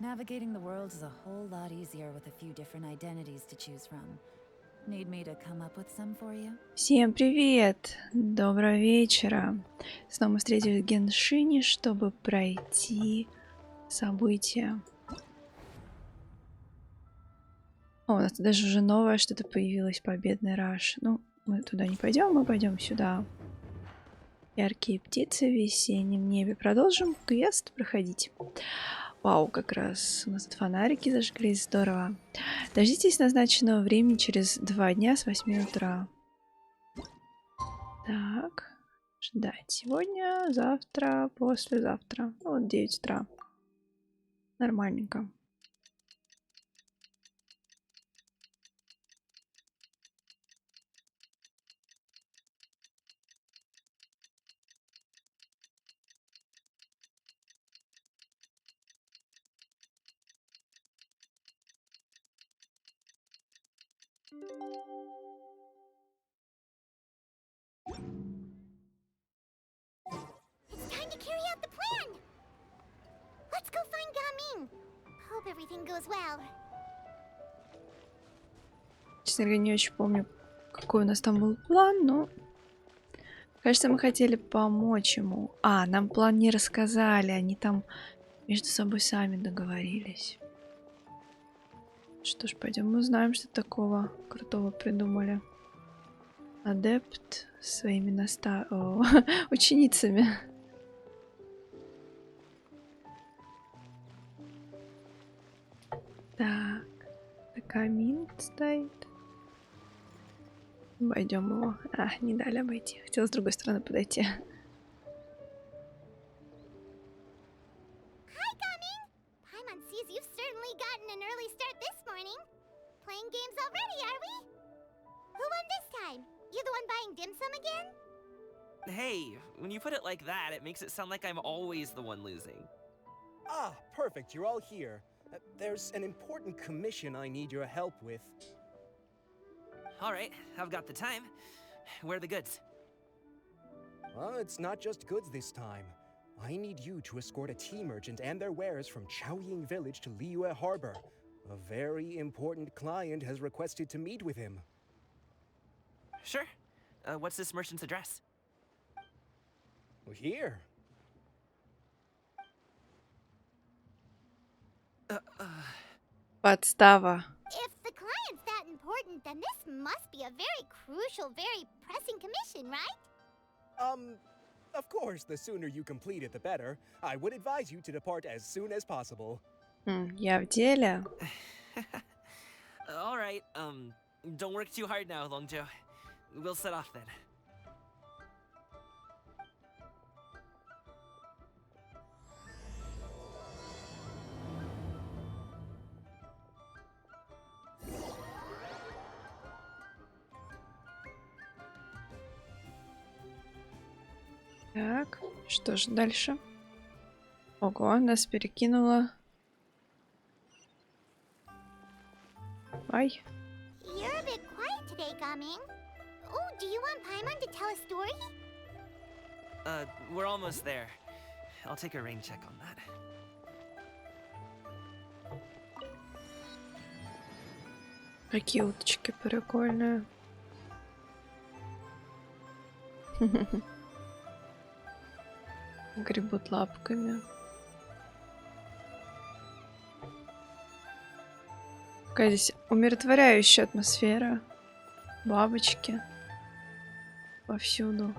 Navigating the world is a whole lot easier with a few different identities to choose from. Need me to come up with some for you? Всем привет! Доброго вечера! Снова мы встретились в геншине, чтобы пройти события. О, у нас тут даже уже новое что-то появилось, победный раш. Ну, мы туда не пойдем, мы пойдем сюда. Яркие птицы в весеннем небе. Продолжим квест проходить. Вау, как раз у нас тут фонарики зажглись, здорово. Дождитесь назначенного времени через 2 дня с 8 утра. Так, ждать сегодня, завтра, послезавтра. Ну, вот 9 утра. Нормальненько. It's time to carry out the plan. Let's go find Gaming. Hope everything goes well. Честно говоря, не очень помню, какой у нас там был план, но... Кажется, мы хотели помочь ему. А, нам план не рассказали, они там между собой сами договорились. Что ж, пойдем узнаем, что такого крутого придумали. Адепт своими ученицами. Так, камин стоит. Обойдем его. А, не дали обойти. Хотела с другой стороны подойти. Hi, Gaming. Paimon sees you've certainly gotten an early start this morning. Playing games already, are we? Who won this time? You the one buying dim sum again? Hey, when you put it like that, it makes it sound like I'm always the one losing. Ah, perfect, you're all here. There's an important commission I need your help with. All right, I've got the time. Where are the goods? Well, it's not just goods this time. I need you to escort a tea merchant and their wares from Chaoying Village to Liyue Harbor. A very important client has requested to meet with him. Sure. What's this merchant's address? Well, here. Подстава. If the client's that important, then this must be a very crucial, very pressing commission, right? Of course, the sooner you complete it, the better. I would advise you to depart as soon as possible. Я в деле. All right, don't work too hard now, Longjo. We'll set off then. Так, что же дальше? Ого, нас перекинуло. Ай. You're a bit quiet today, Gaming. Oh, do you want Paimon to tell a story? We're almost there. I'll take a rain check on that. Какие уточки прикольные. Гребут лапками. Какая здесь умиротворяющая атмосфера. Бабочки. Повсюду.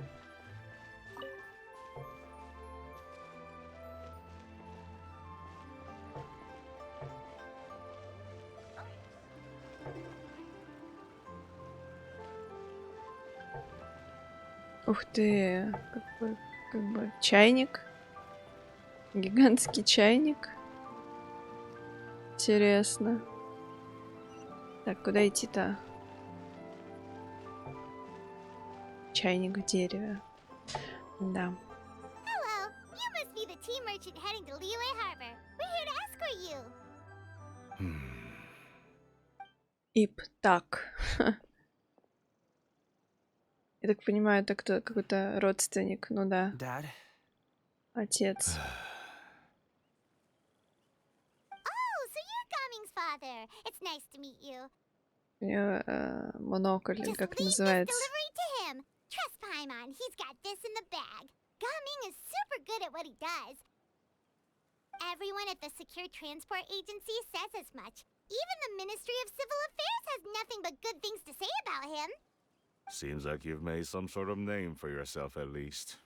Ух ты, какой, как бы чайник. Гигантский чайник. Интересно. Так, куда идти-то? Чайник в дереве. Да. Hello, you must be the tea merchant heading to Liyue Harbor. We're here to escort you. Ип, так. Я так понимаю, это кто? Какой-то родственник. Ну да. Dad? Отец. father. It's nice to meet you. У нее монокль, или Just как это leave this называется. delivery to him. Trust Paimon, he's got this in the bag. Gaming is super good at what he does. Everyone at the Secure Transport Agency says as much. Even the Ministry of Civil Affairs has nothing but good things to say about him. Seems like you've made some sort of name for yourself at least.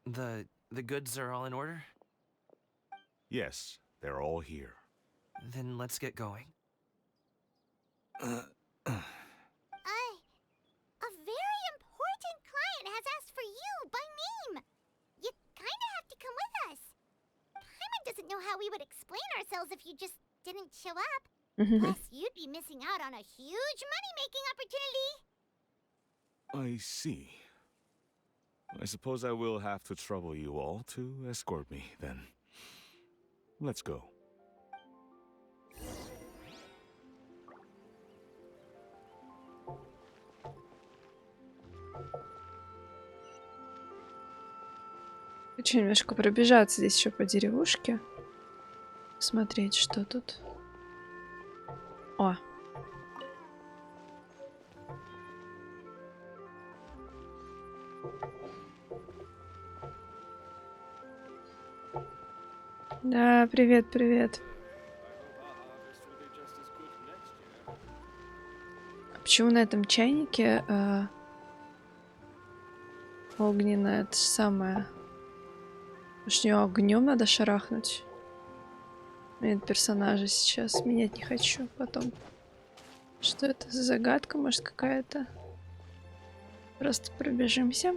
The goods are all in order? Yes, they're all here. Then let's get going. A very important client has asked for you by name. You kind of have to come with us. Paimon doesn't know how we would explain ourselves if you just didn't show up. Plus, you'd be missing out on a huge money-making opportunity. I see. I suppose I will have to trouble you all to escort me, then. Let's go. Хочу немножко пробежаться здесь еще по деревушке. Посмотреть, что тут. О. Да, привет, привет. А почему на этом чайнике огненное, это же самое? Уж нее огнем надо шарахнуть. Нет персонажа сейчас. Менять не хочу потом. Что это за загадка? Может, какая-то? Просто пробежимся.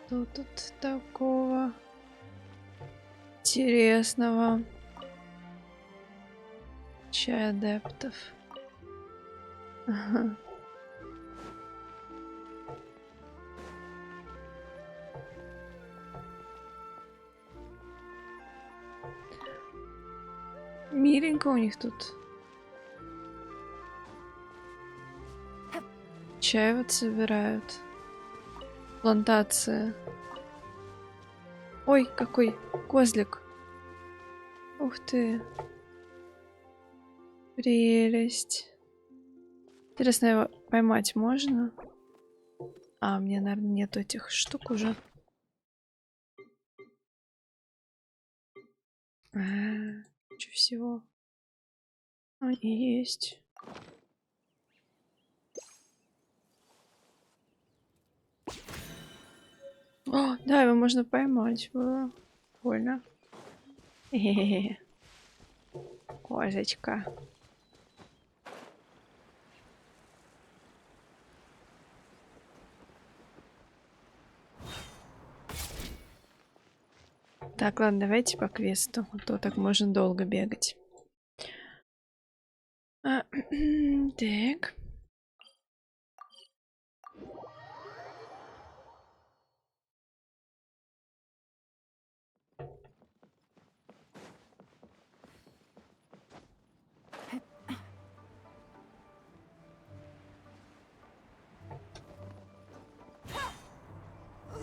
Что тут такого интересного? Чай адептов. Ага. Миленько у них тут. Чай вот собирают. Плантация. Ой, какой козлик. Ух ты. Прелесть. Интересно, его поймать можно? А, мне, наверное, нет этих штук уже. Куча всего. Они есть. О, да, его можно поймать было. Больно. Хе-хе-хе. Козочка. Так, ладно, давайте по квесту, а то так можно долго бегать. Так.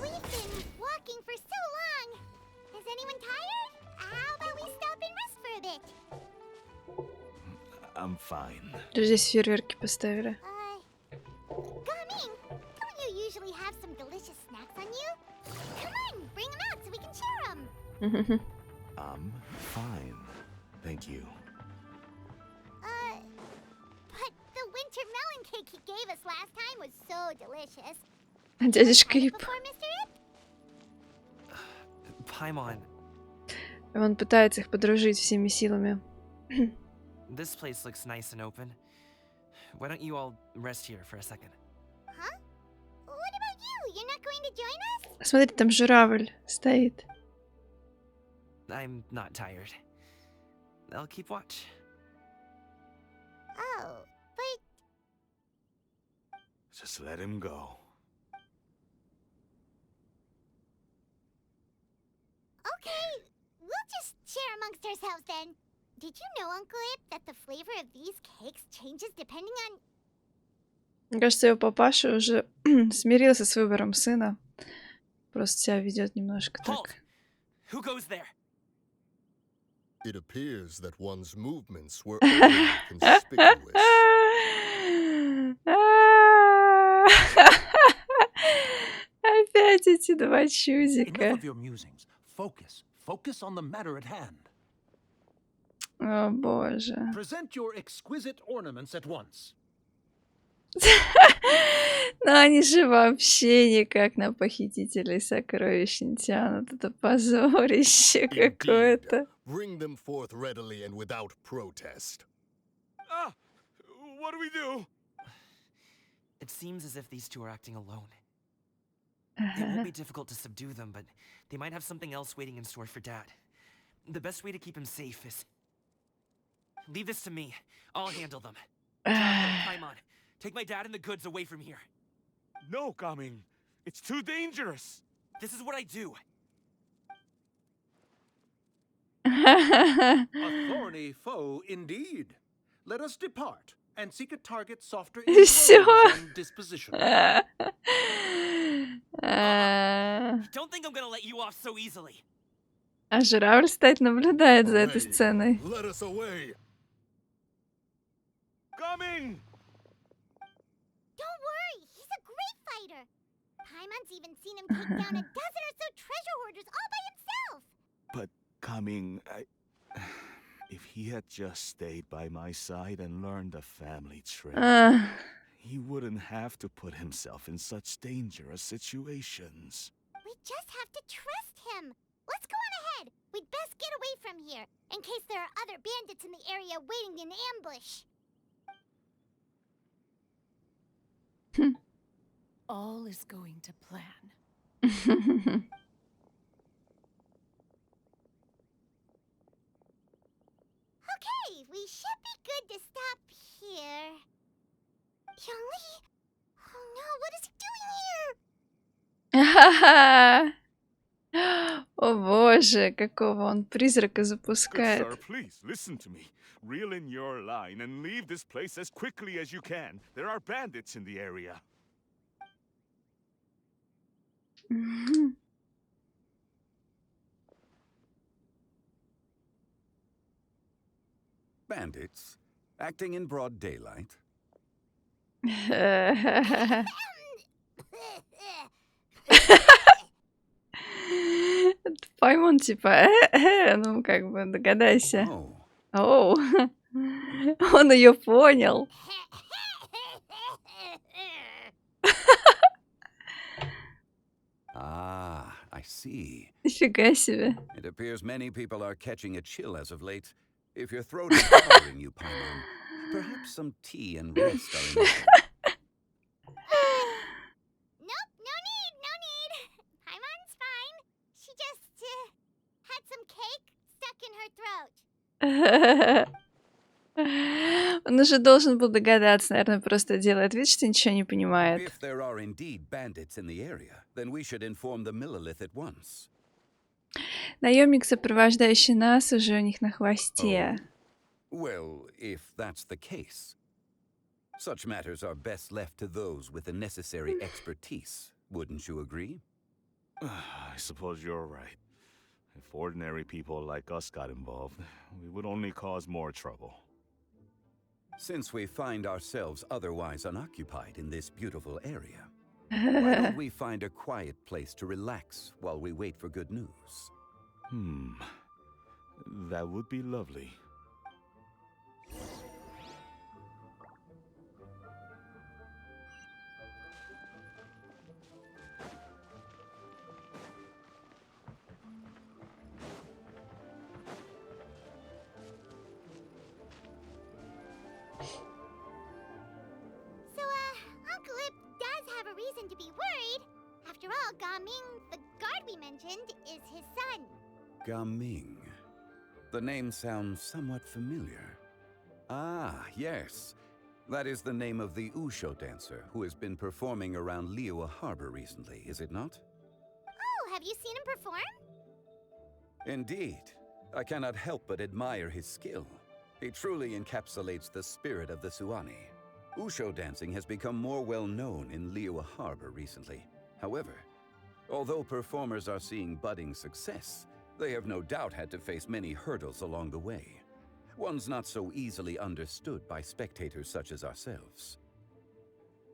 We've been walking for so long. Is anyone tired? How about we stop and rest for a bit? I'm fine. Тут здесь фейерверки поставили. Gaming, don't you usually have some delicious snacks on you? Come on, bring them out so we can share them. I'm fine. Thank you. But the winter melon cake he gave us last time was so delicious. Дядюшка Had it Ип. before, Mr. Ip? Paimon, Он пытается их подружить всеми силами. this place looks nice and open. Why don't you all rest here for a second? Huh? What about you? You're not going to join us? Смотри, там журавль стоит. I'm not tired. I'll keep watch. Oh, but Just let him go. okay, we'll just share amongst ourselves then. Did you know, Uncle Ip, that the flavor of these cakes changes depending on... Мне кажется, его папаша уже смирился с выбором сына. просто себя ведет немножко Halt! так. Who goes there? It appears that one's movements were overly conspicuous. Опять эти два Enough чудика. of your musings. Focus. Focus on the matter at hand. О боже. Present your exquisite ornaments at once. Ну они же вообще никак на похитителей сокровищ не тянут. Это позорище Indeed. какое-то. Bring them forth readily and without protest. Ah! What do we do? It seems as if these two are acting alone. It won't be difficult to subdue them, but they might have something else waiting in store for Dad. The best way to keep him safe is... Leave this to me. I'll handle them. Paimon, take my dad and the goods away from here. No, Gaming. It's too dangerous. This is what I do. A thorny foe indeed. Let us depart and seek a target softer in Всё. bones and disposition. Don't think I'm gonna let you off so easily. А журавль, кстати, наблюдает за этой Away. сценой. Let us away. Gaming! Don't worry, he's a great fighter. Paimon's even seen him take down a dozen or so treasure hoarders all by himself. But Gaming, if he had just stayed by my side and learned a family trick, he wouldn't have to put himself in such dangerous situations. We just have to trust him. Let's go on ahead. We'd best get away from here, in case there are other bandits in the area waiting in ambush. All is going to plan. Okay, we should be good to stop here. Yongli? Oh no, what is he doing here? О боже, какого он призрака Good запускает. sir, please listen to me. Reel in your line and leave this place as quickly as you can. There are bandits in the area. Bandits? Acting in broad daylight? Паймон типа, ну как бы догадайся. Oh, Оу, он ее понял. ah, I see. Нифига себе. It appears many people are catching a chill as of late. If your throat is bothering you, Paimon, perhaps some tea and rest are in order. Nope, no need. Paimon's fine. She just had some cake stuck in her throat. Он уже должен был догадаться, наверное, просто делает вид, что ничего не понимает. If there are indeed bandits in the area, then we should inform the Millelith at once. Наемник, сопровождающий нас, уже у них на хвосте. Well, if that's the case. Such matters are best left to those with the necessary expertise, wouldn't you agree? I suppose you're right. If ordinary people like us got involved, we would only cause more trouble. Since we find ourselves otherwise unoccupied in this beautiful area, why don't we find a quiet place to relax while we wait for good news? That would be lovely. So, Uncle Ip does have a reason to be worried. After all, Gaming, the guard we mentioned, is his son. Gaming. The name sounds somewhat familiar. Ah, yes. That is the name of the Usho dancer who has been performing around Liyue Harbor recently, is it not? Oh, have you seen him perform? Indeed. I cannot help but admire his skill. He truly encapsulates the spirit of the Suani. Usho dancing has become more well known in Liyue Harbor recently. However, Although performers are seeing budding success, they have no doubt had to face many hurdles along the way. Ones not so easily understood by spectators such as ourselves.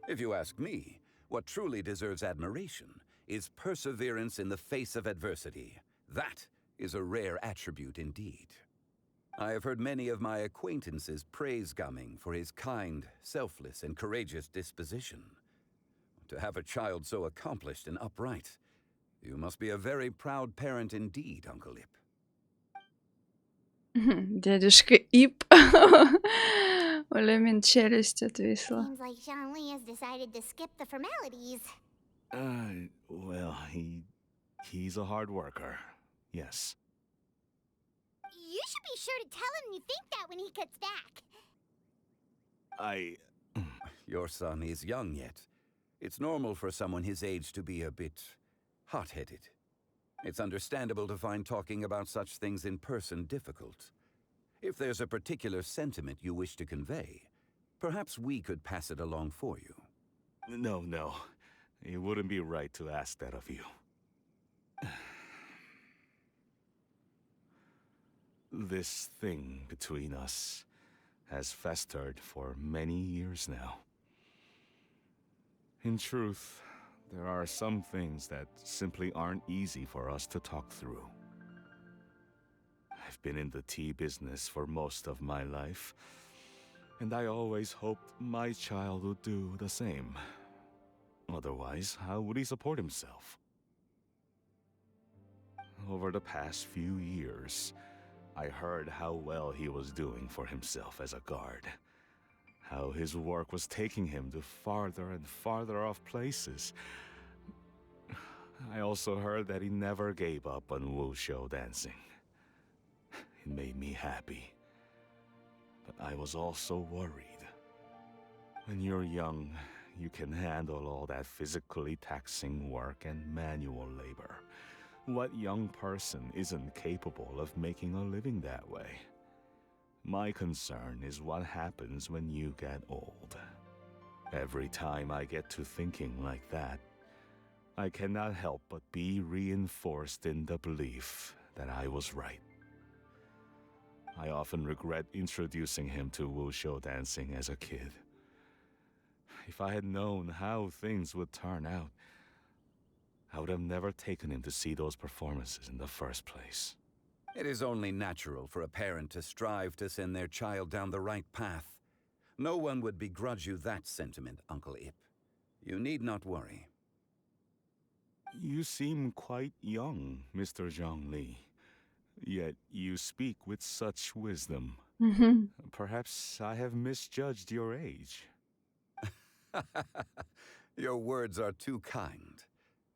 If you ask me, what truly deserves admiration is perseverance in the face of adversity. That is a rare attribute indeed. I have heard many of my acquaintances praise Gaming for his kind, selfless, and courageous disposition. To have a child so accomplished and upright, you must be a very proud parent indeed, Uncle Ip. Дядюшка Ип. У Лемин челюсть отвисла. Seems like Zhongli has decided to skip the formalities. Well, he's a hard worker. Yes. You should be sure to tell him you think that when he gets back. Your son is young yet. It's normal for someone his age to be a bit hot-headed. It's understandable to find talking about such things in person difficult. If there's a particular sentiment you wish to convey, perhaps we could pass it along for you. No. It wouldn't be right to ask that of you. This thing between us has festered for many years now. In truth, there are some things that simply aren't easy for us to talk through. I've been in the tea business for most of my life, and I always hoped my child would do the same. Otherwise, how would he support himself? Over the past few years, I heard how well he was doing for himself as a guard. How his work was taking him to farther and farther off places. I also heard that he never gave up on wushou dancing. It made me happy. But I was also worried. When you're young, you can handle all that physically taxing work and manual labor. What young person isn't capable of making a living that way? My concern is what happens when you get old. Every time I get to thinking like that, I cannot help but be reinforced in the belief that I was right. I often regret introducing him to wushou dancing as a kid. If I had known how things would turn out, I would have never taken him to see those performances in the first place. It is only natural for a parent to strive to send their child down the right path. No one would begrudge you that sentiment, Uncle Ip. You need not worry. You seem quite young, Mr. Zhongli. Yet you speak with such wisdom. Perhaps I have misjudged your age. Your words are too kind.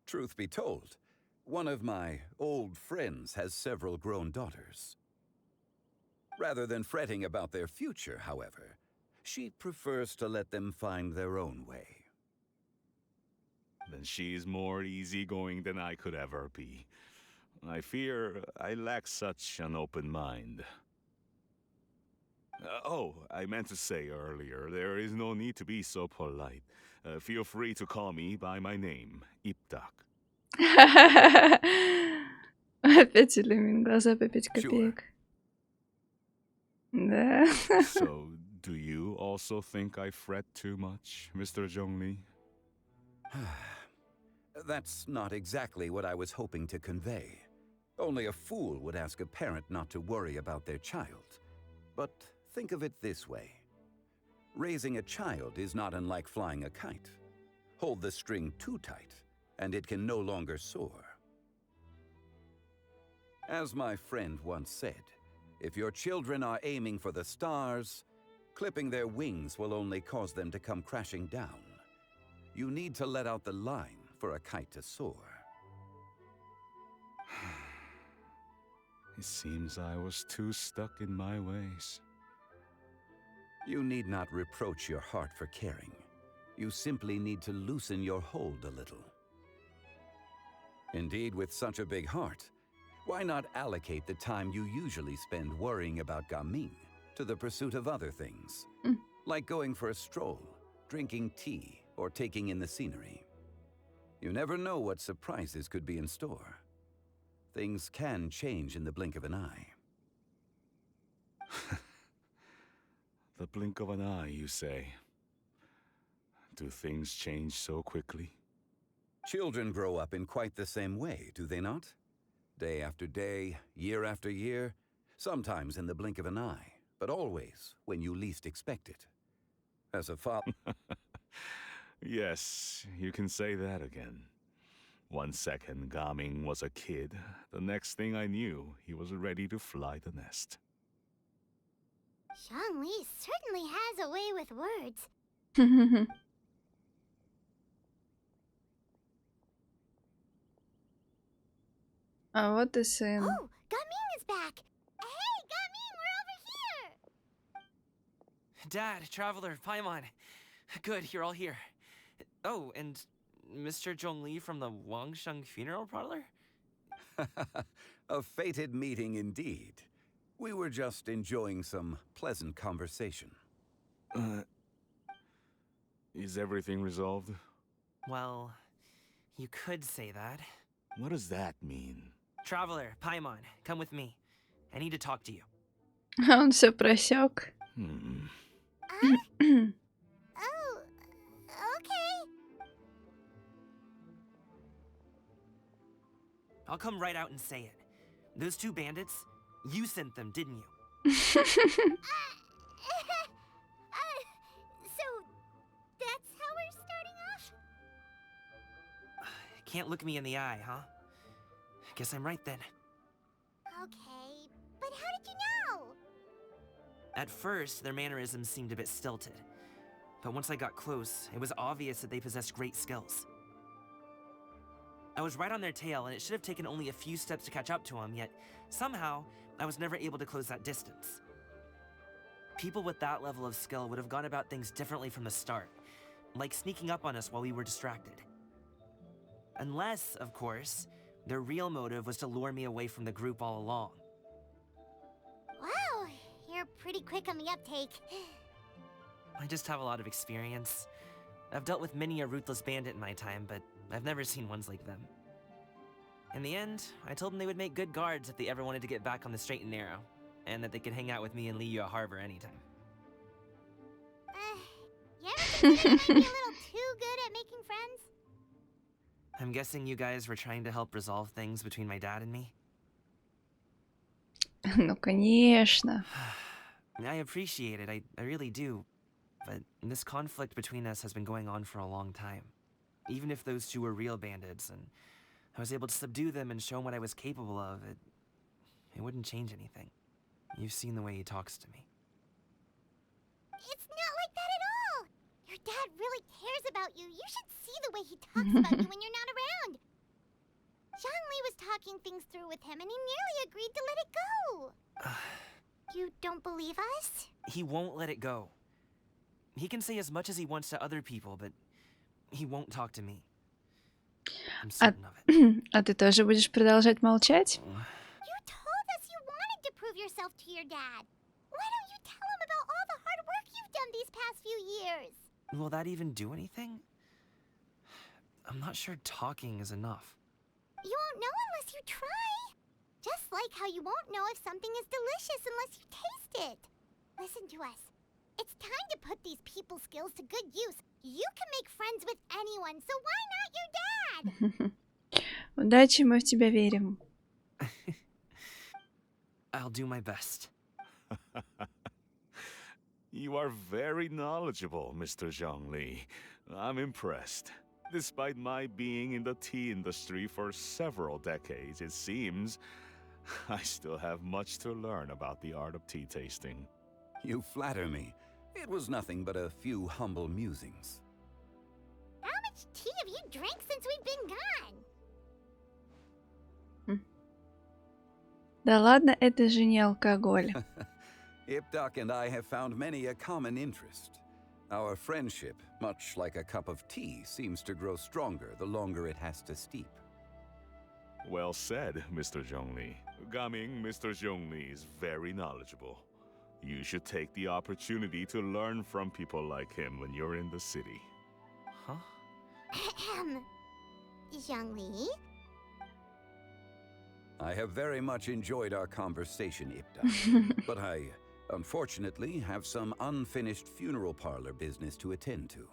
Truth be told, one of my old friends has several grown daughters. Rather than fretting about their future, however, she prefers to let them find their own way. Then she's more easygoing than I could ever be. I fear I lack such an open mind. I meant to say earlier, there is no need to be so polite. Feel free to call me by my name, Iptak. Опять Лемин, глаза по 5 копеек. Да. So, do you also think I fret too much, Mr. Zhongli? That's not exactly what I was hoping to convey. Only a fool would ask a parent not to worry about their child. But think of it this way. Raising a child is not unlike flying a kite. Hold the string too tight, and it can no longer soar. As my friend once said, if your children are aiming for the stars, clipping their wings will only cause them to come crashing down. You need to let out the line for a kite to soar. It seems I was too stuck in my ways. You need not reproach your heart for caring. You simply need to loosen your hold a little. Indeed, with such a big heart, why not allocate the time you usually spend worrying about Gaming to the pursuit of other things, like going for a stroll, drinking tea, or taking in the scenery? You never know what surprises could be in store. Things can change in the blink of an eye. The blink of an eye, you say? Do things change so quickly? Children grow up in quite the same way, do they not? Day after day, year after year, sometimes in the blink of an eye, but always when you least expect it. As a father... Yes, you can say that again. 1 second, Gaming was a kid. The next thing I knew, he was ready to fly the nest. Zhongli certainly has a way with words. А вот и сын. Oh, Gaming is back! Hey, Gaming, we're over here! Dad, Traveler, Paimon. Good, you're all here. Oh, and Mr. Zhongli from the Wangsheng Funeral Parlor? A fated meeting indeed. We were just enjoying some pleasant conversation. Is everything resolved? Well, you could say that. What does that mean? Traveler, Paimon, come with me. I need to talk to you. Он все просек. Oh, okay. I'll come right out and say it. Those 2 bandits, you sent them, didn't you? So, that's how we're starting off? Can't look me in the eye, huh? Guess I'm right then. Okay, but how did you know? At first, their mannerisms seemed a bit stilted. But once I got close, it was obvious that they possessed great skills. I was right on their tail, and it should have taken only a few steps to catch up to them, yet somehow, I was never able to close that distance. People with that level of skill would have gone about things differently from the start, like sneaking up on us while we were distracted. Unless, of course, their real motive was to lure me away from the group all along. Wow, you're pretty quick on the uptake. I just have a lot of experience. I've dealt with many a ruthless bandit in my time, but I've never seen ones like them. In the end, I told them they would make good guards if they ever wanted to get back on the straight and narrow, and that they could hang out with me in Liyue Harbor anytime. You ever consider you might be a little too good at making friends? I'm guessing you guys were trying to help resolve things between my dad and me? Ну, конечно. I appreciate it, I really do. But this conflict between us has been going on for a long time. Even if those 2 were real bandits, and I was able to subdue them and show them what I was capable of, it wouldn't change anything. You've seen the way he talks to me. It's not like that at all! Your dad really cares about you. You should see the way he talks about you when you're not around. Zhongli was talking things through with him, and he nearly agreed to let it go. You don't believe us? He won't let it go. He can say as much as he wants to other people, but he won't talk to me. I'm certain of it. А ты тоже будешь продолжать молчать? You told us you wanted to prove yourself to your dad. Why don't you tell him about all the hard work you've done these past few years? Will that even do anything? I'm not sure talking is enough. You won't know unless you try. Just like how you won't know if something is delicious unless you taste it. Listen to us. It's time to put these people skills to good use. You can make friends with anyone, so why not your dad? Удачи, мы в тебя верим. I'll do my best. You are very knowledgeable, Mr. Zhongli. I'm impressed. Despite my being in the tea industry for several decades, it seems I still have much to learn about the art of tea tasting. You flatter me. It was nothing but a few humble musings. How much tea have you drank since we've been gone? Да ладно, это же не алкоголь. Ipdak and I have found many a common interest. Our friendship, much like a cup of tea, seems to grow stronger the longer it has to steep. Well said, Mr. Zhongli. Gaming, Mr. Zhongli is very knowledgeable. You should take the opportunity to learn from people like him when you're in the city. Huh? Zhongli. I have very much enjoyed our conversation, Ipta. But I, unfortunately, have some unfinished funeral parlor business to attend to.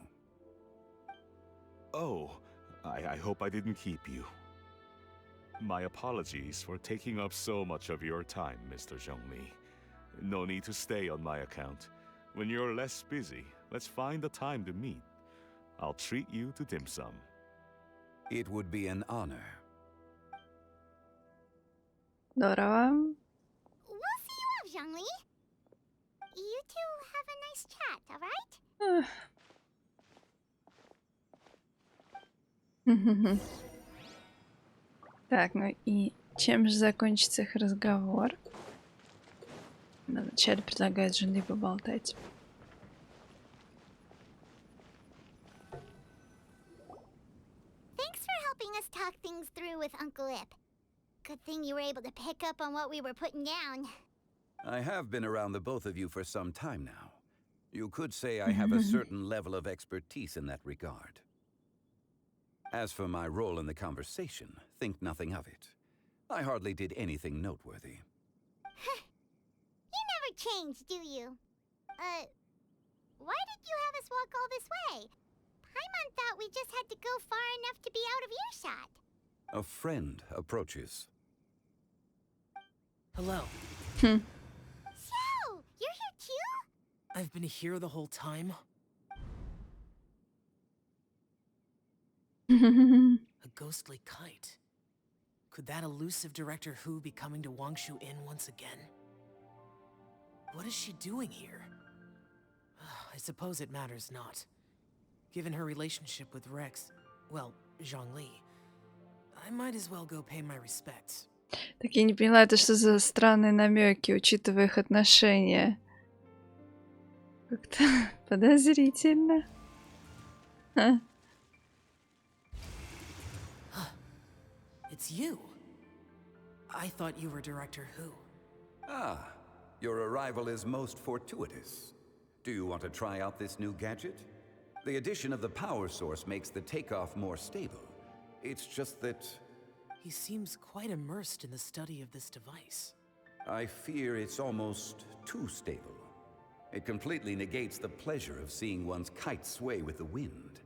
Oh, I hope I didn't keep you. My apologies for taking up so much of your time, Mr. Zhongli. No need to stay on my account. When you're less busy, let's find a time to meet. I'll treat you to dim sum. It would be an honor. Здорово. We'll see you off, Zhongli. You two have a nice chat, alright? Так, ну и чем же закончится их разговор? Вначале предлагает жены поболтать. Thanks for helping us talk things through with Uncle Ip. Good thing you were able to pick up on what we were putting down. I have been around the both of you for some time now. You could say I have a certain level of expertise in that regard. As for my role in the conversation, think nothing of it. I hardly did anything noteworthy. You never change, do you? Why did you have us walk all this way? Paimon thought we just had to go far enough to be out of earshot. A friend approaches. Hello. So, you're here too? I've been here the whole time. A ghostly kite. Could that elusive Director Hu be coming to Wangshu Inn once again? What is she doing here? I suppose it matters not. Given her relationship with Rex, well, Zhongli, I might as well go pay my respects. Так я не поняла, это что за странные намеки, учитывая их отношения. Как-то подозрительно. It's you. I thought you were Director Hu. Ah, your arrival is most fortuitous. Do you want to try out this new gadget? The addition of the power source makes the takeoff more stable. It's just that... He seems quite immersed in the study of this device. I fear it's almost too stable. It completely negates the pleasure of seeing one's kite sway with the wind.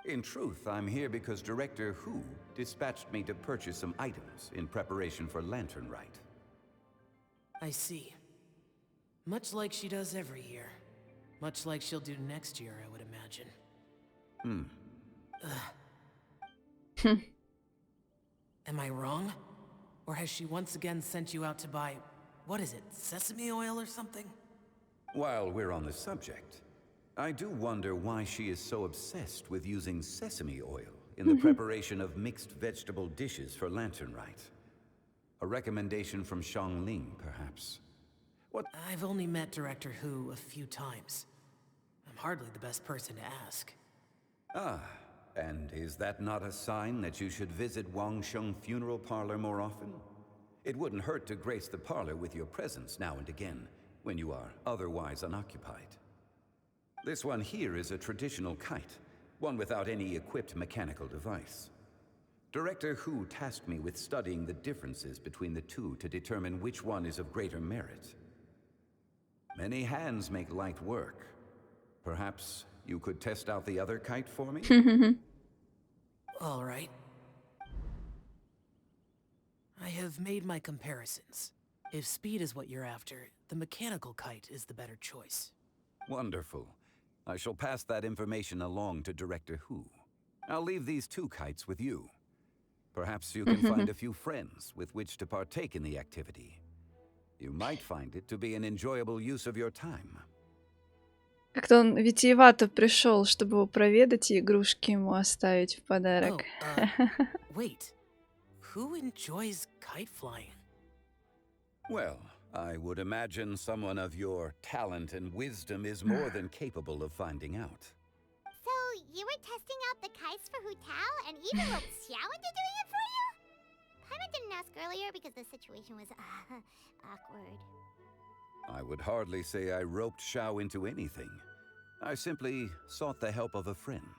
In truth, I'm here because Director Hu dispatched me to purchase some items in preparation for Lantern Rite. I see. Much like she does every year. Much like she'll do next year, I would imagine. Am I wrong? Or has she once again sent you out to buy, what is it, sesame oil or something? While we're on the subject, I do wonder why she is so obsessed with using sesame oil in the preparation of mixed vegetable dishes for Lantern Rite. A recommendation from Xiangling, perhaps. What? I've only met Director Hu a few times. I'm hardly the best person to ask. Ah, and is that not a sign that you should visit Wangsheng Funeral Parlor more often? It wouldn't hurt to grace the parlor with your presence now and again, when you are otherwise unoccupied. This one here is a traditional kite, one without any equipped mechanical device. Director Hu tasked me with studying the differences between the two to determine which one is of greater merit. Many hands make light work. Perhaps you could test out the other kite for me? All right. I have made my comparisons. If speed is what you're after, the mechanical kite is the better choice. Wonderful. I shall pass that information along to Director Hu. I'll leave these two kites with you. Perhaps you can find a few friends with which to partake in the activity. You might find it to be an enjoyable use of your time. Как-то он витиевато пришел, чтобы его проведать и игрушки ему оставить в подарок. Wait. Who enjoys kite flying? Well, I would imagine someone of your talent and wisdom is more than capable of finding out. So, you were testing out the kites for Hu Tao and even roped Xiao into doing it for you? Paimon didn't ask earlier because the situation was awkward. I would hardly say I roped Xiao into anything. I simply sought the help of a friend.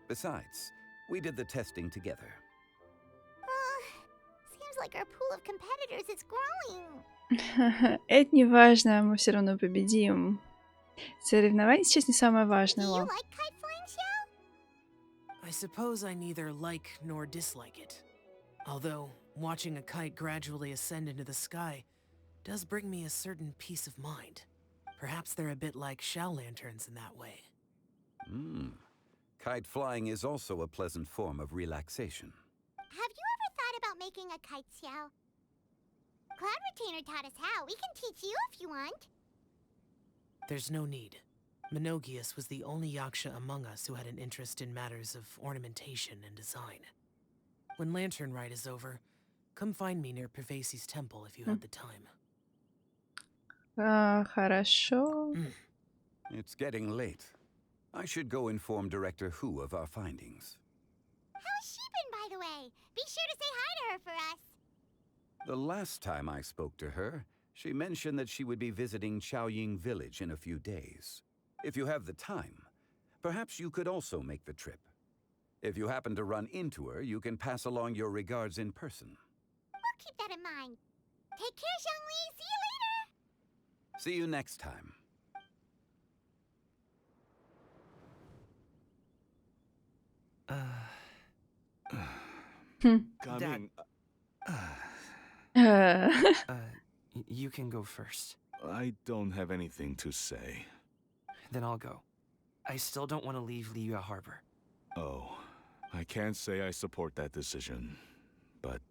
Besides, We did the testing together. Seems like our pool of competitors is growing. Это не важно, мы все равно победим. Соревнование сейчас не самое важное. Do you Лол. like kite flying, Xiao? I suppose I neither like nor dislike it. Although, watching a kite gradually ascend into the sky does bring me a certain peace of mind. Perhaps they're a bit like shell lanterns in that way. Kite flying is also a pleasant form of relaxation. Have you ever thought about making a kite, Xiao? Cloud Retainer taught us how. We can teach you if you want. There's no need. Minogius was the only yaksha among us who had an interest in matters of ornamentation and design. When Lantern Rite is over, come find me near Pervasi's temple if you have the time. Хорошо. It's getting late. I should go inform Director Hu of our findings. How's she been, by the way? Be sure to say hi to her for us. The last time I spoke to her, she mentioned that she would be visiting Chaoying Village in a few days. If you have the time, perhaps you could also make the trip. If you happen to run into her, you can pass along your regards in person. We'll keep that in mind. Take care, Zhongli. See you later. See you next time. Coming. You can go first. I don't have anything to say. Then I'll go. I still don't want to leave Liyue Harbor. Oh, I can't say I support that decision, but...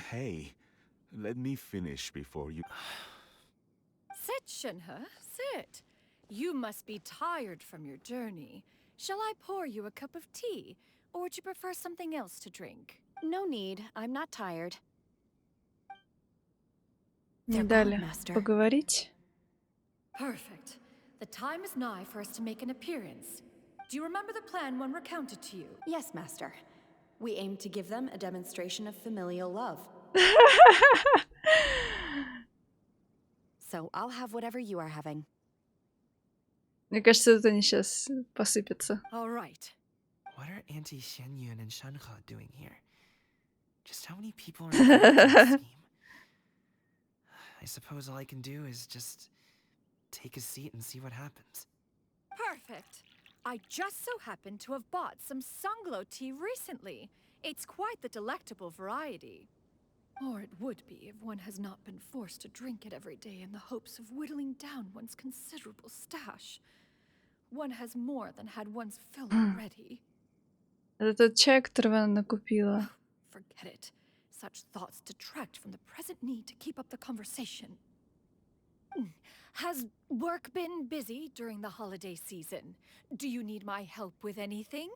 Hey, let me finish before you... Sit, Shenhe, sit. You must be tired from your journey. Shall I pour you a cup of tea, or would you prefer something else to drink? No need. I'm not tired. Не дали поговорить. Perfect. The time is nigh for us to make an appearance. Do you remember the plan one recounted to you? Yes, Master. We aim to give them a demonstration of familial love. So I'll have whatever you are having. Мне кажется, тут они сейчас посыпятся. All right. What are Auntie Xianyun and Shenhe doing here? Just how many people are involved in this scheme? I suppose all I can do is just take a seat and see what happens. Perfect. I just so happened to have bought some sunglow tea recently. It's quite the delectable variety. Or it would be if one has not been forced to drink it every day in the hopes of whittling down one's considerable stash. One has more than had one's fill already. Это тот чай, которого она накупила. Forget it. Such thoughts detract from the present need to keep up the conversation. Has work been busy during the holiday season? Do you need my help with anything?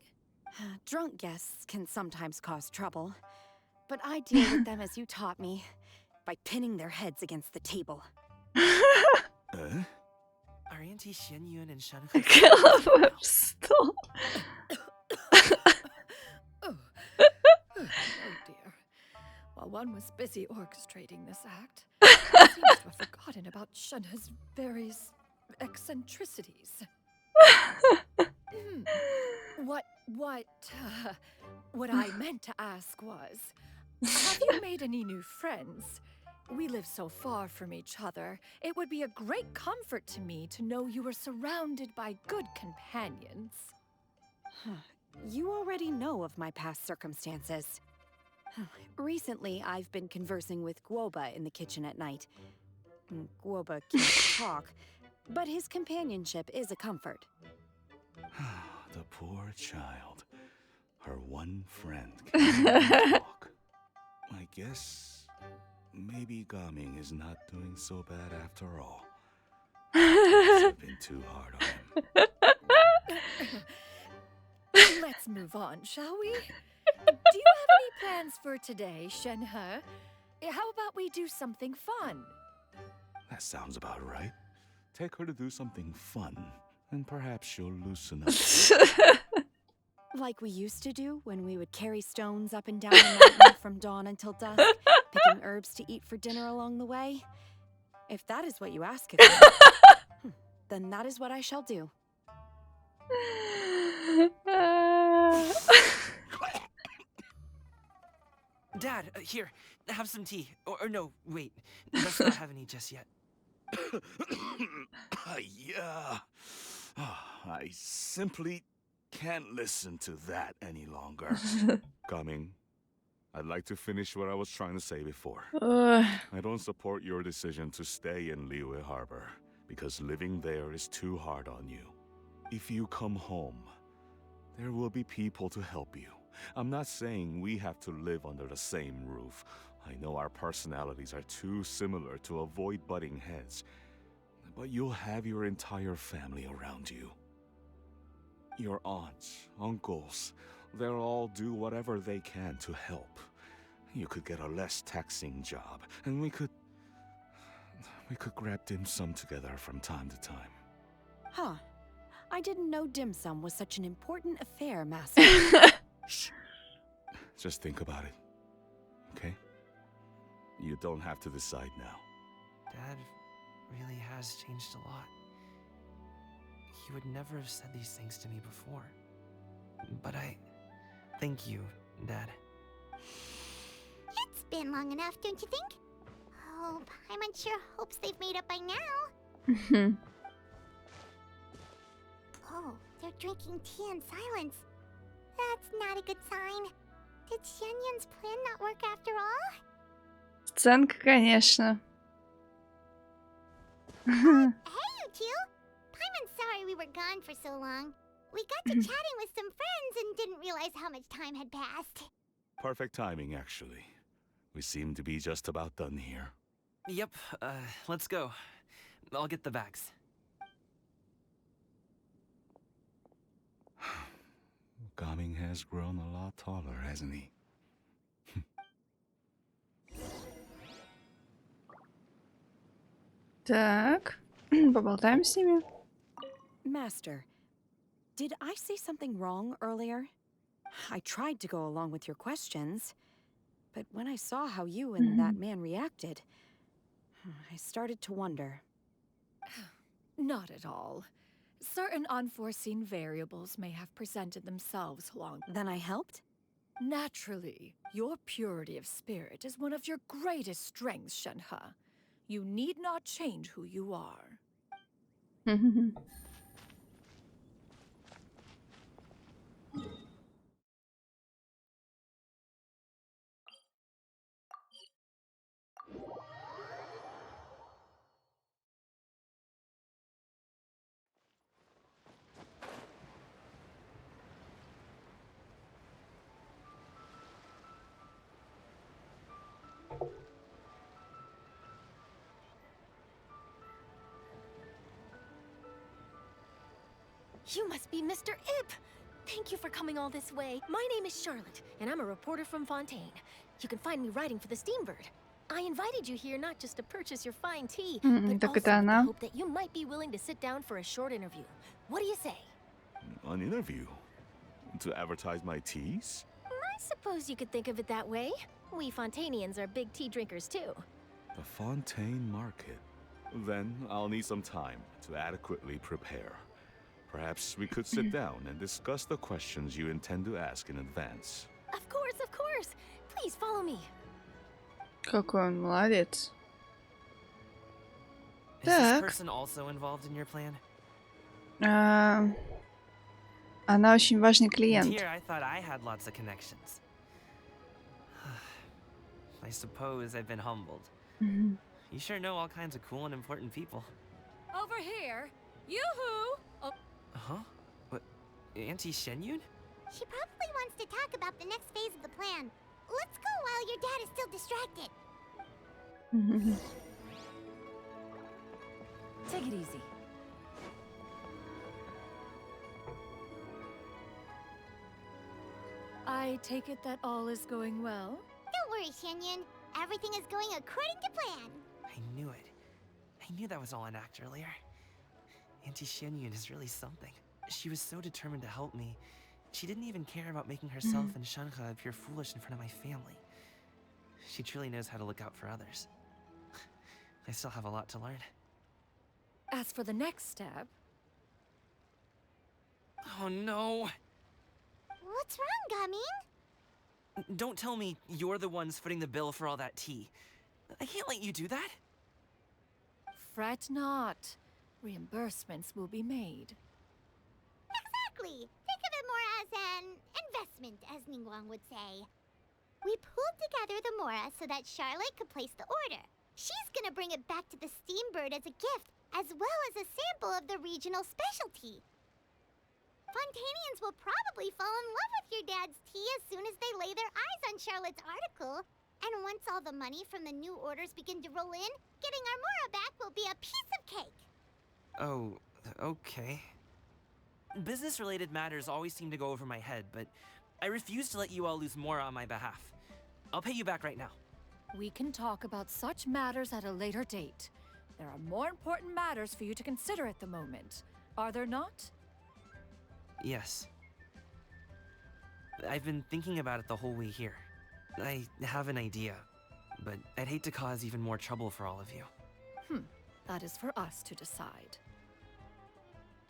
Drunk guests can sometimes cause trouble, but I deal with them as you taught me, by pinning their heads against the table. Are Auntie Xianyun and Shenhe... Stop. Oh dear. While one was busy orchestrating this act, I seem to have forgotten about Shenhe's various eccentricities. What I meant to ask was, have you made any new friends? We live so far from each other, it would be a great comfort to me to know you were surrounded by good companions. You already know of my past circumstances. Recently, I've been conversing with Guoba in the kitchen at night. Guoba can't talk, but his companionship is a comfort. The poor child. Her one friend can't talk. I guess maybe Gaming is not doing so bad after all. I've been too hard on him. Let's move on, shall we? Do you have any plans for today, Shenhe? How about we do something fun? That sounds about right. Take her to do something fun, and perhaps she'll loosen up. Like we used to do when we would carry stones up and down the mountain from dawn until dusk, picking herbs to eat for dinner along the way. If that is what you ask of me, then that is what I shall do. Dad, here, have some tea. Or no, wait. Let's not have any just yet. Yeah. I simply can't listen to that any longer. Coming. I'd like to finish what I was trying to say before. I don't support your decision to stay in Liyue Harbor, because living there is too hard on you. If you come home, there will be people to help you. I'm not saying we have to live under the same roof. I know our personalities are too similar to avoid butting heads. But you'll have your entire family around you. Your aunts, uncles, they'll all do whatever they can to help. You could get a less taxing job, and we could grab dim sum together from time to time. Huh. I didn't know dim sum was such an important affair, Master. Shh. Just think about it, okay? You don't have to decide now. Dad really has changed a lot. He would never have said these things to me before. But thank you, Dad. It's been long enough, don't you think? Oh, Paimon sure hopes they've made up by now. Oh, they're drinking tea in silence. That's not a good sign. Did Xianyun's plan not work after all? Сценка, конечно. Hey, you two! Paimon's sorry we were gone for so long. We got to chatting with some friends and didn't realize how much time had passed. Perfect timing, actually. We seem to be just about done here. Yep, let's go. I'll get the bags. Gaming has grown a lot taller, hasn't he? Так, поболтаем с ними. Master, did I say something wrong earlier? I tried to go along with your questions, but when I saw how you and that man reacted, I started to wonder. Not at all. Certain unforeseen variables may have presented themselves along. Then I helped? Naturally, your purity of spirit is one of your greatest strengths, Shenhe. You need not change who you are. You must be Mr. Ip! Thank you for coming all this way. My name is Charlotte, and I'm a reporter from Fontaine. You can find me writing for the Steambird. I invited you here not just to purchase your fine tea, but also with the hope that you might be willing to sit down for a short interview. What do you say? An interview? To advertise my teas? I suppose you could think of it that way. We Fontainians are big tea drinkers too. The Fontaine Market. Then I'll need some time to adequately prepare. Perhaps we could sit down and discuss the questions you intend to ask in advance. Of course, of course. Please follow me. Какой он молодец. Is this person also involved in your plan? Она очень важный клиент. Here I thought I had lots of connections. I suppose I've been humbled. You sure know all kinds of cool and important people. Over here. Yoo-hoo! Oh. Huh? What? Auntie Shenyun? She probably wants to talk about the next phase of the plan. Let's go while your dad is still distracted. Take it easy. I take it that all is going well? Don't worry, Shenyun. Everything is going according to plan. I knew it. I knew that was all an act earlier. Auntie Shenyun is really something. She was so determined to help me. She didn't even care about making herself and Shenhe appear foolish in front of my family. She truly knows how to look out for others. I still have a lot to learn. As for the next step... Oh no. What's wrong, Gaming? Don't tell me you're the ones footing the bill for all that tea. I can't let you do that. Fret not. Reimbursements will be made. Exactly. Think of it more as an investment, as Ningguang would say. We pulled together the Mora so that Charlotte could place the order. She's gonna bring it back to the Steambird as a gift, as well as a sample of the regional specialty. Fontanians will probably fall in love with your dad's tea as soon as they lay their eyes on Charlotte's article. And once all the money from the new orders begin to roll in, getting our Mora back will be a piece of cake. Oh, okay. Business-related matters always seem to go over my head, but I refuse to let you all lose more on my behalf. I'll pay you back right now. We can talk about such matters at a later date. There are more important matters for you to consider at the moment, are there not? Yes. I've been thinking about it the whole way here. I have an idea, but I'd hate to cause even more trouble for all of you. That is for us to decide.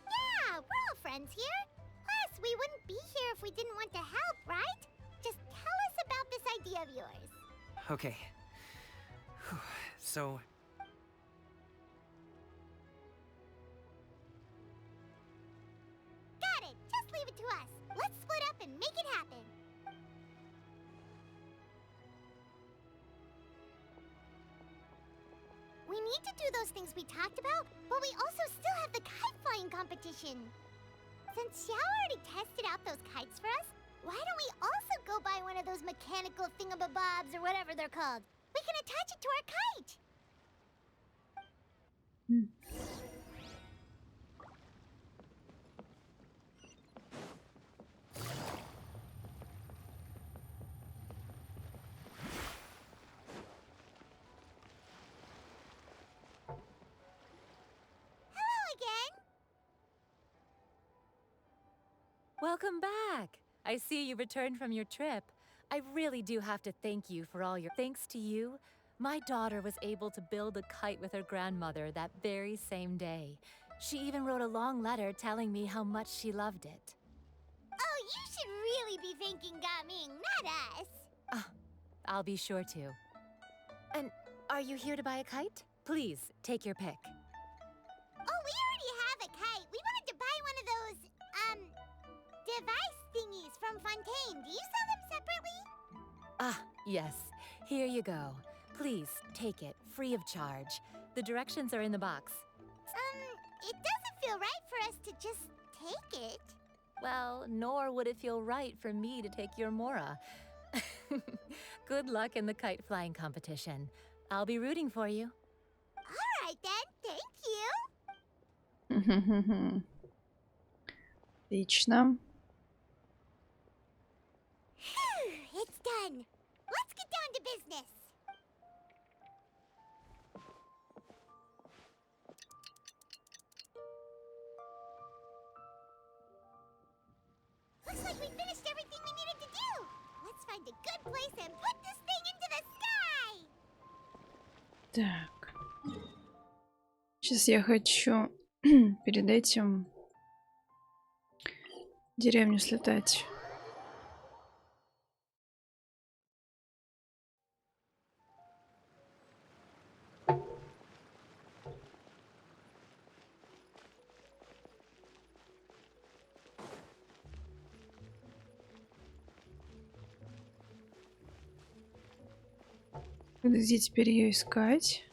Yeah, we're all friends here. Plus, we wouldn't be here if we didn't want to help, right? Just tell us about this idea of yours. Okay. So... Got it. Just leave it to us. Let's split up and make it happen. We need to do those things we talked about, but we also still have the kite flying competition. Since Xiao already tested out those kites for us, why don't we also go buy one of those mechanical thingamabobs or whatever they're called? We can attach it to our kite. Welcome back! I see you returned from your trip. I really do have to thank you for all your... Thanks to you, my daughter was able to build a kite with her grandmother that very same day. She even wrote a long letter telling me how much she loved it. Oh, you should really be thanking Gaming, not us. I'll be sure to. And are you here to buy a kite? Please, take your pick. Oh, we already have a kite. We wanted to buy one of those, device thingies from Fontaine. Do you sell them separately? Yes. Here you go. Please, take it, free of charge. The directions are in the box. It doesn't feel right for us to just take it. Well, nor would it feel right for me to take your Mora. Good luck in the kite flying competition. I'll be rooting for you. All right then, thank you. Отлично. It's done. Let's get down to business. Looks like we finished everything we needed to do. Let's find a good place and put this thing into the sky. Так. Сейчас я хочу перед этим в деревню слетать. Где теперь ее искать?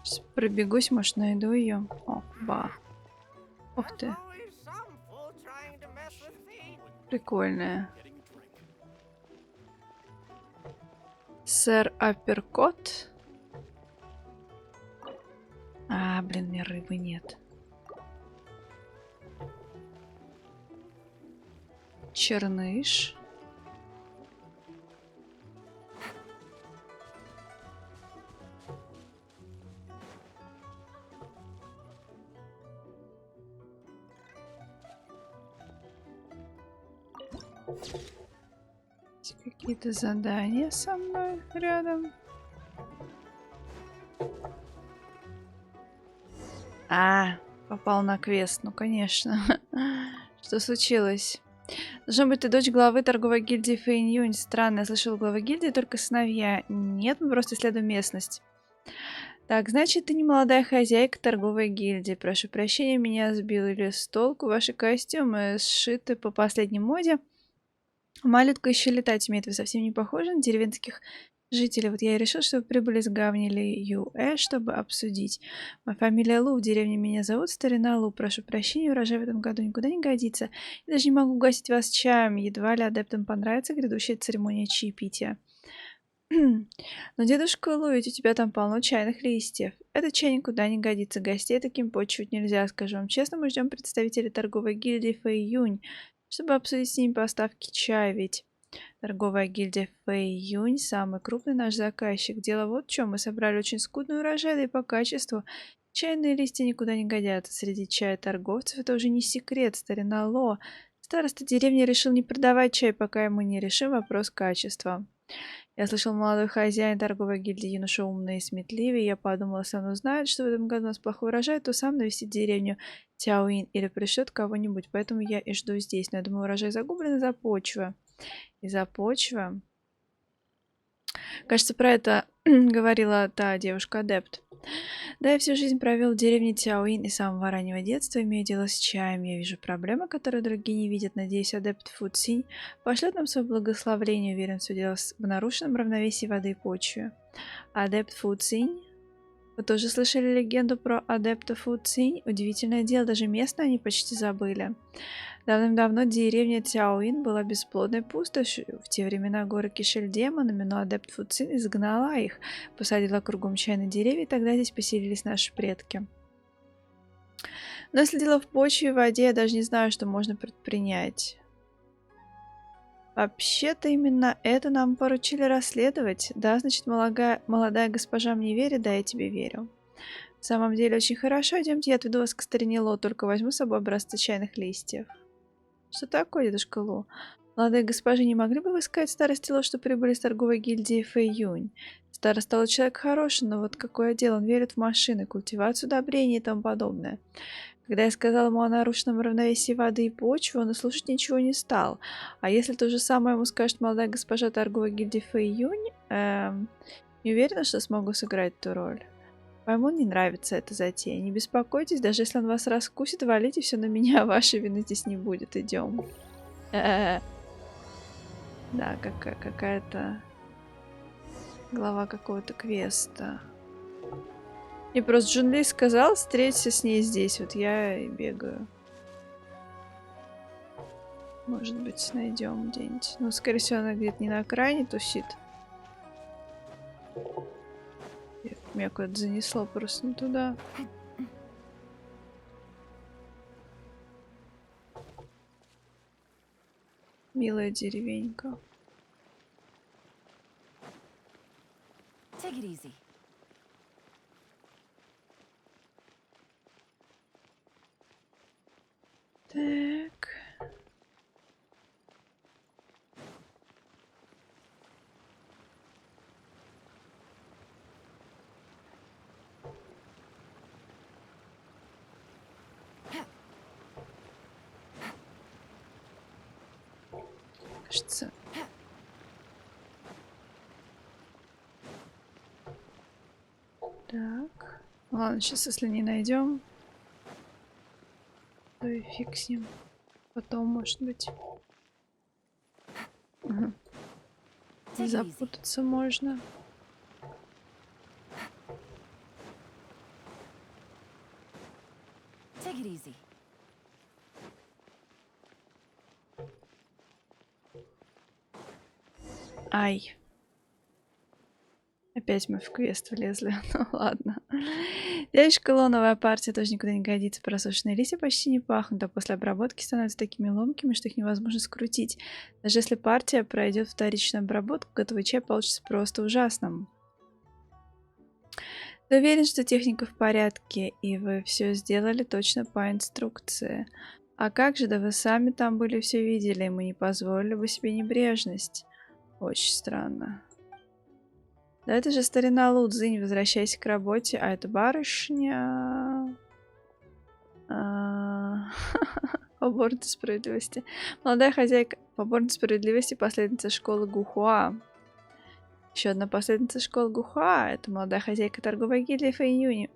Сейчас пробегусь, может, найду ее. О, ба. Ух ты. Прикольная. Сэр Апперкот. Блин, у меня рыбы нет. Черныш. Какие-то задания со мной рядом. Попал на квест, ну конечно. Что случилось? Должно быть, ты дочь главы торговой гильдии Фэйнь-Юнь. Странно, я слышала, глава гильдии только сыновья. Нет, мы просто исследуем местность. Так, значит, ты не молодая хозяйка торговой гильдии. Прошу прощения, меня сбили с толку. Ваши костюмы сшиты по последней моде. Малютка еще летать умеет. Вы совсем не похожи на деревенских жителей. Вот я и решил, что вы прибыли с гавни Ли-Юэ, чтобы обсудить. Моя фамилия Лу, в деревне меня зовут Старина Лу. Прошу прощения, урожай в этом году никуда не годится. Я даже не могу угостить вас чаем. Едва ли адептам понравится грядущая церемония чаепития. Но, дедушка Лу, ведь у тебя там полно чайных листьев. Этот чай никуда не годится. Гостей таким почивать нельзя, скажу вам честно. Мы ждем представителей торговой гильдии Фэйюнь, чтобы обсудить с ними поставки чая, ведь торговая гильдия Фэйюнь самый крупный наш заказчик. Дело вот в чем. Мы собрали очень скудный урожай, да и по качеству чайные листья никуда не годятся. Среди чая торговцев это уже не секрет. Старина Ло. Староста деревни решил не продавать чай, пока мы не решим вопрос качества. Я слышал, молодой хозяин торговой гильдии юноша умный и сметливый. Я подумала, если он узнает, что в этом году у нас плохой урожай, то сам навестит деревню Тяоин или пришлет кого-нибудь. Поэтому я и жду здесь. Но я думаю, урожай загублен из-за почвы. Из-за почвы. Кажется, про это говорила та девушка-адепт. Да, я всю жизнь провел в деревне Тяоин и с самого раннего детства имею дело с чаем. Я вижу проблемы, которые другие не видят. Надеюсь, адепт Фу Цинь пошлет нам свое благословение. Уверен, все дело в нарушенном равновесии воды и почвы. Адепт Фу Цинь? Вы тоже слышали легенду про адепта Фу Цинь? Удивительное дело, даже местные они почти забыли. Давным-давно деревня Тяоин была бесплодной пустошью. В те времена горы кишели демонами, но адепт Фу Цинь изгнала их, посадила кругом чайные деревья, и тогда здесь поселились наши предки. Но если дело в почве и воде, я даже не знаю, что можно предпринять. Вообще-то именно это нам поручили расследовать. Да, значит, молодая госпожа мне верит, да, я тебе верю. В самом деле, очень хорошо. Идемте, я отведу вас к старине Ло, только возьму с собой образцы чайных листьев. Что такое, дедушка Лу? Молодые госпожи, не могли бы вы сказать старости Ло, что прибыли с торговой гильдии Фэйюнь? Староста Ло человек хороший, но вот какое дело, он верит в машины, культивацию удобрений и тому подобное. Когда я сказала ему о нарушенном равновесии воды и почвы, он и слушать ничего не стал. А если то же самое ему скажет молодая госпожа торговой гильдии Фэйюнь, не уверена, что смогу сыграть эту роль. Ему не нравится эта затея. Не беспокойтесь, даже если он вас раскусит, валите все на меня, а вашей вины здесь не будет. Идем. Да, какая-то глава какого-то квеста. Мне просто Джунли сказал, встреться с ней здесь. Вот я и бегаю. Может быть, найдем где-нибудь. Ну, скорее всего, она где-то не на окраине тусит. Меня куда-то занесло просто не туда. Милая деревенька. Take it easy. Так. Кажется. Так. Ладно, сейчас, если не найдем, то и фиг с ним. Потом, может быть. Угу. Запутаться можно. Take it easy. Ай. Опять мы в квест влезли. Ну ладно. Дядюшка Ло, новая партия тоже никуда не годится. Просушенные листья почти не пахнут, а после обработки становятся такими ломкими, что их невозможно скрутить. Даже если партия пройдет вторичную обработку, готовый чай получится просто ужасным. Ты уверен, что техника в порядке, и вы все сделали точно по инструкции? А как же, да вы сами там были, все видели, и мы не позволили бы себе небрежность. Очень странно. Да это же старина Лу Цзинь, возвращайся к работе, а это барышня... Поборница справедливости. Молодая хозяйка поборница справедливости, последовательница школы Гухуа. Еще одна последовательница школы Гухуа. Это молодая хозяйка торговой гильдии Фэйюни.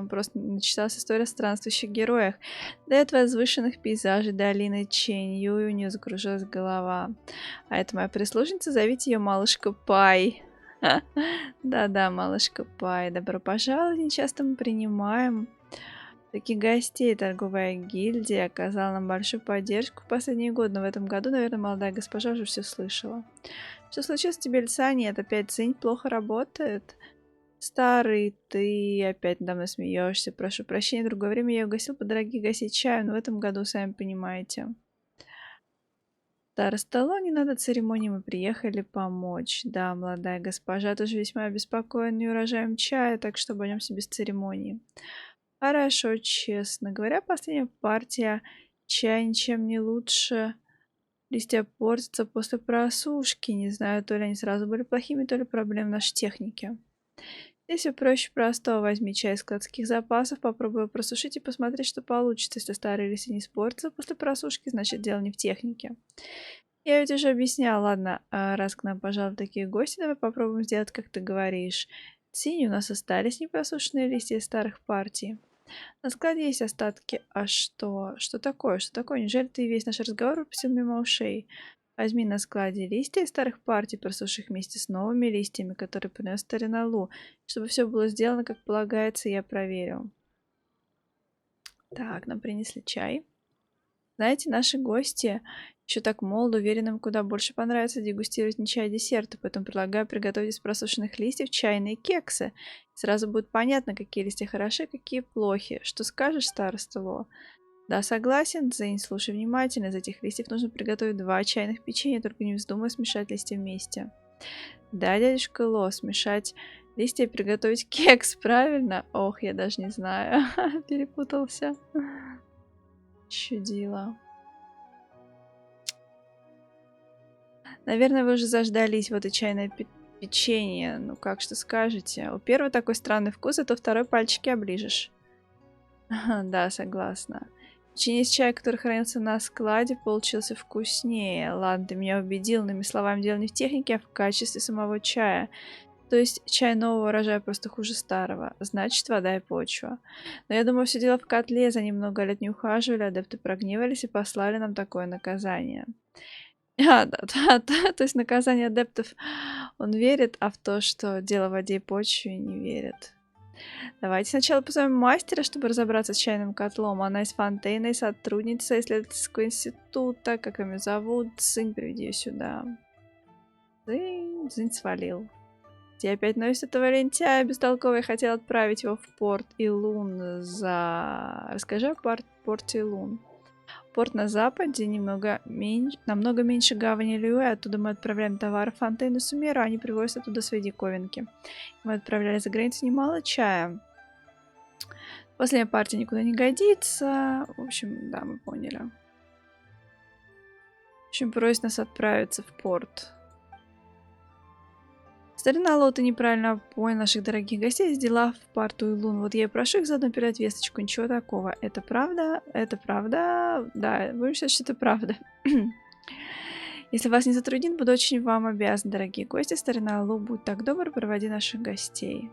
Просто начиталась история о странствующих героях. До этого возвышенных пейзажей долины Чэнь-Юй у нее закружилась голова. А это моя прислужница, зовите ее малышка Пай. Да-да, малышка Пай. Добро пожаловать, нечасто мы принимаем таких гостей. Торговая гильдия оказала нам большую поддержку в последние годы, но в этом году, наверное, молодая госпожа уже все слышала. Что случилось, тебе лица нет? Опять цинь плохо работает? Старый, ты опять надо мной смеешься. Прошу прощения, в другое время я угостил по-дорогие гасить чаю, но в этом году, сами понимаете. Староста Ло, не надо церемонии, мы приехали помочь. Да, молодая госпожа тоже весьма обеспокоена неурожаем чая, так что обойдемся без церемонии. Хорошо, честно говоря, последняя партия чая ничем не лучше. Листья портятся после просушки. Не знаю, то ли они сразу были плохими, то ли проблем в нашей технике. Здесь все проще простого. Возьми чай из складских запасов, попробуй его просушить и посмотри, что получится. Если старые листья не испортятся после просушки, значит дело не в технике. Я ведь уже объясняла. Ладно, раз к нам пожалуй такие гости, давай попробуем сделать, как ты говоришь. Синие у нас остались непросушенные листья из старых партий. На складе есть остатки. А что? Что такое? Что такое? Неужели ты весь наш разговор пропустил мимо ушей? Возьми на складе листья из старых партий, просуши их вместе с новыми листьями, которые принес старина Лу. Чтобы все было сделано, как полагается, я проверил. Так, нам принесли чай. Знаете, наши гости еще так молоды, уверен, им куда больше понравится дегустировать не чай, а десерты, поэтому предлагаю приготовить из просушенных листьев чайные кексы. Сразу будет понятно, какие листья хороши, какие плохи. Что скажешь, староста Ло? Да, согласен, Цзинь, слушай внимательно. Из этих листьев нужно приготовить 2 чайных печенья, только не вздумай смешать листья вместе. Да, дядюшка Ло, смешать листья и приготовить кекс, правильно? Ох, я даже не знаю. Перепутался. Чудило. Наверное, вы уже заждались. Вот и чайное печенье. Ну как, что скажете? У первого такой странный вкус, а то второй пальчики оближешь. Да, согласна. Печенье из чая, который хранился на складе, получился вкуснее. Ладно, ты меня убедил. Иными словами, дело не в технике, а в качестве самого чая. То есть чай нового урожая просто хуже старого. Значит, вода и почва. Но я думаю, все дело в котле. За ним много лет не ухаживали, адепты прогневались и послали нам такое наказание. Да, то есть наказание адептов он верит, а в то, что дело в воде и почве, не верит. Давайте сначала позовем мастера, чтобы разобраться с чайным котлом. Она из Фонтейна и сотрудница исследовательского института. Как ее зовут? Цинь, приведи ее сюда. Цинь свалил. Где опять носит этого лентяя бестолковый, хотел отправить его в порт Илун за... Расскажи о порте Илун. Порт на западе намного меньше гавани Лиуэ. Оттуда мы отправляем товары в Фонтейн и Сумеру, а они привозят оттуда свои диковинки. Мы отправляли за границу немало чая. Последняя партия никуда не годится. В общем, да, мы поняли. В общем, просит нас отправиться в порт. Старина Ло, ты неправильно понял наших дорогих гостей. Есть дела в порту Илун. Вот я и прошу их заодно передать весточку. Ничего такого. Это правда? Это правда? Да, будем считать, что это правда. Если вас не затруднит, буду очень вам обязан, дорогие гости. Старина Ло, будь так добр, проводи наших гостей.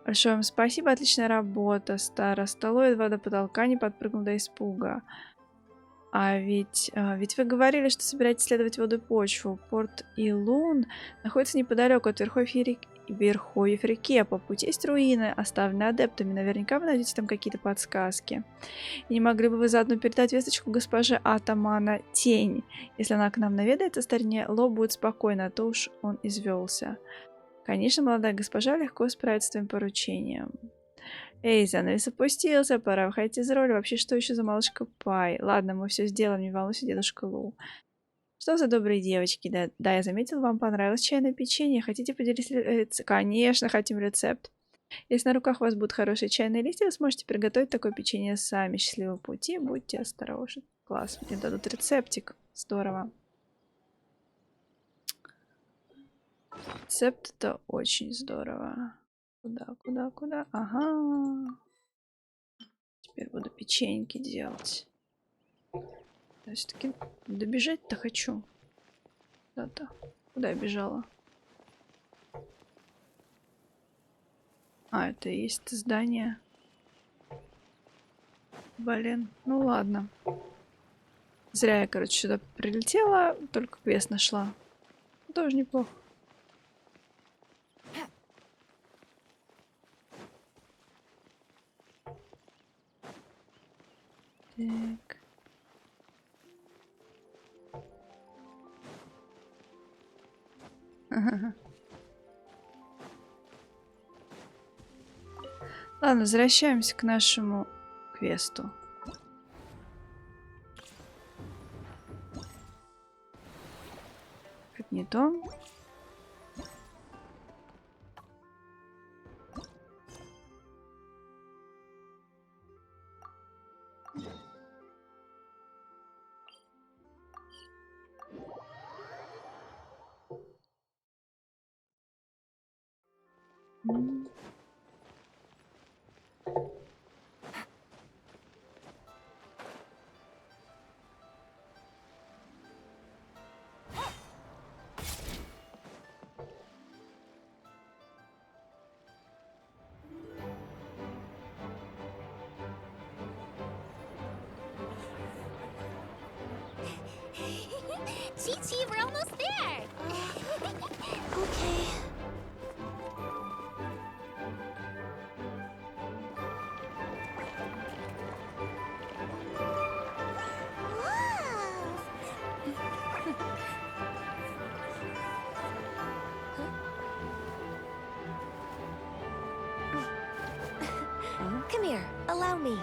Большое вам спасибо, отличная работа. Староста Ло едва до потолка не подпрыгнул до испуга. А ведь вы говорили, что собираетесь исследовать воду и почву. Порт Илун находится неподалеку от верховьев реки, а по пути есть руины, оставленные адептами. Наверняка вы найдете там какие-то подсказки. И не могли бы вы заодно передать весточку госпоже Атамана Тень? Если она к нам наведается, старине Ло будет спокойно, а то уж он извелся. Конечно, молодая госпожа легко справится с твоим поручением. Эй, занавес опустился, пора выходить из роли. Вообще, что еще за малышка Пай? Ладно, мы все сделаем, не волнуйся, дедушка Лу. Что за добрые девочки? Да, я заметил, вам понравилось чайное печенье. Хотите поделиться рецептом? Конечно, хотим рецепт. Если на руках у вас будут хорошие чайные листья, вы сможете приготовить такое печенье сами. Счастливого пути, будьте осторожны. Класс, мне дадут рецептик. Здорово. Рецепт — это очень здорово. Куда? Ага. Теперь буду печеньки делать. Я все-таки добежать-то хочу. Куда-то. Куда я бежала? А, это и есть здание. Блин, ну ладно. Зря я, короче, сюда прилетела, только квест нашла. Тоже неплохо. Так. Ладно, возвращаемся к нашему квесту. Как не то. Chi-Chi, we're almost there! Okay. Come here, allow me.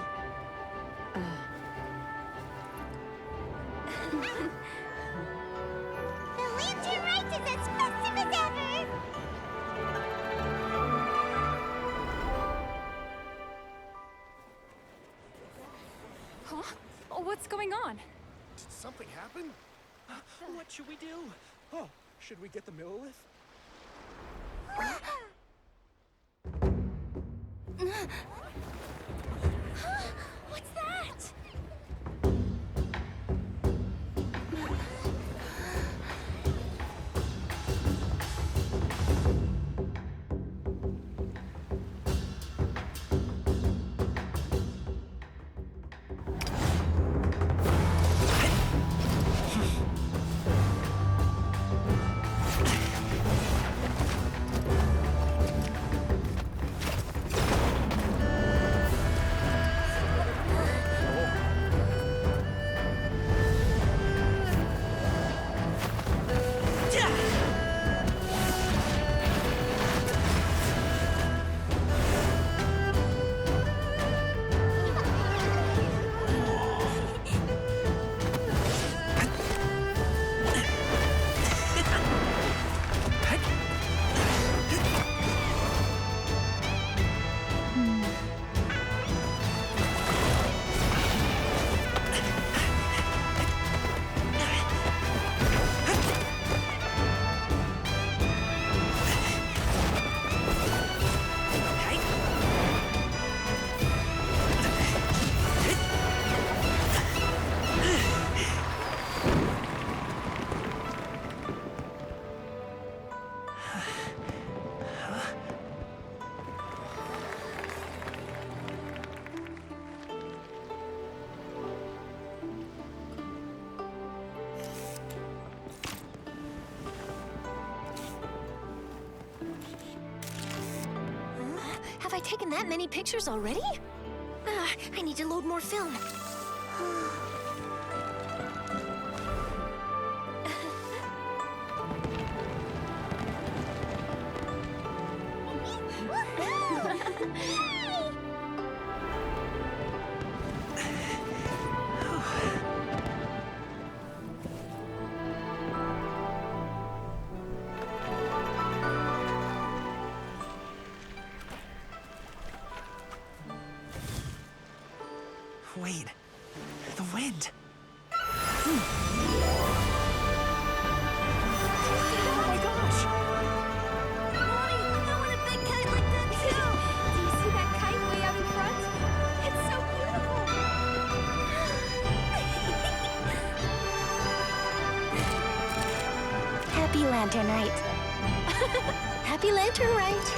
The lantern rite is as festive as ever! Huh? Oh, what's going on? Did something happen? What should we do? Oh, should we get the Millilith? What's that? Have I taken that many pictures already? I need to load more film. Wait, the wind. Oh my gosh! Mommy, I want a big kite like that too! Do you see that kite way out in front? It's so beautiful! Happy Lantern Rite. Happy Lantern Rite.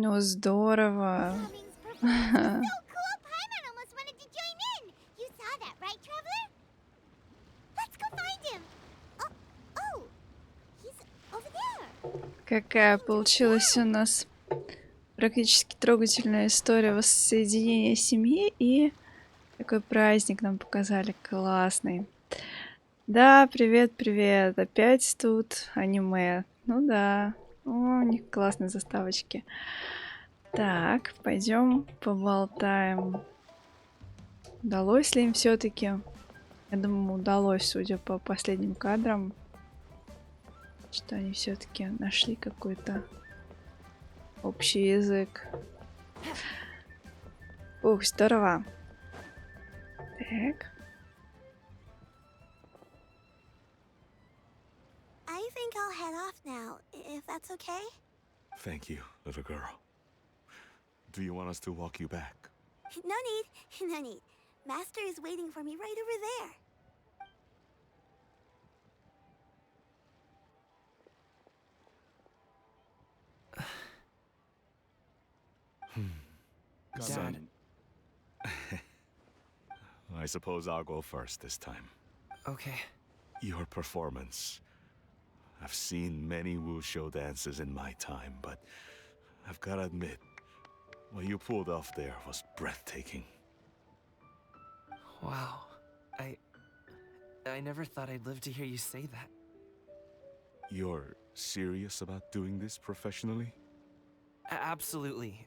Ну, здорово. So cool, Paimon almost wanted to join in. You saw that, right, Traveler? Let's go find him. Oh, he's over there. Какая получилась у нас практически трогательная история воссоединения семьи, и такой праздник нам показали классный. Да, привет, привет. Опять тут аниме. Ну да. О, у них классные заставочки. Так, пойдем поболтаем. Удалось ли им все-таки? Я думаю, удалось, судя по последним кадрам, что они все-таки нашли какой-то общий язык. Ух, здорово. Так. I think I'll head off now, if that's okay. Thank you, little girl. Do you want us to walk you back? No need, no need. Master is waiting for me right over there. Dad. I suppose I'll go first this time. Okay. Your performance. I've seen many wushou dances in my time, but I've gotta admit, what you pulled off there was breathtaking. Wow. I never thought I'd live to hear you say that. You're serious about doing this professionally? Absolutely.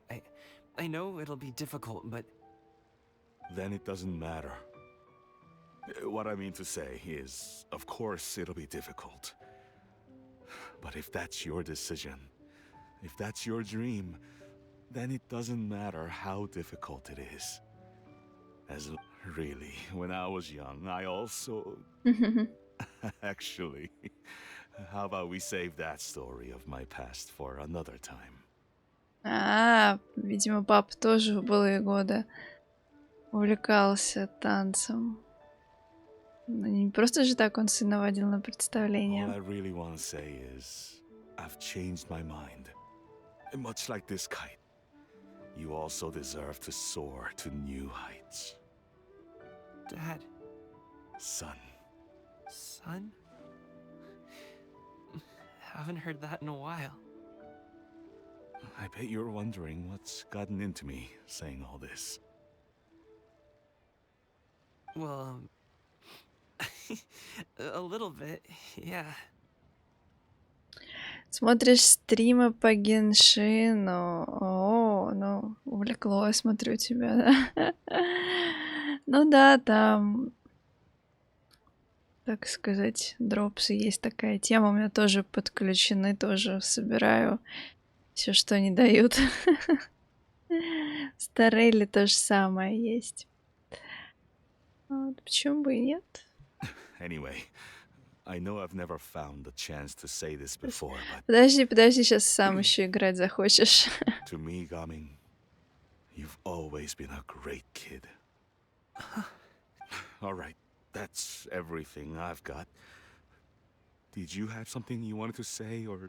I know it'll be difficult, but... Then it doesn't matter. What I mean to say is, of course it'll be difficult. But if that's your decision, if that's your dream, then it doesn't matter how difficult it is. As really, when I was young, I also... Actually, how about we save that story of my past for another time? Видимо, папа тоже в былые годы увлекался танцем. Ну, не просто же так он сына водил на представление. All I really want to say is, I've changed my mind. Much like this kite, you also deserve to soar to new heights. Dad. Son. Son? Haven't heard that in a while. I bet you're wondering what's gotten into me saying all this. Well, a little bit, yeah. Смотришь стримы по геншину. О, ну, увлекло, я смотрю тебя, да? Ну да, там, так сказать, дропсы, есть такая тема. У меня тоже подключены, тоже собираю все, что они дают. С Торелли то же самое есть. Вот, почему бы и нет? Anyway, I know I've never found the chance to say this before, but Подожди, сейчас сам еще играть захочешь. to me, Gaming, you've always been a great kid. All right, that's everything I've got. Did you have something you wanted to say, or...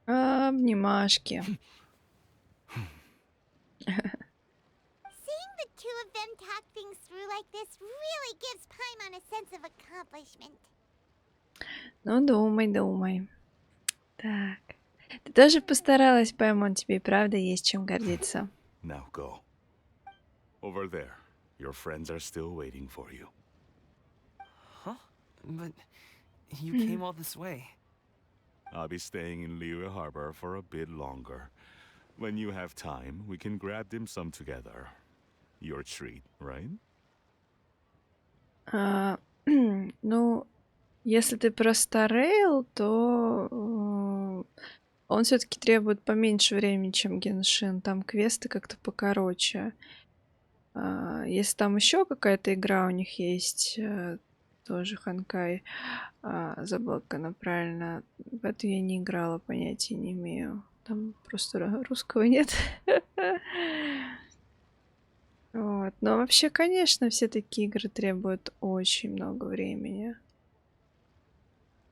Обнимашки. Seeing the two of them talk things through like this really gives Paimon a sense of accomplishment. Ну, думай. Так. Ты тоже постаралась, Паймон, тебе и правда есть чем гордиться. Now go. Over there. Your friends are still waiting for you. Huh? But you came all this way. I'll be staying in Liyue Harbor for a bit longer. When you have time, we can grab dim sum together. Your treat, right? Ну, если ты про Старейл, то он все-таки требует поменьше времени, чем Геншин. Там квесты как-то покороче. Если там еще какая-то игра у них есть, тоже Ханкай, забыла, как она правильно. В эту я не играла, понятия не имею. Там просто русского нет. Вот. Но вообще, конечно, все такие игры требуют очень много времени.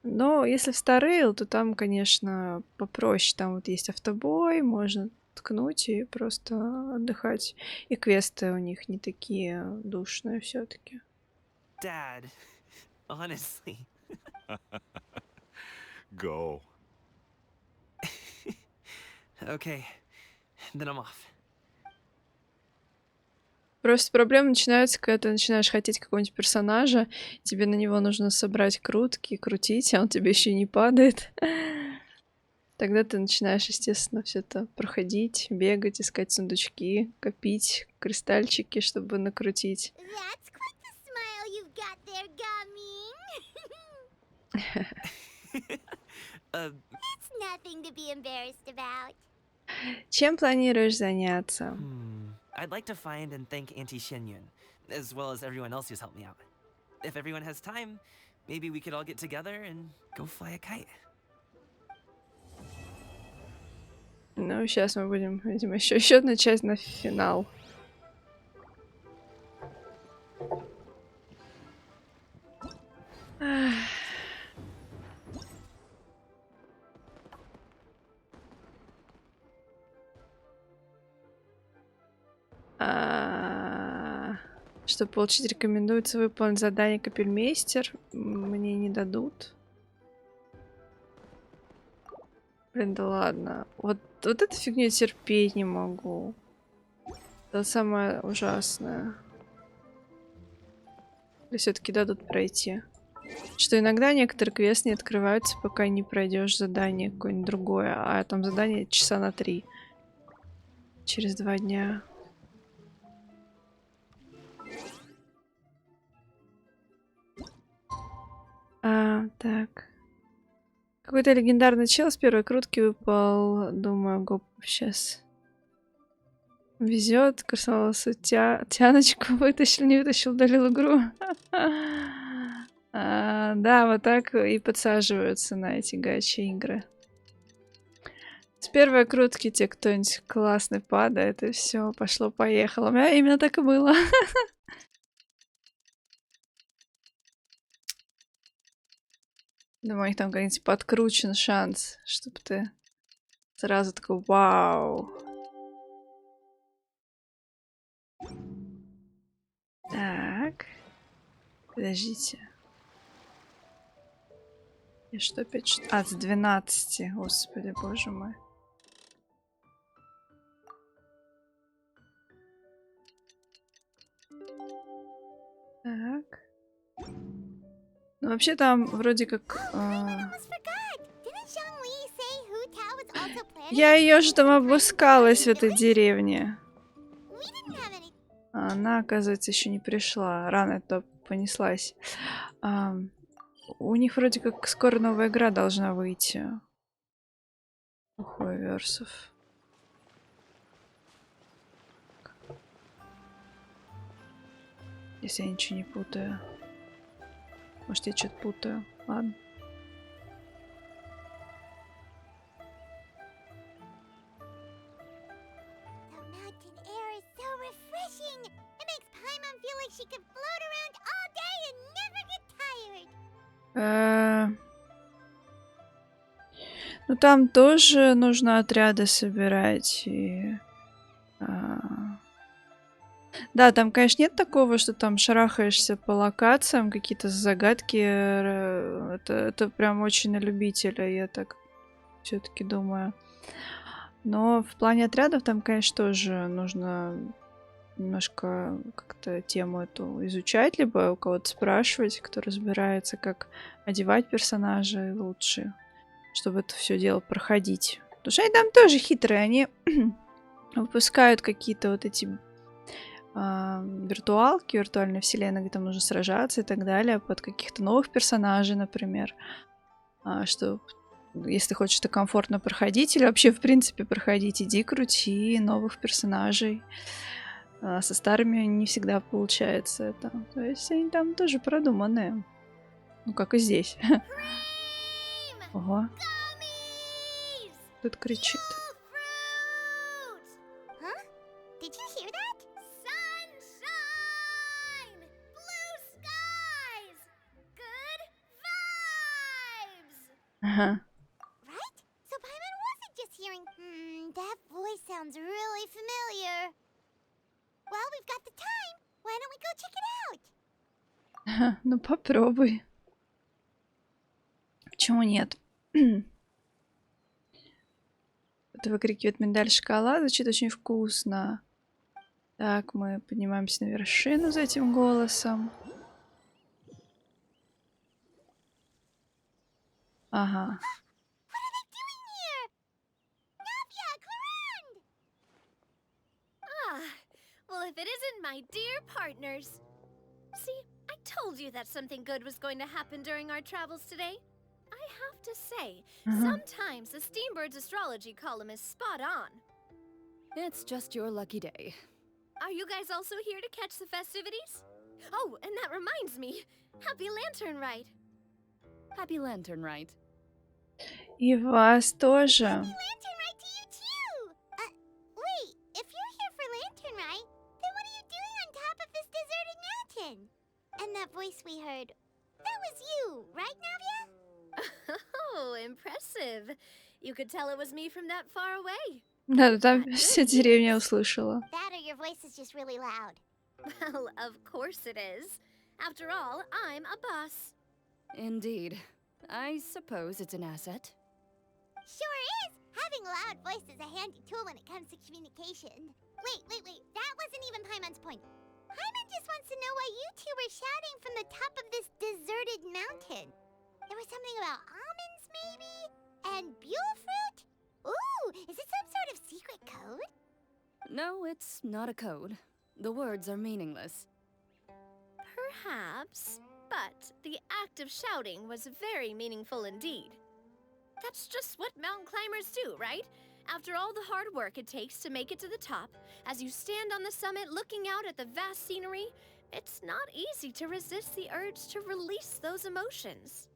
Но если в Старейл, то там, конечно, попроще. Там вот есть автобой, можно ткнуть и просто отдыхать. И квесты у них не такие душные все-таки. Dad, honestly. Go. Okay, then I'm off. Просто проблемы начинаются, когда ты начинаешь хотеть какого-нибудь персонажа, тебе на него нужно собрать крутки, крутить, а он тебе еще не падает. Тогда ты начинаешь, естественно, все это проходить, бегать, искать сундучки, копить кристальчики, чтобы накрутить. That's quite the smile you've got there, Gummy. It's nothing to be embarrassed about. Чем планируешь заняться? I'd like to find and thank Auntie Xinyun, as well as everyone else who's helped me out. If everyone has time, maybe we could all get together and go fly a kite. Ну, сейчас мы будем, видимо, еще одна часть на финал. Чтобы получить, рекомендуется выполнить задание Капельмейстер. Мне не дадут. Блин, да ладно. Вот эту фигню я терпеть не могу. Это самое ужасное. Или все-таки дадут пройти? Что иногда некоторые квесты не открываются, пока не пройдешь задание какое-нибудь другое. А там задание часа на 3. Через 2 дня. Так. Какой-то легендарный чел с первой крутки выпал. Думаю, гоп сейчас везет. Красавцу тяночку вытащил, не вытащил, удалил игру. Да, вот так и подсаживаются на эти гачи игры. С первой крутки тебе кто-нибудь классный падает, и все, пошло-поехало. У меня именно так и было. Думаю, у них там какой-нибудь подкручен шанс, чтобы ты сразу такой вау. Так. Подождите. И что опять? С 12. Господи, боже мой. Так. Ну, вообще там вроде как... Я ее же там обыскалась в этой деревне. А она, оказывается, еще не пришла. Рано это понеслась. У них вроде как скоро новая игра должна выйти. Охуй, версов. Если я ничего не путаю. Может, я что-то путаю. Ладно. Ну там тоже нужно отряды собирать. И, да, там, конечно, нет такого, что там шарахаешься по локациям, какие-то загадки. Это прям очень на любителя, я так все-таки думаю. Но в плане отрядов там, конечно, тоже нужно немножко как-то тему эту изучать, либо у кого-то спрашивать, кто разбирается, как одевать персонажей лучше, чтобы это все дело проходить. Потому что они там тоже хитрые, они выпускают какие-то вот эти виртуалки, виртуальной вселенной, где там нужно сражаться и так далее, под каких-то новых персонажей, например. Что если ты хочешь это комфортно проходить, или вообще, в принципе, проходить, иди крути новых персонажей. Со старыми не всегда получается это. То есть они там тоже продуманные. Ну, как и здесь. Ого. Тут кричит. Huh? Did you hear that? Sunshine! Blue skies! Good vibes! Ага. Right? So Paimon wasn't just hearing, that voice sounds really familiar. Well, we've got the time. Why don't we go check it out? Ну, попробуй. Почему нет? Это выкрикивает миндаль шоколад, звучит очень вкусно. Так, мы поднимаемся на вершину за этим голосом. Ага. Well, if it isn't my dear partners. See, I told you that something good was going to happen during our travels today. I have to say, sometimes the Steambird's astrology column is spot on. It's just your lucky day. Are you guys also here to catch the festivities? Oh, and that reminds me. Happy Lantern Rite. Happy Lantern Rite. И вас тоже. Lantern Rite to you too! Wait, if you're here for Lantern Rite, then what are you doing on top of this deserted mountain? And that voice we heard, that was you, right, Navia? Oh, impressive. You could tell it was me from that far away. Да, там вся деревня услышала. That or your voice is just really loud. Well, of course it is. After all, I'm a boss. Indeed. I suppose it's an asset. Sure is! Having a loud voice is a handy tool when it comes to communication. Wait. That wasn't even Paimon's point. Paimon just wants to know why you two were shouting from the top of this deserted mountain. There was something about almonds, maybe? And buell fruit? Ooh, is it some sort of secret code? No, it's not a code. The words are meaningless. Perhaps, but the act of shouting was very meaningful indeed. That's just what mountain climbers do, right? After all the hard work it takes to make it to the top, as you stand on the summit looking out at the vast scenery, it's not easy to resist the urge to release those emotions.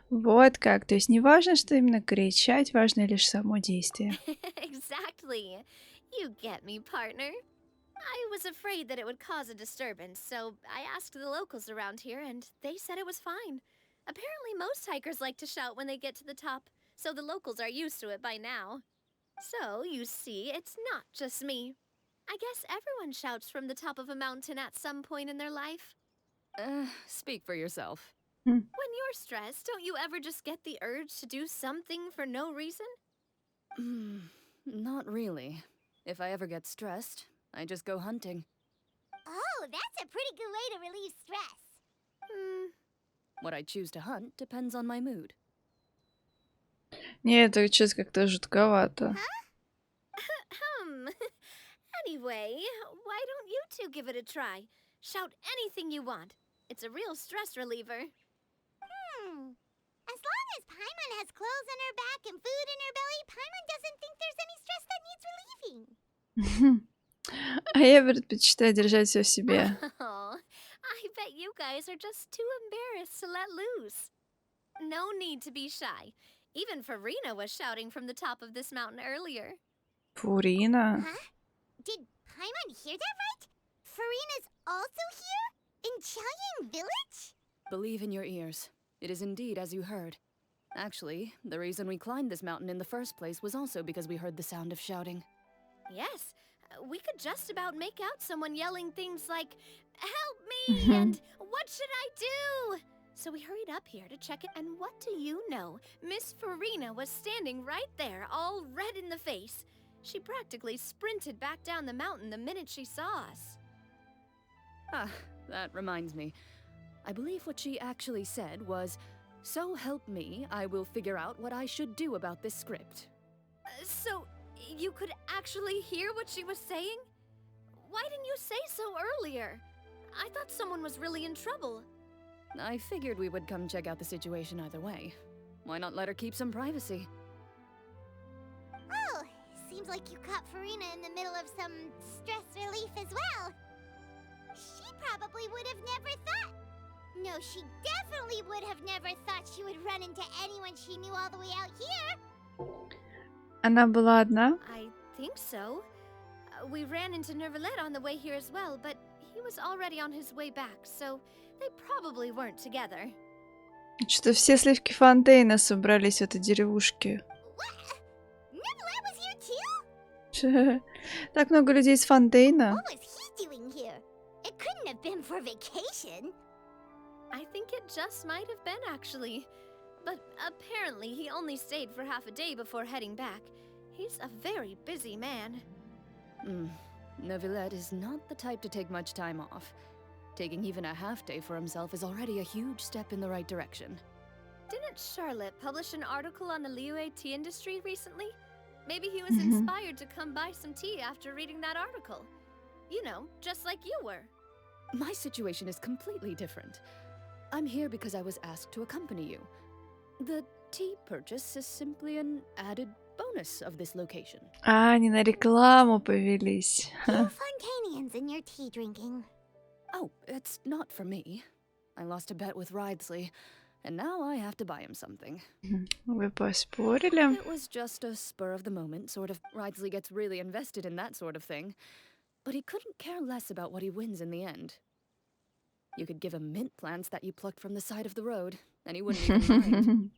Вот как. То есть не важно, что именно кричать, важно лишь само действие. Exactly. You get me, partner. I was afraid that it would cause a disturbance, so I asked the locals around here, and they said it was fine. Apparently, most hikers like to shout when they get to the top, so the locals are used to it by now. So, you see, it's not just me. I guess everyone shouts from the top of a mountain at some point in their life. Speak for yourself. When you're stressed, don't you ever just get the urge to do something for no reason? Not really. If I ever get stressed, I just go hunting. Oh, that's a pretty good way to relieve stress. What I choose to hunt depends on my mood. Не, это сейчас как-то жутковато. Anyway, why don't you two give it a try? Shout anything you want. It's a real stress reliever. As long as Paimon has clothes on her back and food in her belly, Paimon doesn't think there's any stress that needs relieving. А я предпочитаю держать все в себе. Oh, I bet you guys are just too embarrassed to let loose. No need to be shy. Even Farina was shouting from the top of this mountain earlier. Фурина. Did Paimon hear that right? Farina's also here? In Chaoying Village? Believe in your ears. It is indeed as you heard. Actually, the reason we climbed this mountain in the first place was also because we heard the sound of shouting. Yes, we could just about make out someone yelling things like, "Help me!" and "What should I do?" So we hurried up here to check it, and what do you know? Miss Farina was standing right there, all red in the face. She practically sprinted back down the mountain the minute she saw us. Ah, that reminds me. I believe what she actually said was, "So help me, I will figure out what I should do about this script." So, you could actually hear what she was saying? Why didn't you say so earlier? I thought someone was really in trouble. I figured we would come check out the situation either way. Why not let her keep some privacy? Oh, seems like you caught Farina in the middle of some stress relief as well. She probably would have never thought. No, she definitely would have never thought she would run into anyone she knew all the way out here. Она была одна? I think so. We ran into Nervalet on the way here as well, but he was already on his way back, so they probably weren't together. Что все сливки Фонтейна собрались в этой деревушке. Nervalet was here too? Так много людей из Фонтейна. What was he doing here? It couldn't have been for vacation. I think it just might have been, actually. But apparently he only stayed for half a day before heading back. He's a very busy man. Nervalet is not the type to take much time off. Taking even a half day for himself is already a huge step in the right direction. Didn't Charlotte publish an article on the Liyue tea industry recently? Maybe he was inspired to come buy some tea after reading that article. You know, just like you were. My situation is completely different. I'm here because I was asked to accompany you. The tea purchase is simply an added bonus of this location. А, они на рекламу повелись. You Fontanians and your tea drinking. Oh, it's not for me. I lost a bet with Ridesley, and now I have to buy him something. Вы поспорили? It was just a spur of the moment sort of. Ridesley gets really invested in that sort of thing, but he couldn't care less about what he wins in the end. You could give him mint plants that you plucked from the side of the road, and he wouldn't even mind.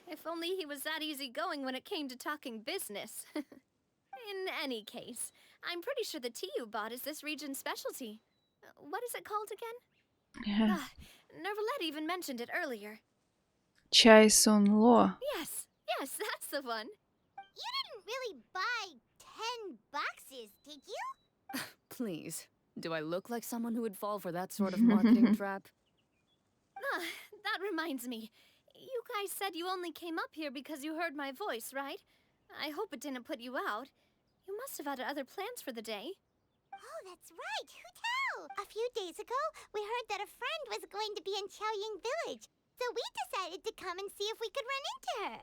If only he was that easygoing when it came to talking business. In any case, I'm pretty sure the tea you bought is this region's specialty. What is it called again? Nervalet even mentioned it earlier. Чай Сунло. Yes, that's the one. You didn't really buy 10 boxes, did you? Please, do I look like someone who would fall for that sort of marketing trap? That reminds me. You guys said you only came up here because you heard my voice, right? I hope it didn't put you out. You must have had other plans for the day. Oh, that's right. Who tell? A few days ago, we heard that a friend was going to be in Chaoying Village, so we decided to come and see if we could run into her.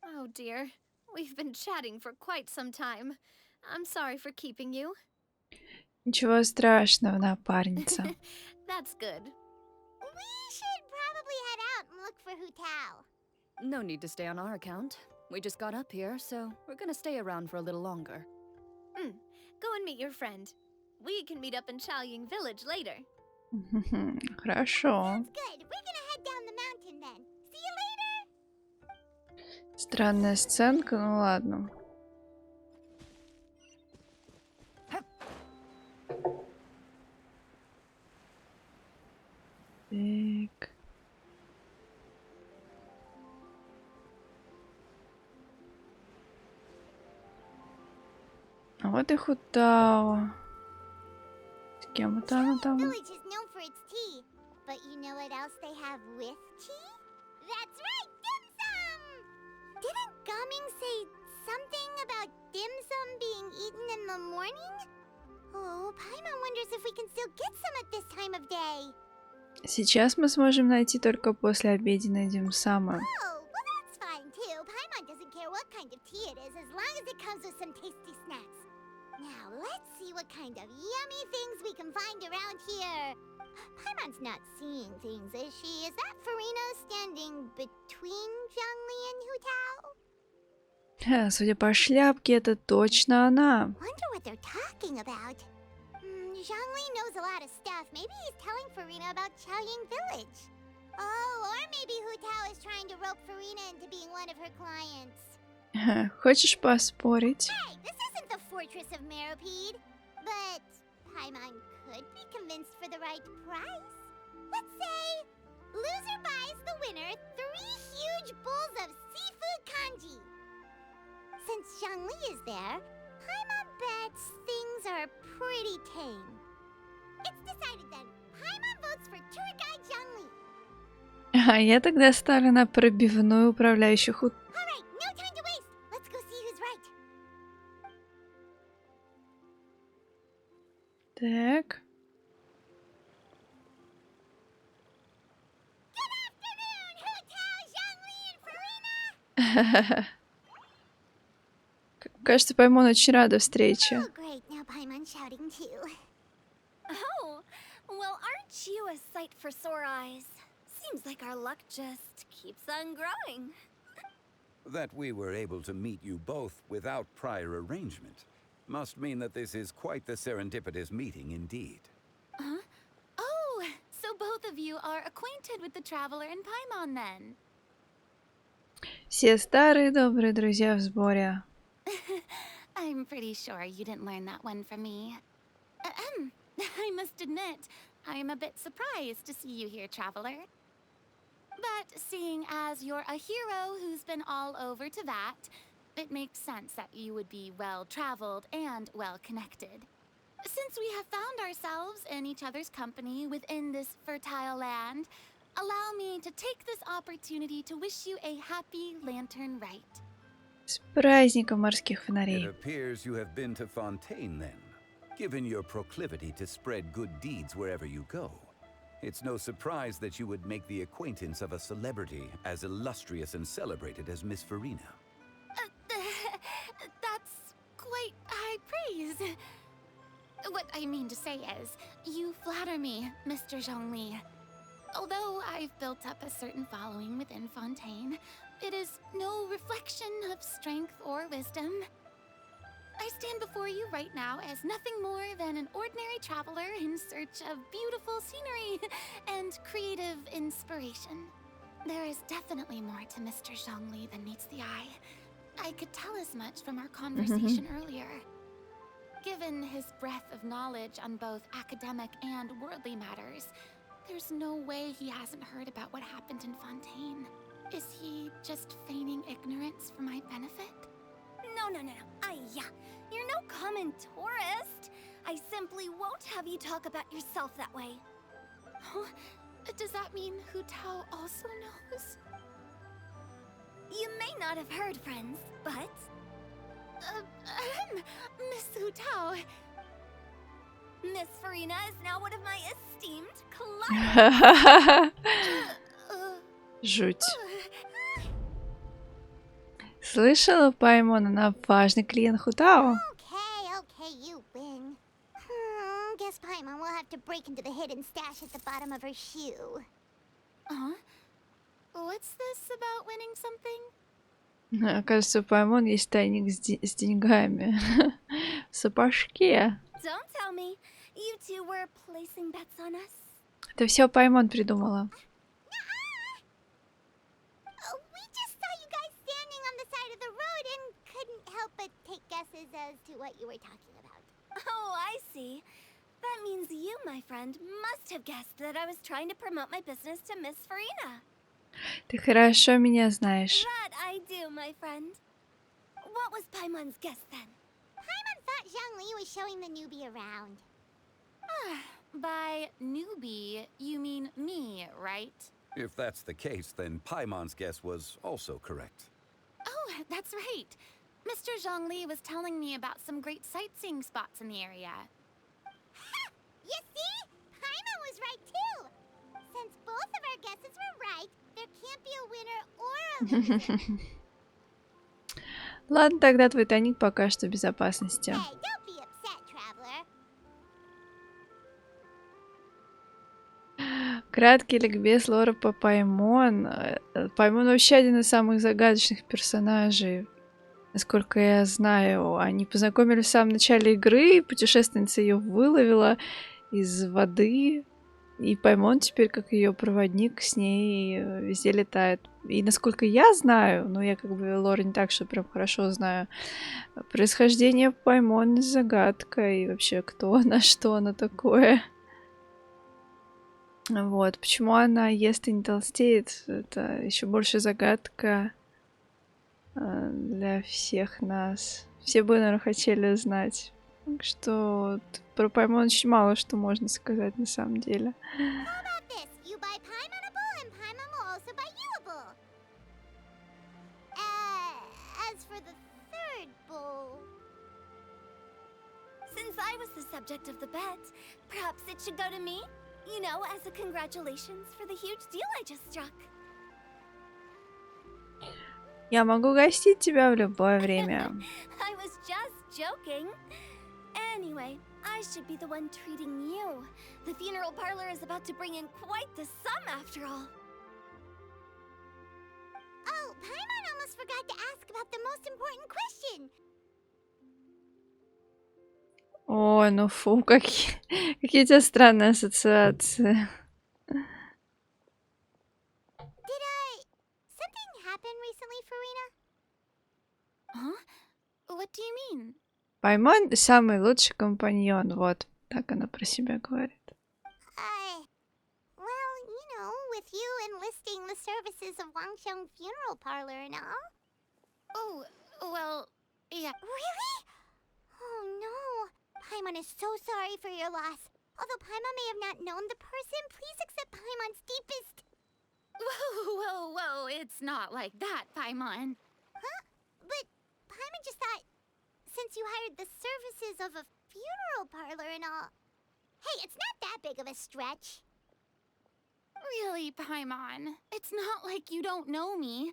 Oh dear. We've been chatting for quite some time. I'm sorry for keeping you. Ничего страшного, напарница. That's good. We should probably head out and look for Hu Tao. No need to stay on our account. We just got up here, so we're gonna stay around for a little longer. Go and meet your friend. We can meet up in Chaoying Village later. Хорошо. Sounds good. We're gonna head down the mountain then. See you later. Странная сценка, ну ладно. Так. А вот и Ху Тао. С кем это она там? Village is known for its tea, but you know what else they have with tea? That's right, dim sum! Didn't Gaming say something about dim sum being eaten in the morning? Oh, Paimon wonders if we can still get some at this time of day. Сейчас мы сможем найти только после обеденной димсама. Oh, well that's fine too. Paimon doesn't care what kind of tea it is as long as it comes with some tasty snacks. Now, let's see what kind of yummy things we can find around here. Paimon's not seeing things, is she? Is that Farina standing between Zhangli and Hu Tao? Судя по шляпке, это точно она. Wonder what they're talking about. Zhangli knows a lot of stuff. Maybe he's telling Farina about Chaoying Village. Oh, or maybe Hu Tao is trying to rope Farina into being one of her clients. Хочешь поспорить? Hey, this isn't the Fortress of Meropide. But Paimon could be convinced for the right price. Let's say loser buys the winner 3 huge bowls of seafood kanji. Since Zhangli is there, Paimon bets things are pretty tame. It's decided then. Paimon votes for tour guide Zhangli. А я тогда ставлю на пробивную управляющую Ху. Alright, no time to waste. Let's go see who's right. Кажется, Паймон очень рада встрече. Oh, great. Now Paimon's shouting too. Oh, well, aren't you a sight for sore eyes? Seems like our luck just keeps on growing. That we were able to meet you both without prior arrangement must mean that this is quite the serendipitous meeting indeed. Huh? Oh, so both of you are acquainted with the traveler in Paimon then? Все старые добрые друзья в сборе. I'm pretty sure you didn't learn that one from me. I must admit, I am a bit surprised to see you here, traveler. But seeing as you're a hero who's been all over to that, it makes sense that you would be well-traveled and well-connected. Since we have found ourselves in each other's company within this fertile land, allow me to take this opportunity to wish you a happy lantern rite. С праздником морских It фонарей. appears you have been to Fontaine then, given your proclivity to spread good deeds wherever you go. It's no surprise that you would make the acquaintance of a celebrity as illustrious and celebrated as Miss Farina. That's quite high praise. What I mean to say is, you flatter me, Mr. Zhongli. Although I've built up a certain following within Fontaine, it is no reflection of strength or wisdom. I stand before you right now as nothing more than an ordinary traveler in search of beautiful scenery and creative inspiration. There is definitely more to Mr. Zhongli than meets the eye. I could tell as much from our conversation earlier. Given his breadth of knowledge on both academic and worldly matters, there's no way he hasn't heard about what happened in Fontaine. Is he just feigning ignorance for my benefit? No. You're no common tourist. I simply won't have you talk about yourself that way. Huh? Does that mean Hu Tao also knows? You may not have heard, friends, but... Miss Hu Tao. Miss Farina is now one of my esteemed clients. Жуть. Слышала, Паймон, она важный клиент Хутао. Okay, you win. Guess Paimon will have to break into the hidden stash at the bottom of her shoe. Huh? What's this about winning something? Кажется, у Паймон есть тайник с деньгами. В сапожке. Don't tell me. You two were placing bets on us. Это все Паймон придумала. We just saw you guys standing on the side of the road and couldn't help but take guesses as to what you were talking about. Oh, I see. That means you, my friend, must have guessed that I was trying to promote my business to Miss Farina. Ты хорошо меня знаешь. That I do, my friend. What was Paimon's guess then? Paimon thought Zhongli was showing the newbie around. By newbie, you mean me, right? If that's the case, then Paimon's guess was also correct. Oh, that's right. Mr. Zhongli was telling me about some great sightseeing spots in the area. Ha! You see? Paimon was right too. Since both of our guesses were right, there can't be a winner or a loser. Ладно, тогда твой тайник пока что в безопасности. Hey, don't be upset, traveler. Краткий ликбез лора по Паймон. Паймон вообще один из самых загадочных персонажей. Насколько я знаю, они познакомились в самом начале игры, путешественница ее выловила из воды, и Паймон теперь, как ее проводник, с ней везде летает. И насколько я знаю, ну я как бы лор не так, что прям хорошо знаю, происхождение Паймон загадка, и вообще кто она, что она такое. Вот, почему она ест и не толстеет, это еще больше загадка для всех нас. Все бы, наверное, хотели знать. Так что вот, про Паймон очень мало что можно сказать на самом деле. Since I was the subject of the bet, perhaps it should go to me? You know, as a congratulations for the huge deal I just struck. Я могу гостить тебя в любое время. I was just joking. Anyway, I should be the one treating you. The funeral parlor is about to bring in quite the sum after all. Oh, Paimon almost forgot to ask about the most important question. Ой, ну фу, какие у тебя странные ассоциации. Something happen recently, Farina? Huh? What do you mean? Паймон самый лучший компаньон, вот так она про себя говорит. Well, you know, with you enlisting the services of Wangxiang Funeral Parlor and all. Oh, well, yeah. Really? Oh no. Paimon is so sorry for your loss. Although Paimon may have not known the person, please accept Paimon's deepest... Whoa, it's not like that, Paimon. Huh? But Paimon just thought, since you hired the services of a funeral parlor and all... Hey, it's not that big of a stretch. Really, Paimon? It's not like you don't know me.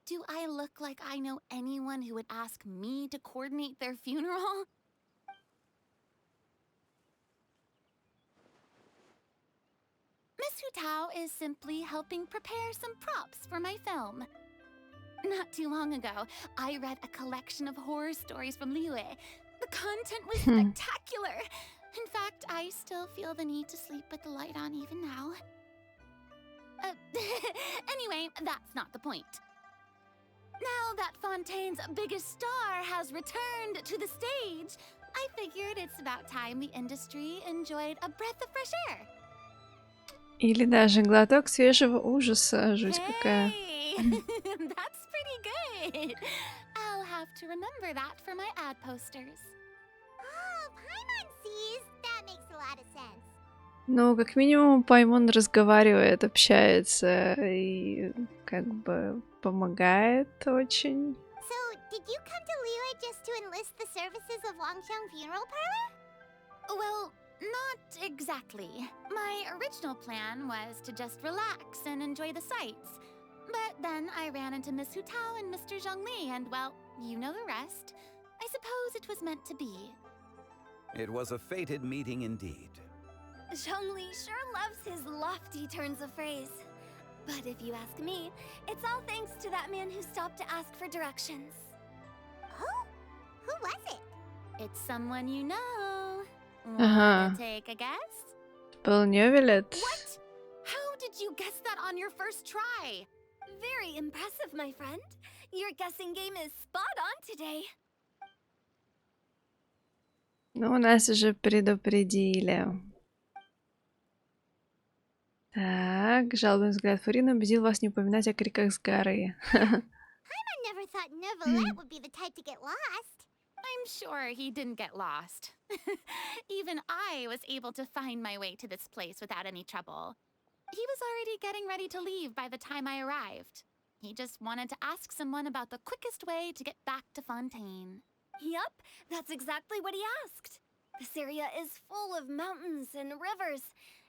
Do I look like I know anyone who would ask me to coordinate their funeral? Miss Hu Tao is simply helping prepare some props for my film. Not too long ago, I read a collection of horror stories from Liyue. The content was spectacular. In fact, I still feel the need to sleep with the light on even now. Anyway, that's not the point. Now that Fontaine's biggest star has returned to the stage, I figured it's about time the industry enjoyed a breath of fresh air. Или даже глоток свежего ужаса. Жуть какая. That's pretty good. I'll have to remember that for my ad posters. Oh, Paimon sees. That makes a lot of sense. Ну, как минимум, Паймон разговаривает, общается и как бы помогает очень. So, did you come to Liyue just to enlist the services of Wangxiang Funeral Parlor? Well, not exactly. My original plan was to just relax and enjoy the sights. But then I ran into Miss Hu Tao and Mr. Zhongli, and well, you know the rest. I suppose it was meant to be. It was a fated meeting indeed. Zhongli sure loves his lofty turns of phrase. But if you ask me, it's all thanks to that man who stopped to ask for directions. Oh? Who was it? It's someone you know. Ага. Wanna take a guess? Был Невилет. What? How did you guess that on your first try? Very impressive, my friend. Your guessing game is spot on today. Ну, нас уже предупредили. Так, жалобный взгляд Фарина убедил вас не упоминать о криках с горы. Paimon never thought Neuvillette would be the type to get lost. I'm sure he didn't get lost. Even I was able to find my way to this place without any trouble. He was already getting ready to leave by the time I arrived. He just wanted to ask someone about the quickest way to get back to Fontaine. Yup, that's exactly what he asked. This area is full of mountains and rivers.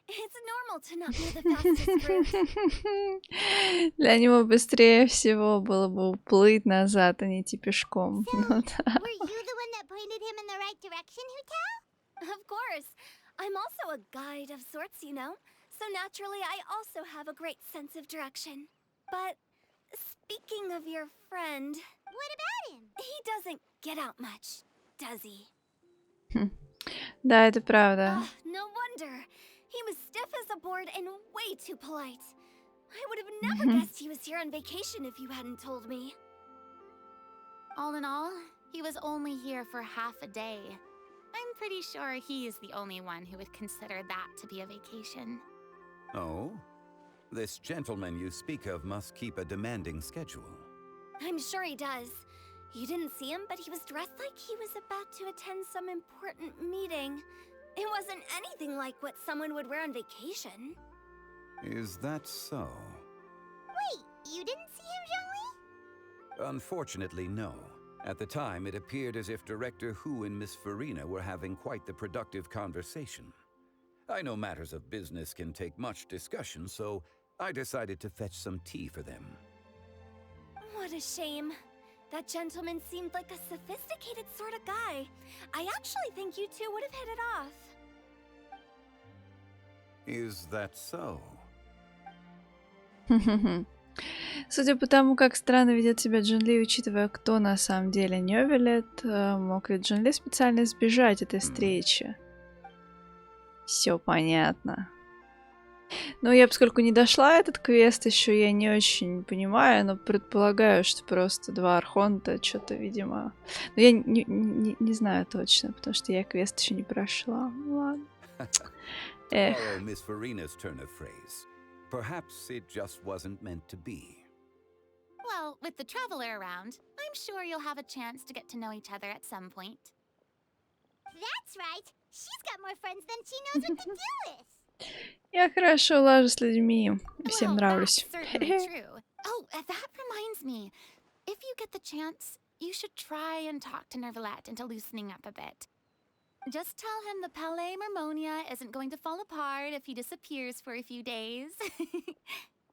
It's normal to not know the fastest route. Для него быстрее всего было бы уплыть назад, а не идти пешком. So, were you the one that pointed him in the right direction, Hu Tao? Of course. I'm also a guide of sorts, you know. So naturally, I also have a great sense of direction. But speaking of your friend... What about him? He doesn't get out much, does he? Да, это правда. No wonder. He was stiff as a board and way too polite. I would have never guessed he was here on vacation if you hadn't told me. All in all, he was only here for half a day. I'm pretty sure he's the only one who would consider that to be a vacation. Oh? This gentleman you speak of must keep a demanding schedule. I'm sure he does. You didn't see him, but he was dressed like he was about to attend some important meeting. It wasn't anything like what someone would wear on vacation. Is that so? Wait, you didn't see him, Zhongli? Unfortunately, no. At the time, it appeared as if Director Hu and Miss Farina were having quite the productive conversation. I know matters of business can take much discussion, so I decided to fetch some tea for them. What What a shame. That gentleman seemed like a sophisticated sort of guy. I actually think you two would have hit it off. Is that so? Судя по тому, как странно ведет себя Джин Ли, учитывая, кто на самом деле Нёвелет, мог ли Джин Ли специально избежать этой встречи? Все понятно. Ну, я, поскольку не дошла этот квест еще, я не очень понимаю, но предполагаю, что просто два архонта что-то, видимо... Но я не знаю точно, потому что я квест еще не прошла. Ладно. Эх. Miss Farina's turn of phrase. Perhaps it just wasn't meant to be. Well, with the traveler around, I'm sure you'll have a chance to get to know each other at some point. That's right. She's got more friends than she knows what to do with. Я хорошо лажу с людьми. Всем Well, нравлюсь. that's certainly true. Oh, that reminds me. If you get the chance, you should try and talk to Nervalette into loosening up a bit. Just tell him the Palais Mermonia isn't going to fall apart if he disappears for a few days.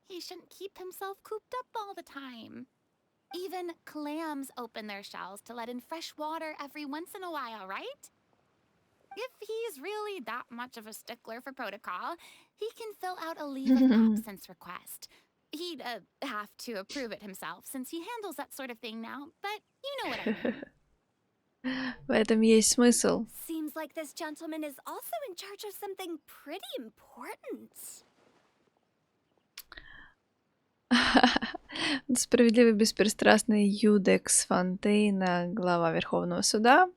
He shouldn't keep himself cooped up all the time. Even clams open their shells to let in fresh water every once in a while, right? If he's really that much of a stickler for protocol, he can fill out a leave of absence request. He'd have to approve it himself since he handles that sort of thing now, but you know what I mean. В этом есть смысл. Seems like this gentleman is also in charge of something pretty important. Справедливый, беспристрастный Юдекс Фонтейна, глава Верховного суда.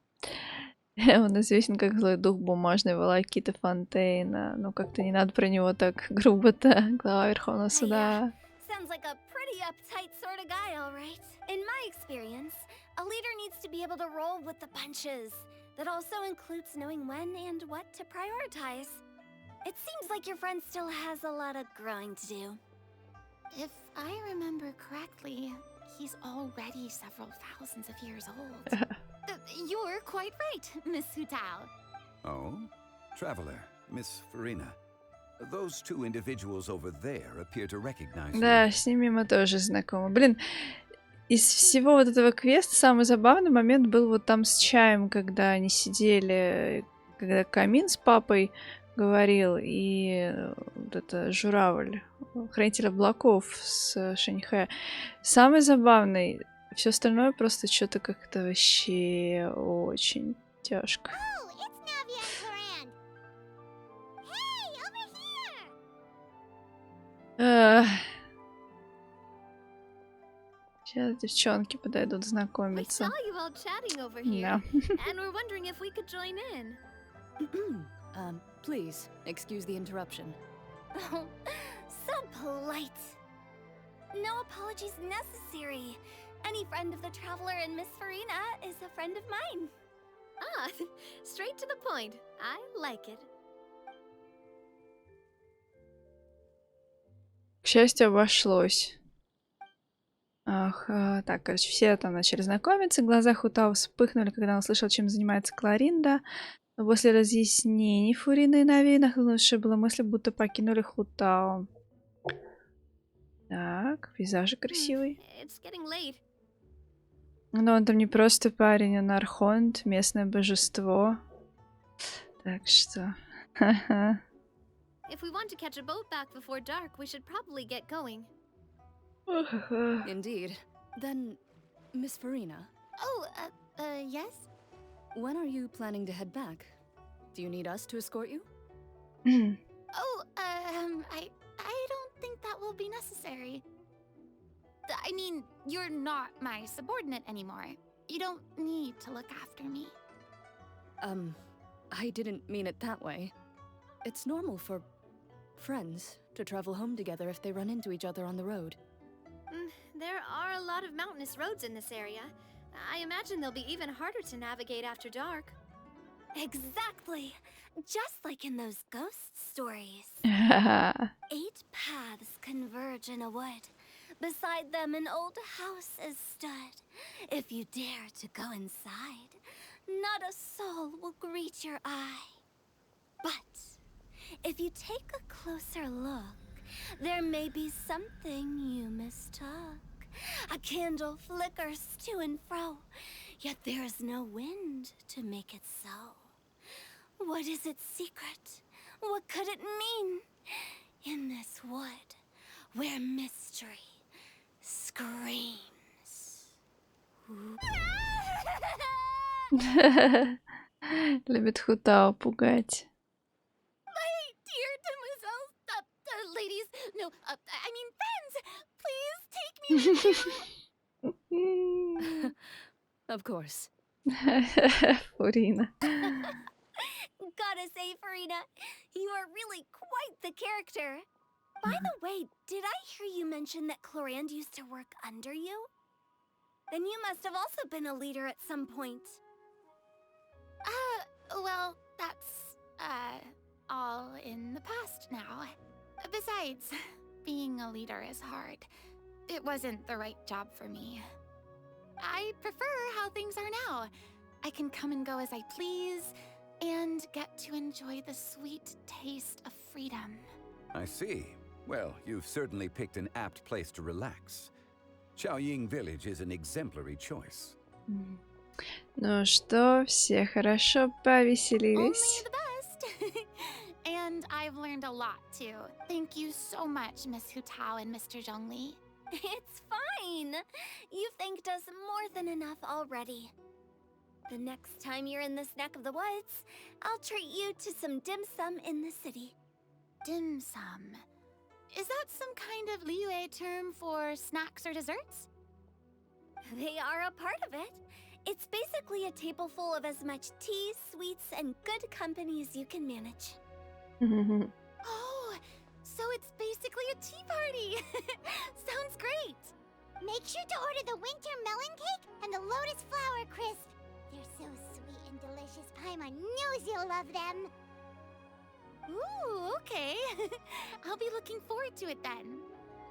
Он известен как злой дух бумажной волокиты Фонтейна. Ну, как-то не надо про него так грубо-то. Глава Верховного суда. Sounds like a pretty uptight sort of guy, all right. In my experience, a leader needs to be able to roll with the punches. That also includes knowing when and what to prioritize. It seems like your friend still has a lot of growing to do. If I remember correctly, he's already several thousands of years old. You're quite right, Miss Hutao. Oh? Traveler, Miss Farina. Those two individuals over there appear to recognize you. Да, с ними мы тоже знакомы. Блин, из всего вот этого квеста самый забавный момент был вот там с чаем, когда они сидели, когда Камин с папой говорил, и вот это журавль, хранитель облаков с Шаньхэ. Самый забавный, все остальное просто что-то как-то вообще очень тяжко. Сейчас девчонки подойдут знакомиться. Да. Please, excuse the interruption. Oh, so polite. No apologies necessary. Any friend of the traveler and Miss Farina is a friend of mine. Ah, straight to the point. I like it. К счастью, обошлось. Ах, так, короче, все там начали знакомиться. Глаза Хутао вспыхнули, когда он услышал, чем занимается Кларинда. Но после разъяснений Фурины и Нави нахлынувшие было мысли, будто покинули Хутао. Так, пейзажи красивый. Но он там не просто парень, он архонт, местное божество. Так что... If we want to catch a boat back before dark, we should probably get going. Indeed. Then, Miss Farina. Oh, yes? When are you planning to head back? Do you need us to escort you? Oh, I don't think that will be necessary. I mean, you're not my subordinate anymore. You don't need to look after me. I didn't mean it that way. It's normal for friends to travel home together if they run into each other on the road. There are a lot of mountainous roads in this area. I imagine they'll be even harder to navigate after dark. Exactly. Just like in those ghost stories. 8 paths converge in a wood. Beside them an old house is stood. If you dare to go inside, not a soul will greet your eye. But if you take a closer look, there may be something you mistook. A candle flickers to and fro, yet there is no wind to make it so. What is its secret? What could it mean? In this wood, where mystery screams. Любит Хутао пугать. My dear demoiselles, ladies, no, I mean friends, please take me with you. Of course. Фурина. Gotta say, Farina, you are really quite the character. By the way, did I hear you mention that Clorand used to work under you? Then you must have also been a leader at some point. Well, that's, all in the past now. Besides, being a leader is hard. It wasn't the right job for me. I prefer how things are now. I can come and go as I please, and get to enjoy the sweet taste of freedom. I see. Well, you've certainly picked an apt place to relax. Chaoying Village is an exemplary choice. Ну что, все хорошо повеселились? Only the best. And I've learned a lot too. Thank you so much, Miss Hutao and Mr. Zhongli. It's fine. You've thanked us more than enough already. The next time you're in this neck of the woods, I'll treat you to some dim sum in the city. Dim sum? Is that some kind of Liyue term for snacks or desserts? They are a part of it. It's basically a table full of as much tea, sweets, and good company as you can manage. Oh, so it's basically a tea party. Sounds great. Make sure to order the winter melon cake and the lotus flower crisp. They're so sweet and delicious. Paimon knows you'll love them. Ooh, okay. I'll be looking forward to it then.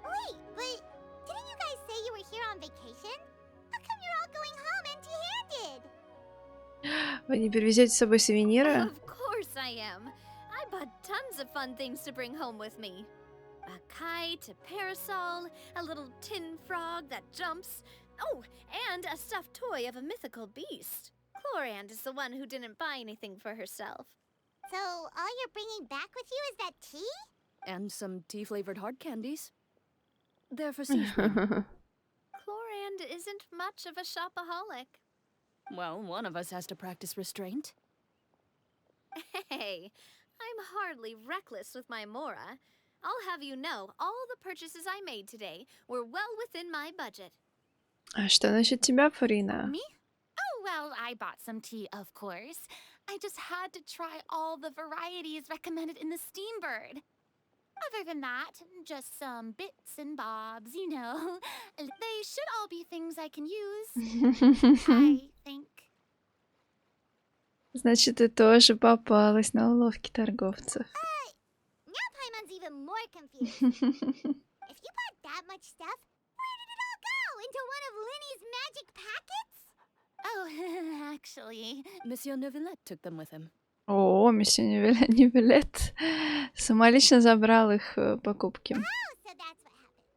Wait, but didn't you guys say you were here on vacation? How come you're all going home empty-handed? Вы не привезете с собой сувениры? Of course I am. I bought tons of fun things to bring home with me. A kite, a parasol, a little tin frog that jumps. Oh, and a stuffed toy of a mythical beast. Clorand is the one who didn't buy anything for herself. So all you're bringing back with you is that tea? And some tea-flavored hard candies. They're for season. Clorand isn't much of a shopaholic. Well, one of us has to practice restraint. Hey, I'm hardly reckless with my Mora. I'll have you know, all the purchases I made today were well within my budget. А что насчет тебя, Фурина? Me? Oh, well, I bought some tea, of course. I just had to try all the varieties recommended in the Steambird. Other than that, just some bits and bobs, you know. They should all be things I can use, I think. Значит, ты тоже попалась на уловки торговцев. Now Paimon's even more confused. If you bought that much stuff, where did it all go? Into one of Linny's magic packets? Oh, actually... Monsieur Neuvillette took them with him. О, месье Невилет самолично забрал их покупки. Oh, so that's what happened.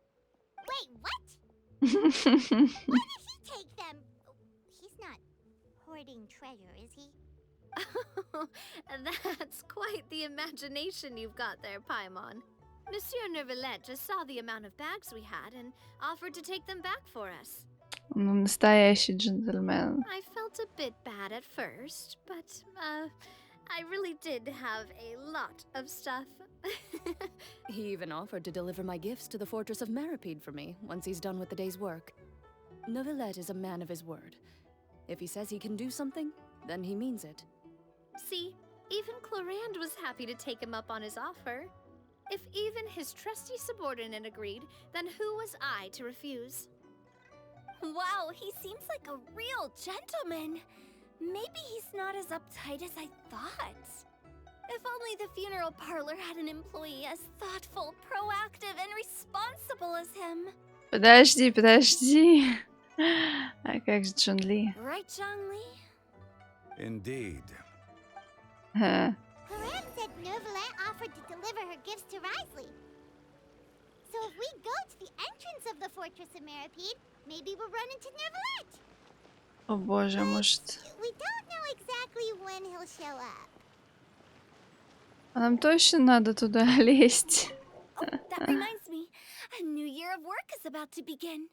Wait, what? Why did he take them? He's not hoarding treasure, is he? That's quite the imagination you've got there, Paimon. Monsieur Neuvillette just saw the amount of bags we had and offered to take them back for us. Ну, настоящий джентльмен. I felt a bit bad at first, but, I really did have a lot of stuff. He even offered to deliver my gifts to the Fortress of Meripede for me once he's done with the day's work. Neuvillette is a man of his word. If he says he can do something, then he means it. See, even Clorand was happy to take him up on his offer. If even his trusty subordinate agreed, then who was I to refuse? Wow, he seems like a real gentleman. Maybe he's not as uptight as I thought. If only the funeral parlor had an employee as thoughtful, proactive, and responsible as him. Подожди. А как же Джун Ли? Right, Zhongli? Indeed. Clorand said Neuvillette offered to deliver her gifts to Risley. So if we go to the entrance of the Fortress of Meripede, maybe we'll run into Neverlet. О боже, может... We don't know exactly when he'll show up. А нам точно надо туда лезть? That reminds me, a new year of work is about to begin.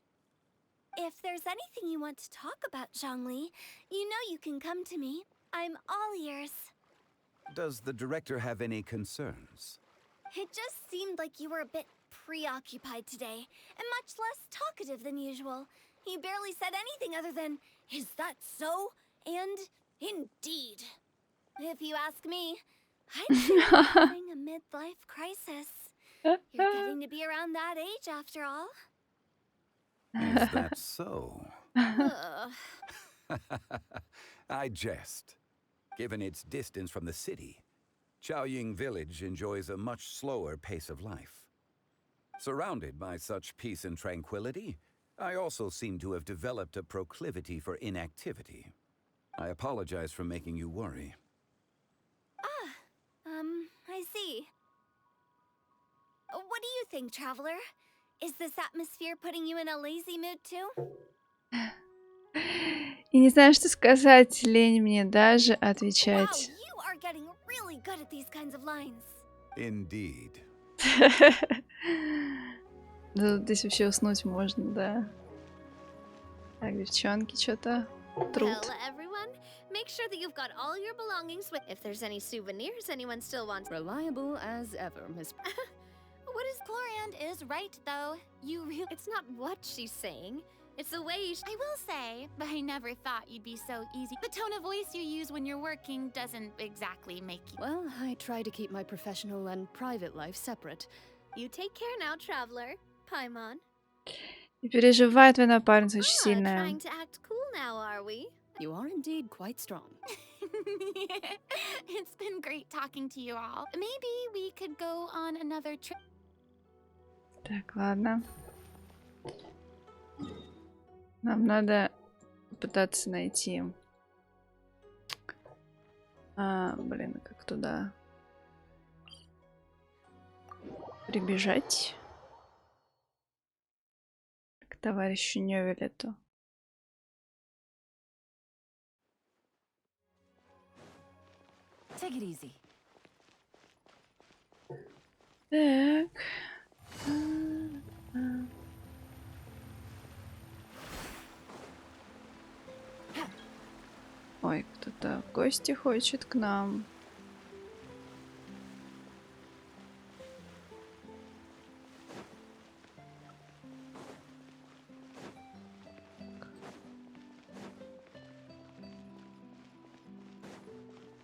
If there's anything you want to talk about, Zhongli, you know you can come to me. I'm all ears. Does the director have any concerns? It just seemed like you were a bit preoccupied today, and much less talkative than usual. He barely said anything other than, "Is that so?" and "Indeed." If you ask me, I'd say you're having a midlife crisis. You're getting to be around that age after all. Is that so? Ugh. I jest. Given its distance from the city, Chaoying Village enjoys a much slower pace of life. Surrounded by such peace and tranquility, I also seem to have developed a proclivity for inactivity. I apologize for making you worry. I see. What do you think, Traveler? Is this atmosphere putting you in a lazy mood too? И не знаю, что сказать, лень мне даже отвечать. Wow, you are getting really good at these kinds of lines. Indeed. Да, здесь вообще уснуть можно, да. Так, девчонки, что-то труд. Well, everyone, make sure that you've got all your belongings with. If there's any souvenirs anyone still wants. Reliable as ever, Miss. What is Chlorand is right, though. You really... It's not what she's saying. It's the way I will say, but I never thought you'd be so easy. The tone of voice you use when you're working doesn't exactly make you... Well, I try to keep my professional and private life separate. You take care now, Traveler. Paimon. И переживает твоя напарница очень сильная. Trying to act cool now, are we? You are indeed quite strong. It's been great talking to you all. Maybe we could go on another trip. Так, ладно. Нам надо пытаться найти... блин, как туда прибежать к товарищу Нёвелету. Take it easy. Так. Ой, кто-то в гости хочет к нам.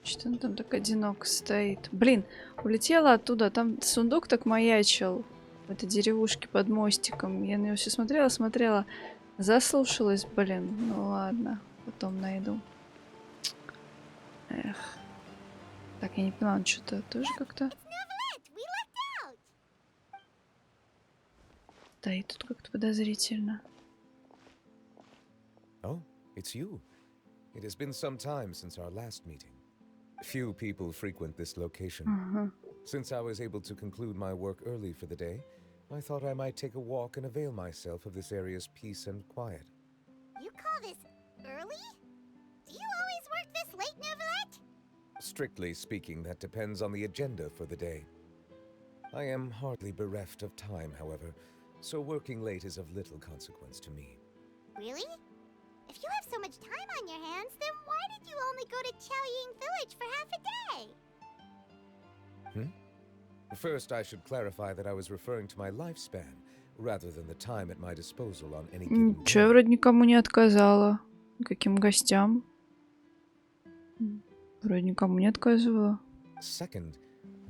Что он там так одиноко стоит? Блин, улетела оттуда. Там сундук так маячил в этой деревушке под мостиком. Я на него все смотрела. Заслушалась, блин. Ну ладно, потом найду. Эх. Так, я не поняла, он что-то тоже как-то... Стоит тут как-то подозрительно. Oh, it's you. It has been some time since our last meeting. Few people frequent this location. Since I was able to conclude my work early for the day, I thought I might take a walk and avail myself of this area's peace and quiet. You call this early? Do you always work this late, Neverlet? Strictly speaking, that depends on the agenda for the day. I am hardly bereft of time, however, so working late is of little consequence to me. Really? If you have so much time on your hands, then why did you only go to Chaoying Village for half a day? First, I should clarify that I was referring to my lifespan, rather than the time at my disposal on any given day. Ничего, я вроде никому не отказала. Каким гостям? Вроде никому не отказывала. Second,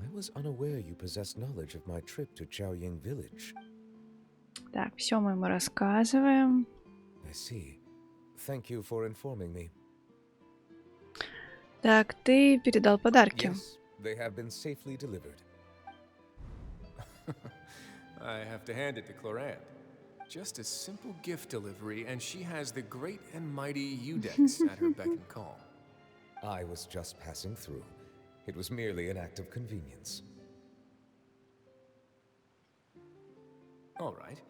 I was unaware you possessed knowledge of my trip to Chaoying Village. Так, все мы ему рассказываем. I see. Thank you for informing me. Так, ты передал подарки. Yes, they have been safely delivered. I have to hand it to Chlorand. Just a simple gift delivery, and she has the great and mighty Udex at her beck and call. I was just passing through. It was merely an act of convenience. All right.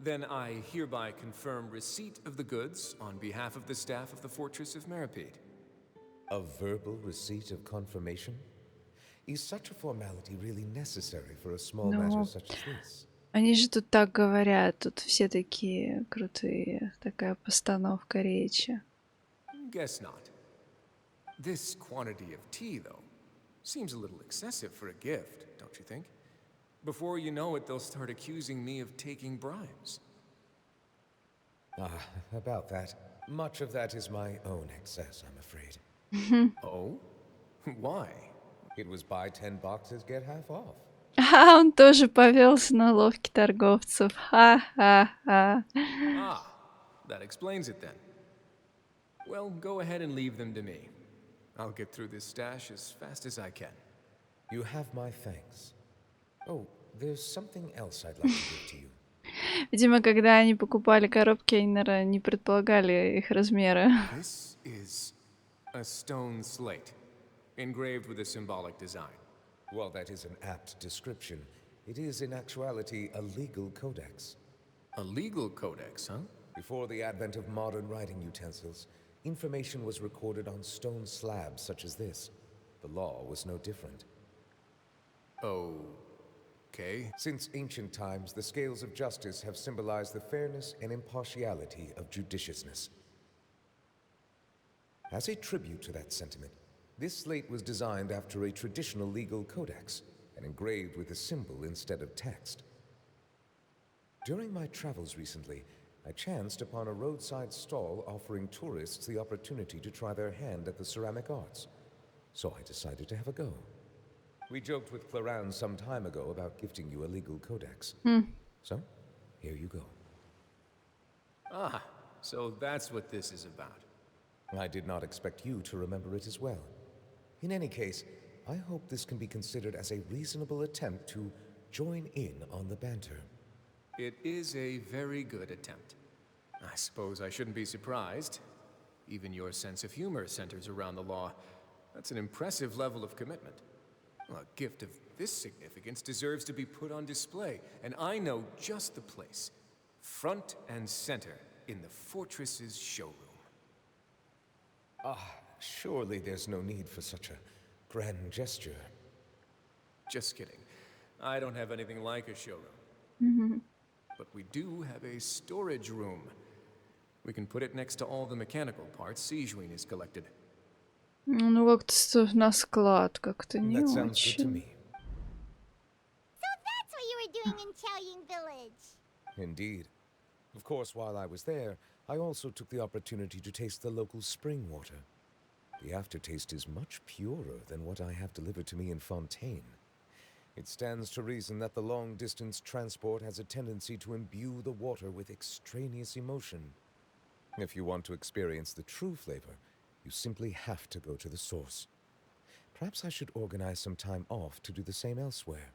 Then I hereby confirm receipt of the goods on behalf of the staff of the Fortress of Meripede. A verbal receipt of confirmation? Is such a formality really necessary for a small matter Ну, such as this? они же тут так говорят, тут все такие крутые, такая постановка речи. Guess not. This quantity of tea, though, seems a little excessive for a gift, don't you think? Before you know it, they'll start accusing me of taking bribes. About that. Much of that is my own excess, I'm afraid. Oh? Why? It was buy 10 boxes, get half off. А, он тоже повелся на ловки торговцев. Ха-ха-ха. Ah, that explains it then. Well, go ahead and leave them to me. I'll get through this stash as fast as I can. You have my thanks. Oh, there's something else I'd like to give to you. Видимо, когда они покупали коробки, они, наверное, не предполагали их размеры. This is a stone slate, engraved with a symbolic design. Well, that is an apt description. It is, in actuality, a legal codex. A legal codex, huh? Before the advent of modern writing utensils, information was recorded on stone slabs such as this. The law was no different. Okay. Since ancient times, the scales of justice have symbolized the fairness and impartiality of judiciousness. As a tribute to that sentiment, this slate was designed after a traditional legal codex and engraved with a symbol instead of text. During my travels recently, I chanced upon a roadside stall offering tourists the opportunity to try their hand at the ceramic arts, so I decided to have a go. We joked with Claran some time ago about gifting you a legal codex. So, here you go. Ah, so that's what this is about. I did not expect you to remember it as well. In any case, I hope this can be considered as a reasonable attempt to join in on the banter. It is a very good attempt. I suppose I shouldn't be surprised. Even your sense of humor centers around the law. That's an impressive level of commitment. A gift of this significance deserves to be put on display, and I know just the place. Front and center in the fortress's showroom. Surely there's no need for such a grand gesture. Just kidding. I don't have anything like a showroom. But we do have a storage room. We can put it next to all the mechanical parts Sijuin has collected. Ну, как-то на склад как-то не That sounds good to очень. me. So that's what you were doing in Chaoying Village. Indeed. Of course, while I was there, I also took the opportunity to taste the local spring water. The aftertaste is much purer than what I have delivered to me in Fontaine. It stands to reason that the long-distance transport has a tendency to imbue the water with extraneous emotion. If you want to experience the true flavor, you simply have to go to the source. Perhaps I should organize some time off to do the same elsewhere.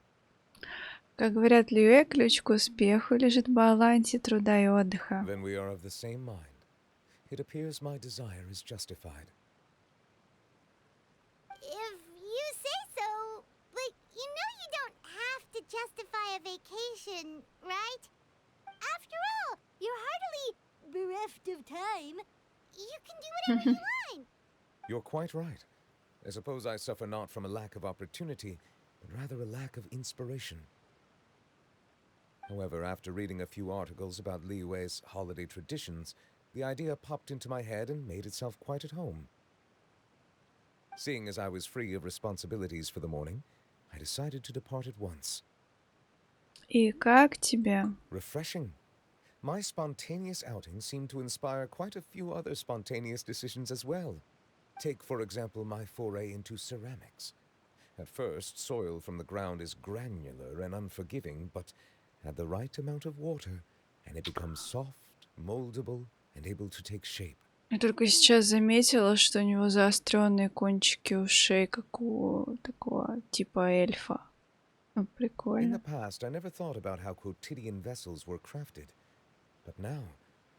Как говорят Льюэ, ключ к успеху лежит в балансе труда и отдыха. Then we are of the same mind. It appears my desire is justified. If you say so, but you know you don't have to justify a vacation, right? After all, you're hardly bereft of time. You can do whatever you want. You're quite right. I suppose I suffer not from a lack of opportunity, but rather a lack of inspiration. However, after reading a few articles about Liyue's holiday traditions, the idea popped into my head and made itself quite at home. Seeing as I was free of responsibilities for the morning, I decided to depart at once. И как тебе? Refreshing. My spontaneous outing seemed to inspire quite a few other spontaneous decisions as well. Take, for example, my foray into ceramics. At first, soil from the ground is granular and unforgiving, but add the right amount of water, and it becomes soft, moldable, and able to take shape. Я только сейчас заметила, что у него заостренные кончики ушей, как у такого типа эльфа. Ну, In прикольно. the past, I never thought about how quotidian vessels were crafted. But now,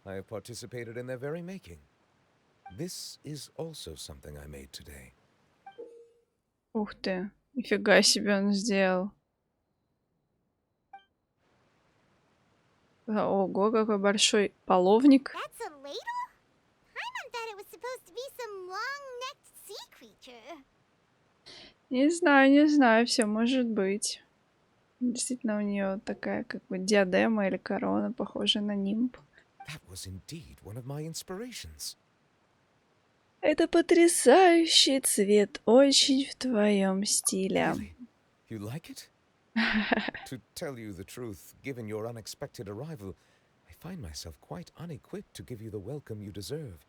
I have participated in their very making. This is also something I made today. Ух ты, нифига себе он сделал. Ого, какой большой половник. That's a ladle? I meant that it was supposed to be some long-necked sea creature. Не знаю, не знаю, все может быть. Действительно, у нее такая как бы диадема или корона, похожая на нимб. That was indeed one of my inspirations. Это потрясающий цвет, очень в твоем стиле. Really? You like it? To tell you the truth, given your unexpected arrival, I find myself quite unequipped to give you the welcome you deserve.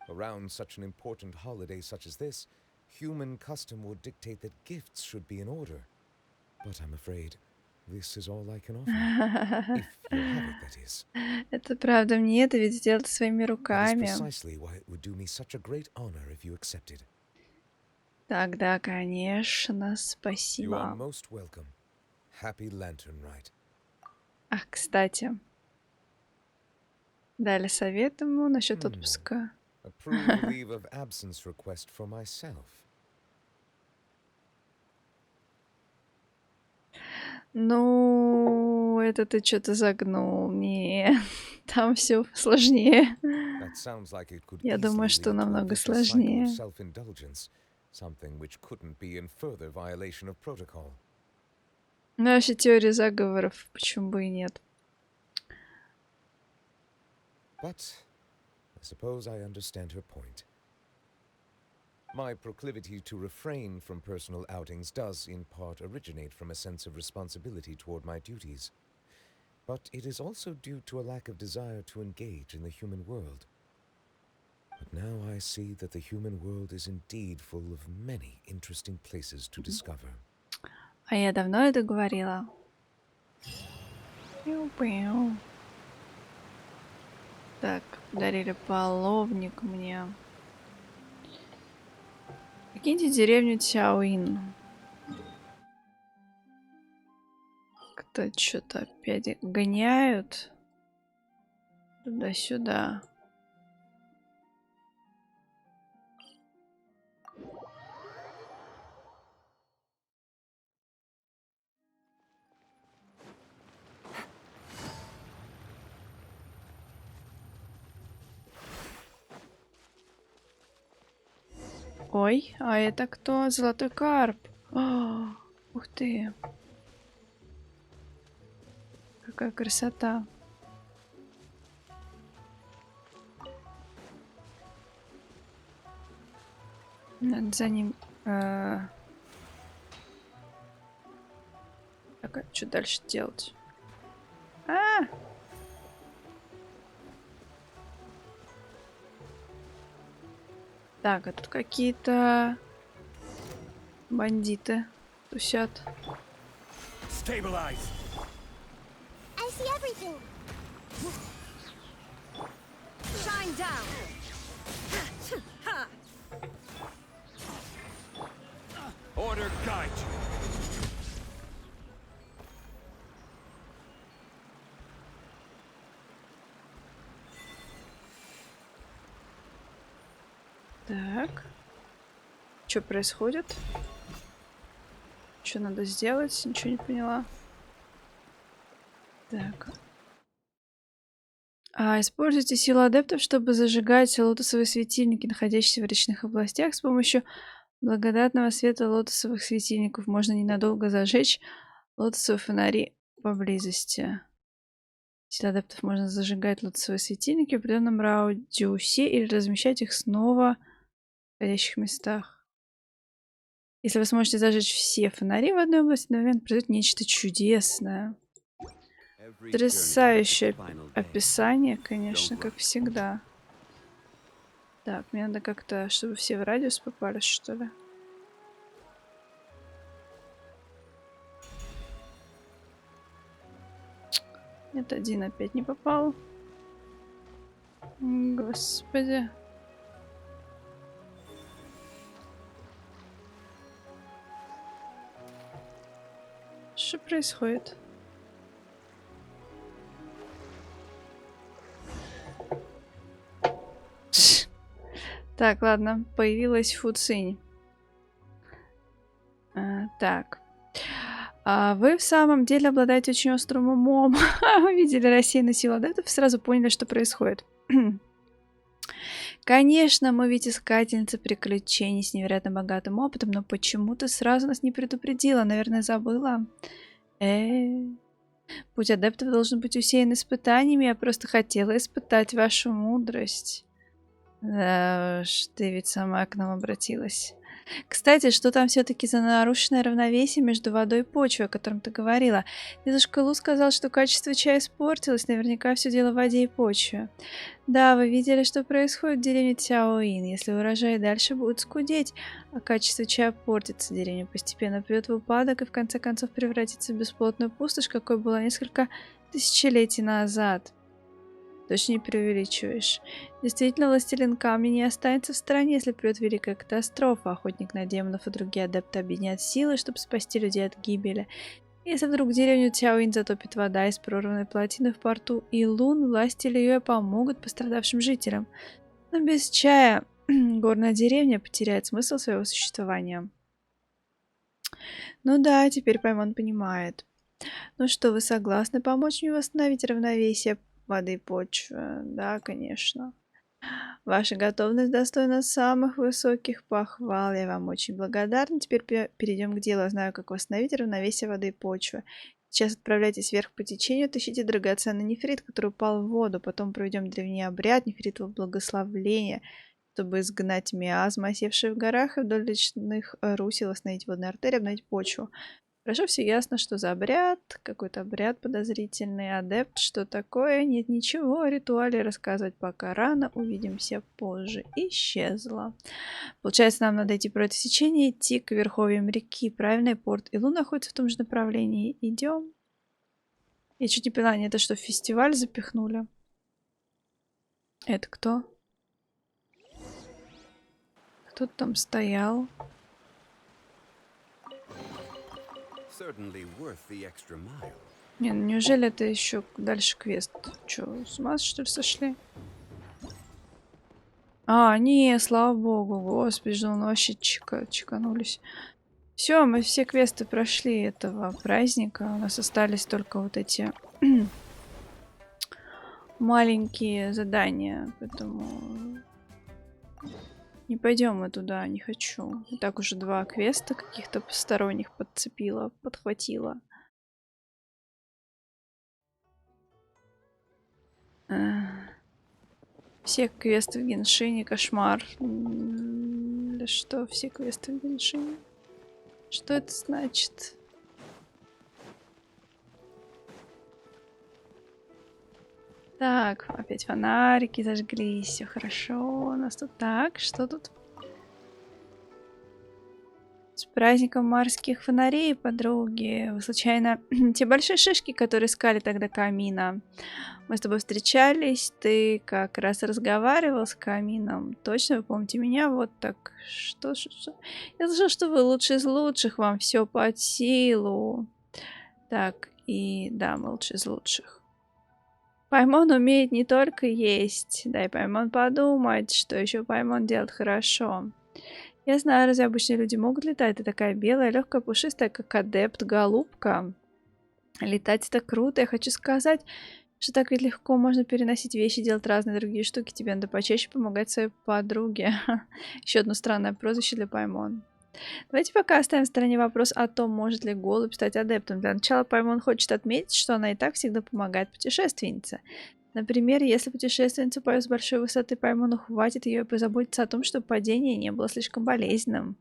Around such an important holiday such as this, human custom would dictate that gifts should be in order. But I'm afraid this is all I can offer. If you have it, that is. Это правда, мне это ведь сделать своими That is руками. precisely why it would do me such a great honor if you accepted. Тогда, конечно, You are спасибо. most welcome. Happy Lantern Rite. Ах, кстати, дали совет ему насчет отпуска. Approve a leave of absence request for myself. Ну, это ты что-то загнул. Не, там все сложнее. That sounds like it could Я думаю, easily что lead to a намного vicious cycle of сложнее. self-indulgence, something which couldn't be in further violation of protocol. Ну, вообще теория заговоров, почему бы и нет. But I suppose I understand her point. My proclivity to refrain from personal outings does in part originate from a sense of responsibility toward my duties. But it is also due to a lack of desire to engage in the human world. But now I see that the human world is indeed full of many interesting places to discover. А я давно это говорила. Пиу-пиу. Так, подарили половник мне. Покиньте деревню Цяоин. Кто что-то опять гоняют туда-сюда. Ой, а это кто? Золотой карп. О, ух ты. Какая красота. Надо за ним... Так, а что дальше делать? Так, а тут какие-то бандиты тусят. Stabilize. I see everything. Shine down. Order guide you. Так. Что происходит? Что надо сделать? Ничего не поняла. Так. Используйте силу адептов, чтобы зажигать лотосовые светильники, находящиеся в речных областях. С помощью благодатного света лотосовых светильников можно ненадолго зажечь лотосовые фонари поблизости. Сила адептов можно зажигать лотосовые светильники в определенном радиусе или размещать их снова в подходящих местах. Если вы сможете зажечь все фонари в одной области, на момент произойдет нечто чудесное. Потрясающее описание, конечно, как всегда. Так, мне надо как-то, чтобы все в радиус попали, что ли. Нет, один опять не попал. Господи. Что происходит? Так, ладно, появилась Фуцинь. Так. Вы в самом деле обладаете очень острым умом. Вы видели рассеянную силу адептов и сразу поняли, что происходит. Конечно, мы ведь искательницы приключений с невероятно богатым опытом, но почему ты сразу нас не предупредила? Наверное, забыла? Путь адептов должен быть усеян испытаниями. Я просто хотела испытать вашу мудрость. Да уж, ты ведь сама к нам обратилась. Кстати, что там все-таки за нарушенное равновесие между водой и почвой, о котором ты говорила? Дедушка Лу сказал, что качество чая испортилось. Наверняка все дело в воде и почве. Да, вы видели, что происходит в деревне Цяоин. Если урожай дальше будет скудеть, а качество чая портится, деревня постепенно придет в упадок и в конце концов превратится в бесплотную пустошь, какой была несколько тысячелетий назад. Точно не преувеличиваешь. Действительно, властелин камня не останется в стороне, если придет великая катастрофа. Охотник на демонов и другие адепты объединят силы, чтобы спасти людей от гибели. Если вдруг деревню Цяоин затопит вода из прорванной плотины в порту Илун, власти Лиюэ помогут пострадавшим жителям. Но без чая горная деревня потеряет смысл своего существования. Ну да, теперь Паймон понимает. Ну что, вы согласны помочь мне восстановить равновесие воды и почвы? Да, конечно. Ваша готовность достойна самых высоких похвал. Я вам очень благодарна. Теперь перейдем к делу. Я знаю, как восстановить равновесие воды и почвы. Сейчас отправляйтесь вверх по течению, тащите драгоценный нефрит, который упал в воду. Потом проведем древний обряд нефритового благословления, чтобы изгнать миазмы, осевшие в горах, и вдоль речных русел остановить водные артерии, обновить почву. Хорошо, все ясно, что за обряд, какой-то обряд подозрительный, адепт, что такое, нет ничего о ритуале рассказывать пока рано, увидимся позже. Исчезла. Получается, нам надо идти против течения, идти к верховьям реки, правильный порт Илу находится в том же направлении. Идем. Я чуть не поняла, они это что, в фестиваль запихнули? Это кто? Кто там стоял? Не, ну неужели это еще дальше квест? Че, с ума что ли сошли? А, не, слава богу, господи, ну вообще чеканулись. Все, мы все квесты прошли этого праздника. У нас остались только вот эти маленькие задания, поэтому не пойдем мы туда, не хочу. И так уже 2 квеста каких-то посторонних подцепила, подхватила. Все квесты в геншине, кошмар. Да что, все квесты в геншине? Что это значит? Так, опять фонарики зажглись, все хорошо. У нас тут так, что тут? С праздником морских фонарей, подруги. Вы случайно те большие шишки, которые искали тогда камина? Мы с тобой встречались, ты как раз разговаривал с камином. Точно вы помните меня? Вот так. Что? Я слышала, что вы лучший из лучших, вам все под силу. Так, и да, мы лучшие из лучших. Паймон умеет не только есть. Дай Паймон подумать, что еще Паймон делает хорошо. Я знаю, разве обычные люди могут летать? Ты такая белая, легкая, пушистая, как адепт, голубка. Летать это круто. Я хочу сказать, что так ведь легко можно переносить вещи, делать разные другие штуки. Тебе надо почаще помогать своей подруге. Еще одно странное прозвище для Паймон. Давайте пока оставим в стороне вопрос о том, может ли голубь стать адептом. Для начала Паймон хочет отметить, что она и так всегда помогает путешественнице. Например, если путешественница упадет с большой высоты, Паймону хватит ее позаботиться о том, чтобы падение не было слишком болезненным.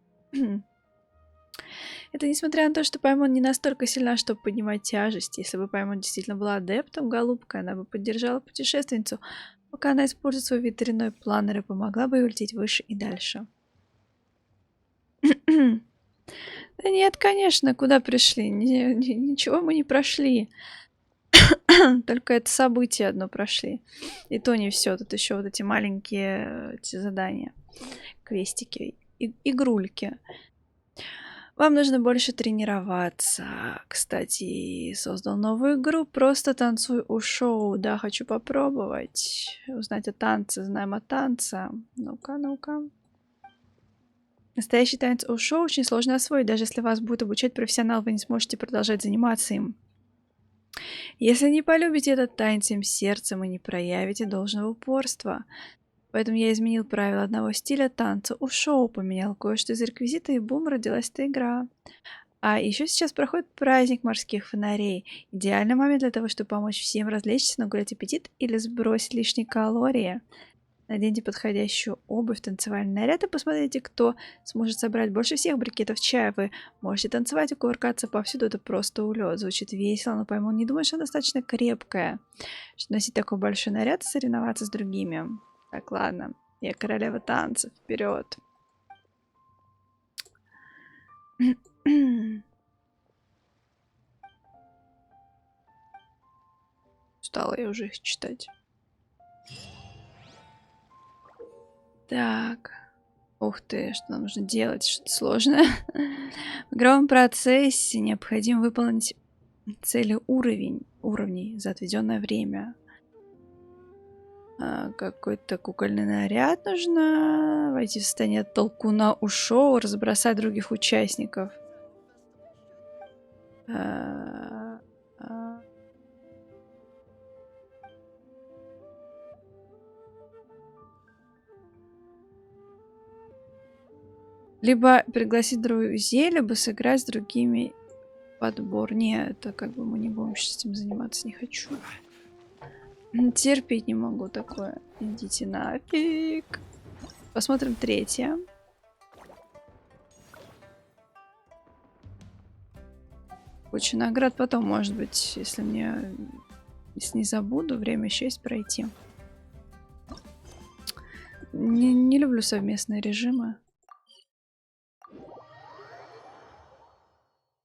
Это несмотря на то, что Паймон не настолько сильна, чтобы поднимать тяжесть. Если бы Паймон действительно была адептом, голубкой, она бы поддержала путешественницу, пока она использует свой ветряной планер и помогла бы ей улететь выше и дальше. Да нет, конечно, куда пришли? Ничего мы не прошли. Только это событие одно прошли. И то не все. Тут еще вот эти маленькие эти задания. Квестики. Игрульки. Вам нужно больше тренироваться. Кстати, создал новую игру. Просто танцуй у шоу. Да, хочу попробовать. Узнать о танце. Знаем о танце. Ну-ка, ну-ка. Настоящий танец ушо очень сложно освоить. Даже если вас будет обучать профессионал, вы не сможете продолжать заниматься им. Если не полюбите этот танец всем сердцем и не проявите должного упорства. Поэтому я изменил правила одного стиля танца ушо, поменял кое-что из реквизита, и бум, родилась эта игра. А еще сейчас проходит праздник морских фонарей. Идеальный момент для того, чтобы помочь всем развлечься, нагулять аппетит или сбросить лишние калории. Наденьте подходящую обувь, танцевальный наряд и посмотрите, кто сможет собрать больше всех брикетов чая. Вы можете танцевать и кувыркаться повсюду, это просто улет. Звучит весело, но пойму, не думаю, что она достаточно крепкая, чтобы носить такой большой наряд и соревноваться с другими. Так, ладно, я королева танцев, вперед. Устала я уже их читать. Так. Ух ты, что нам нужно делать? Что-то сложное. В игровом процессе необходимо выполнить цели уровней за отведенное время. Какой-то кукольный наряд нужно. Войти в состояние толкуна у шоу, разбросать других участников. Либо пригласить друзей, либо сыграть с другими подбор. Не, это как бы мы не будем сейчас этим заниматься, не хочу. Терпеть не могу такое. Идите нафиг. Посмотрим третье. Куча наград потом, может быть, если не забуду, время еще есть пройти. Не люблю совместные режимы.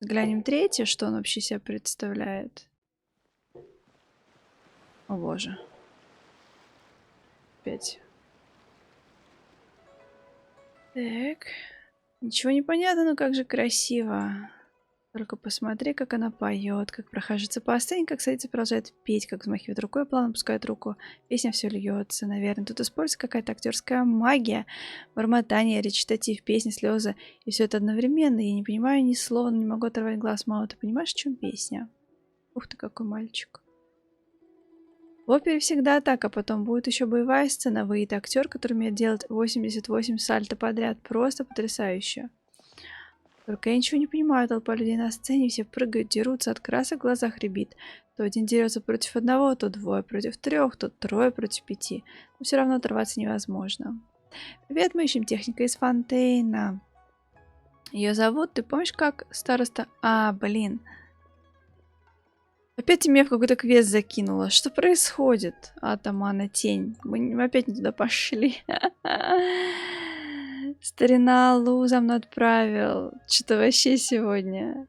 Глянем третье, что он вообще себя представляет. О боже. Опять. Так. Ничего не понятно, но как же красиво. Только посмотри, как она поет, как прохаживается по сцене, как садится, продолжает петь, как взмахивает рукой, плавно опускает руку. Песня все льется. Наверное, тут используется какая-то актерская магия, бормотание, речитатив, песни, слезы. И все это одновременно. Я не понимаю ни слова, но не могу оторвать глаз. Мало, ты понимаешь, в чем песня? Ух ты, какой мальчик. В опере всегда так, а потом будет еще боевая сцена. Выйдет актер, который умеет делать 88 сальто подряд. Просто потрясающе. Только я ничего не понимаю, толпа людей на сцене, все прыгают, дерутся, от красок в глазах рябит. То один дерется против одного, то двое против трех, то трое против 5. Но все равно оторваться невозможно. Привет, мы ищем техника из Фонтейна. Ее зовут, ты помнишь, как староста? А, блин. Опять меня в какой-то квест закинула. Что происходит? Атамана тень. Мы опять не туда пошли. Старина Лу за мной отправил. Что-то вообще сегодня.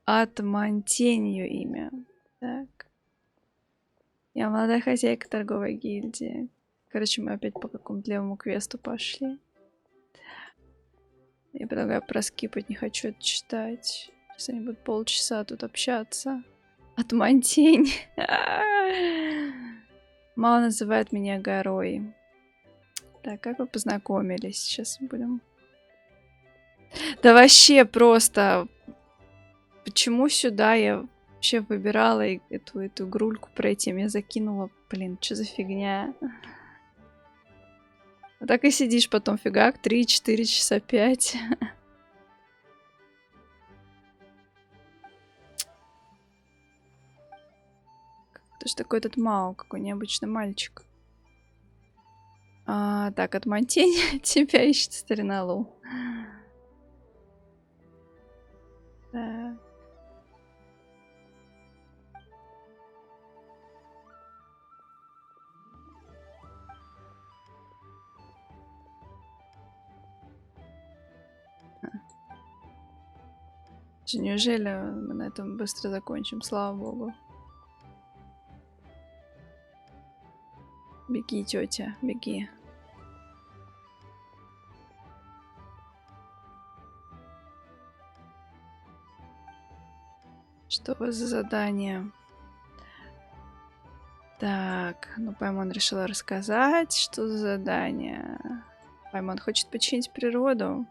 Атман тень ее имя. Так. Я молодая хозяйка торговой гильдии. Короче, мы опять по какому-то левому квесту пошли. Я предлагаю проскипать, не хочу это читать. Сейчас они будут полчаса тут общаться. Атман тень. Мама называет меня горой. Так, как вы познакомились? Сейчас будем... Да вообще просто... Почему сюда я вообще выбирала эту игрульку пройти? Меня закинула. Блин, что за фигня? А так и сидишь потом фигак 3-4 часа 5. Кто ж такой этот Мао? Какой необычный мальчик. Так, от Монтень тебя ищет старина Лу. Так. Неужели мы на этом быстро закончим? Слава богу. Беги, тетя, беги. Что у вас за задание? Так, ну, по-моему, он решил рассказать, что за задание. Паймон хочет починить природу.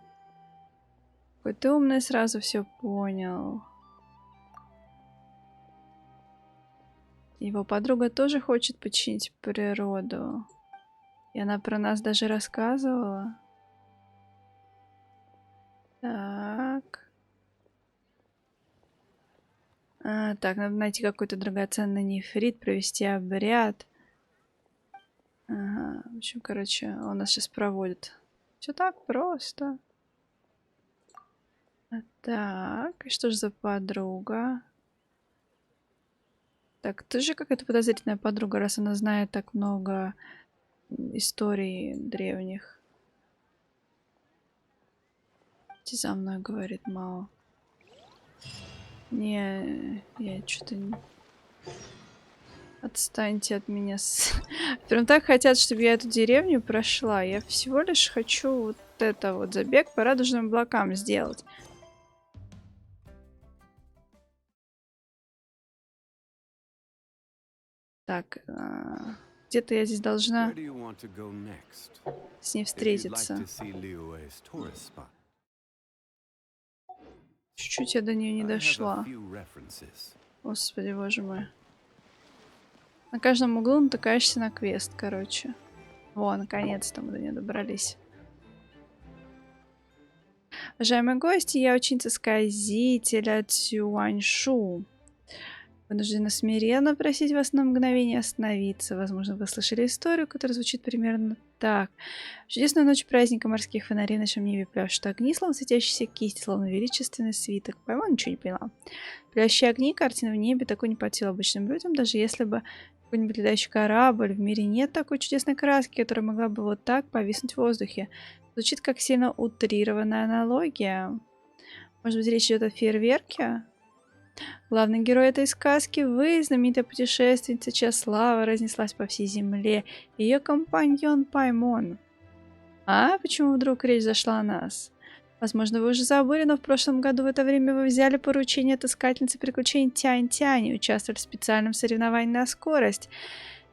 Какой ты умный, сразу все понял. Его подруга тоже хочет починить природу. И она про нас даже рассказывала. Так. Так, надо найти какой-то драгоценный нефрит, провести обряд. Ага, в общем, короче, он нас сейчас проводит. Все так просто. Так, и что же за подруга? Так, ты же какая-то подозрительная подруга, раз она знает так много историй древних. Иди за мной, говорит Мао. Не, я что-то не... Отстаньте от меня. Прям так хотят, чтобы я эту деревню прошла. Я всего лишь хочу вот это вот забег по радужным облакам сделать. Так, где-то я здесь должна с ней встретиться. Чуть-чуть я до нее не дошла. Господи, боже мой. На каждом углу натыкаешься на квест, короче. Во, наконец-то мы до нее добрались. Уважаемые гости, я ученица сказителя Цюаньшу. Вынуждена смиренно просить вас на мгновение остановиться. Возможно, вы слышали историю, которая звучит примерно так. В чудесную ночь праздника морских фонарей в нашем небе пляшут огни, словно светящиеся кисти, словно величественный свиток. Пойму, ничего не поняла. Плящие огни, картины в небе, такой не под силу обычным людям, даже если бы какой-нибудь летающий корабль. В мире нет такой чудесной краски, которая могла бы вот так повиснуть в воздухе. Звучит как сильно утрированная аналогия. Может быть, речь идет о фейерверке? Главный герой этой сказки — вы, знаменитая путешественница, чья слава разнеслась по всей земле, ее компаньон Паймон. А почему вдруг речь зашла о нас? Возможно, вы уже забыли, но в прошлом году в это время вы взяли поручение от искательницы приключений Тянь-Тянь и участвовали в специальном соревновании на скорость.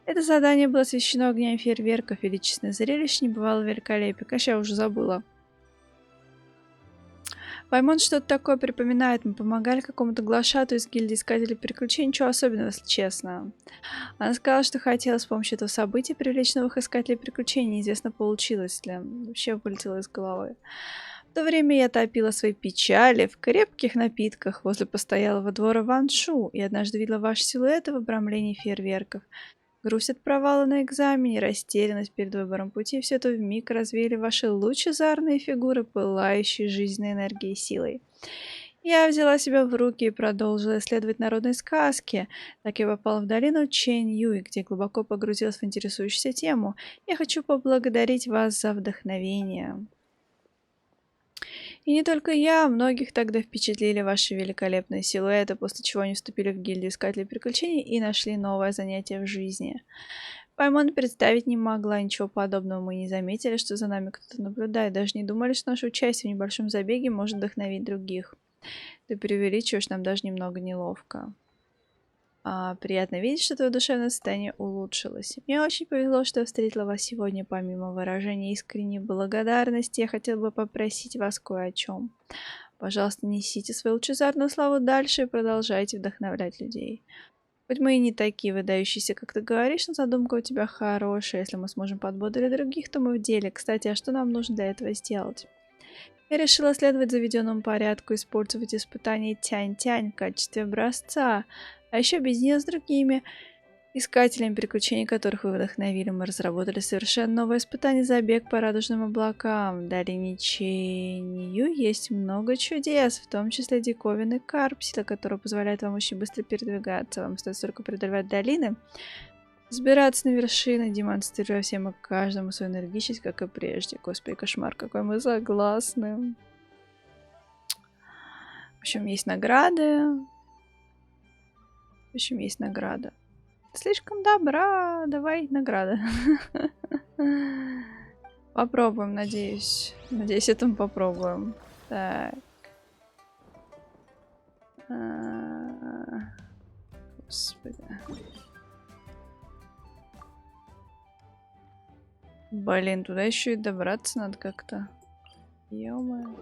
Это задание было освещено огнями фейерверков, величественное зрелище не бывало великолепия. Конечно, я уже забыла. Паймон что-то такое припоминает. Мы помогали какому-то глашату из гильдии искателей приключений. Ничего особенного, если честно. Она сказала, что хотела с помощью этого события привлечь новых искателей приключений. Неизвестно, получилось ли. Вообще вылетело из головы. В то время я топила свои печали в крепких напитках возле постоялого двора Ваншу и однажды видела ваши силуэты в обрамлении фейерверков. Грусть от провала на экзамене, растерянность перед выбором пути — все это вмиг развеяли ваши лучезарные фигуры, пылающие жизненной энергией и силой. Я взяла себя в руки и продолжила исследовать народные сказки. Так я попала в долину Чэнь-Юй, где глубоко погрузилась в интересующуюся тему. Я хочу поблагодарить вас за вдохновение. И не только я, многих тогда впечатлили ваши великолепные силуэты, после чего они вступили в гильдию искателей приключений и нашли новое занятие в жизни. Паймон представить не могла ничего подобного, мы не заметили, что за нами кто-то наблюдает, даже не думали, что наше участие в небольшом забеге может вдохновить других. Ты преувеличиваешь, нам даже немного неловко. Приятно видеть, что твое душевное состояние улучшилось. Мне очень повезло, что я встретила вас сегодня. Помимо выражения искренней благодарности, я хотела бы попросить вас кое о чем. Пожалуйста, несите свою лучезарную славу дальше и продолжайте вдохновлять людей. Хоть мы и не такие выдающиеся, как ты говоришь, но задумка у тебя хорошая. Если мы сможем подбодрить других, то мы в деле. Кстати, а что нам нужно для этого сделать? Я решила следовать заведенному порядку, использовать испытание Тянь-Тянь в качестве образца. А еще объединилась с другими искателями приключений, которых вы вдохновили. Мы разработали совершенно новое испытание — забег по радужным облакам. В долине Чэнь-Юй есть много чудес, в том числе диковинный карп, сила которого позволяет вам очень быстро передвигаться. Вам стоит только преодолевать долины, взбираться на вершины, демонстрируя всем и каждому свою энергичность, как и прежде. Господи, кошмар, какой мы согласны. В общем, есть награды. В общем, есть награда. Слишком добра. Давай награда. Попробуем, надеюсь. Надеюсь, это мы попробуем. Так. Господи. Блин, туда еще и добраться надо как-то. Ё-моё.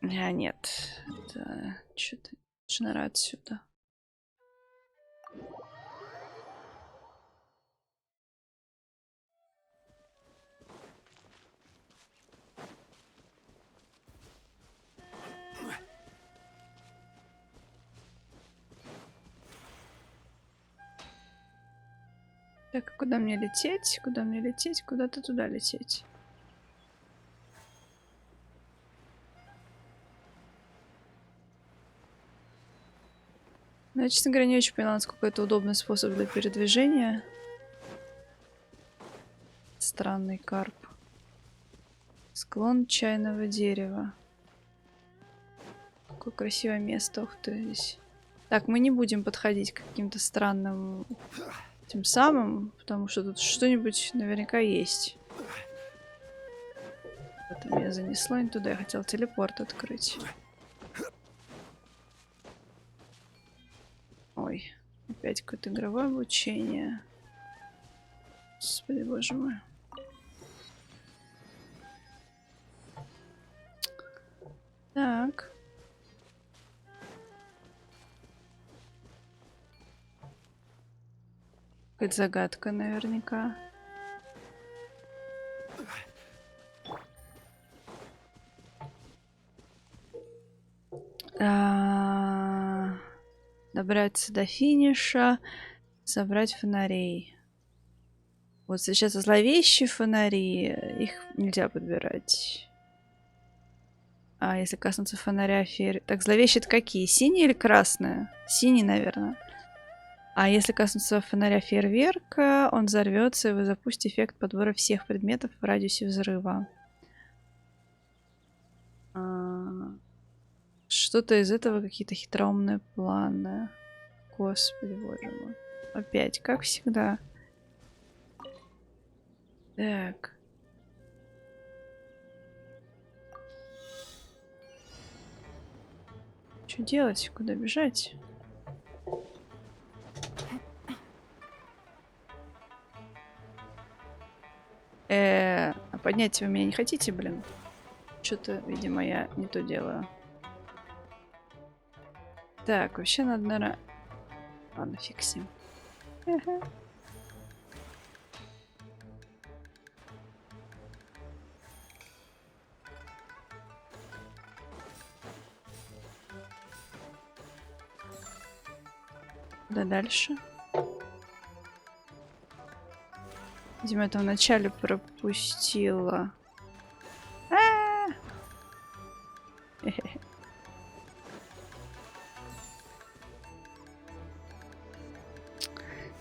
А, нет. Это что-то жара отсюда. Так, а куда мне лететь? Куда мне лететь? Куда-то туда лететь. Ну, я, честно говоря, не очень поняла, насколько это удобный способ для передвижения. Странный карп. Склон чайного дерева. Какое красивое место. Ух ты, здесь. Так, мы не будем подходить к каким-то странным тем самым, потому что тут что-нибудь наверняка есть. Это меня занесло не туда. Я хотела телепорт открыть. Ой, опять какое-то игровое обучение. Господи, боже мой. Так. Какая-то загадка наверняка. Добраться до финиша, собрать фонарей. Вот сейчас зловещие фонари, их нельзя подбирать. А если коснуться фонаря фейер... Так, зловещие это какие? Синие или красные? Синий, наверное. А если коснуться фонаря фейерверка, он взорвется, и вы запустите эффект подбора всех предметов в радиусе взрыва. Что-то из этого, какие-то хитроумные планы. Господи, боже мой. Опять, как всегда. Так. Что делать? Куда бежать? А поднять вы меня не хотите, блин? Что-то, видимо, я не то делаю. Так, вообще надо, наверное... Ладно, фиг с ним. Да дальше. Видимо, это вначале пропустила.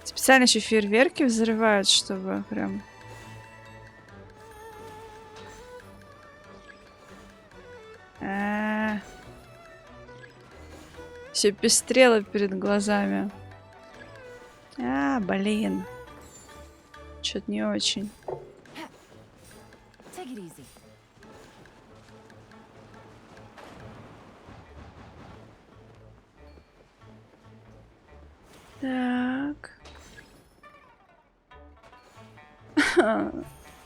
Специально еще фейерверки взрывают, чтобы прям... Все пестрело перед глазами. Блин. Что-то не очень. Так.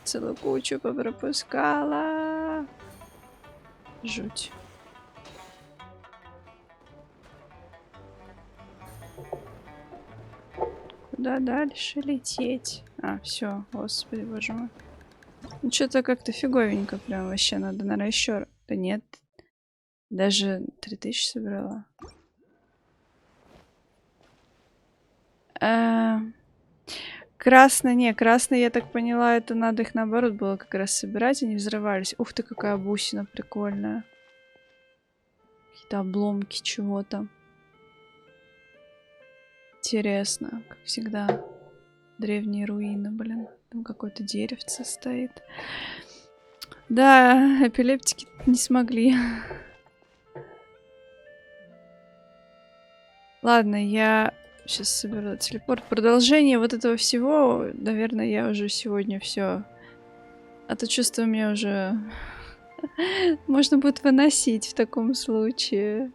Целую кучу попропускала. Жуть. Куда дальше лететь? Все, господи, боже мой. Ну, что-то как-то фиговенько прям вообще. Надо, наверное, еще... Да нет. Даже 3000 собрала. Красный, не, красный, я так поняла, это надо их наоборот было как раз собирать, они взрывались. Ух ты, какая бусина прикольная. Какие-то обломки чего-то. Интересно, как всегда. Древние руины, блин. Там какое-то деревце стоит. Да, эпилептики не смогли. Ладно, я сейчас соберу телепорт. Продолжение вот этого всего, наверное, я уже сегодня все. А то чувство мне уже можно будет выносить в таком случае.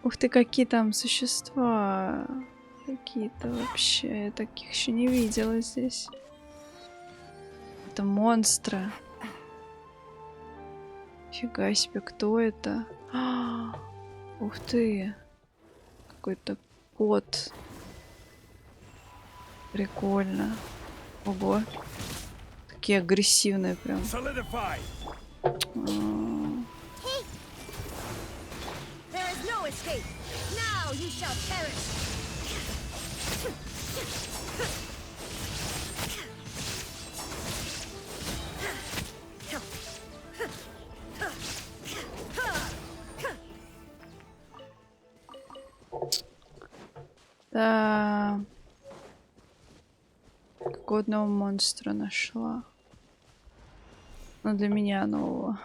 Ух ты, какие там существа. какие-то вообще. Я таких еще не видела здесь. Это монстры. Фига себе, кто это? Ух ты. Какой-то кот. Прикольно. Ого. Такие агрессивные прям. Да. Какого одного монстра нашла. Но для меня нового.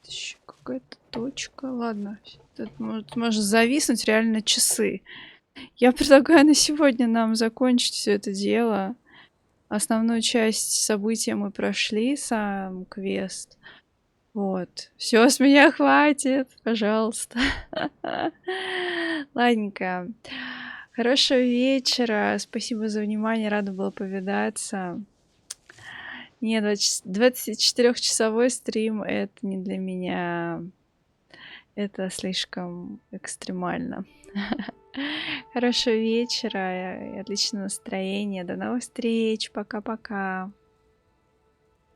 Еще какая-то точка. Ладно. Тут можно зависнуть реально часы. Я предлагаю на сегодня нам закончить все это дело. Основную часть события мы прошли, сам квест. Вот. Все, с меня хватит, пожалуйста. Ладненько. Хорошего вечера. Спасибо за внимание. Рада была повидаться. Нет, 24-часовой стрим — это не для меня. Это слишком экстремально. Хорошего вечера и отличного настроения. До новых встреч. Пока-пока.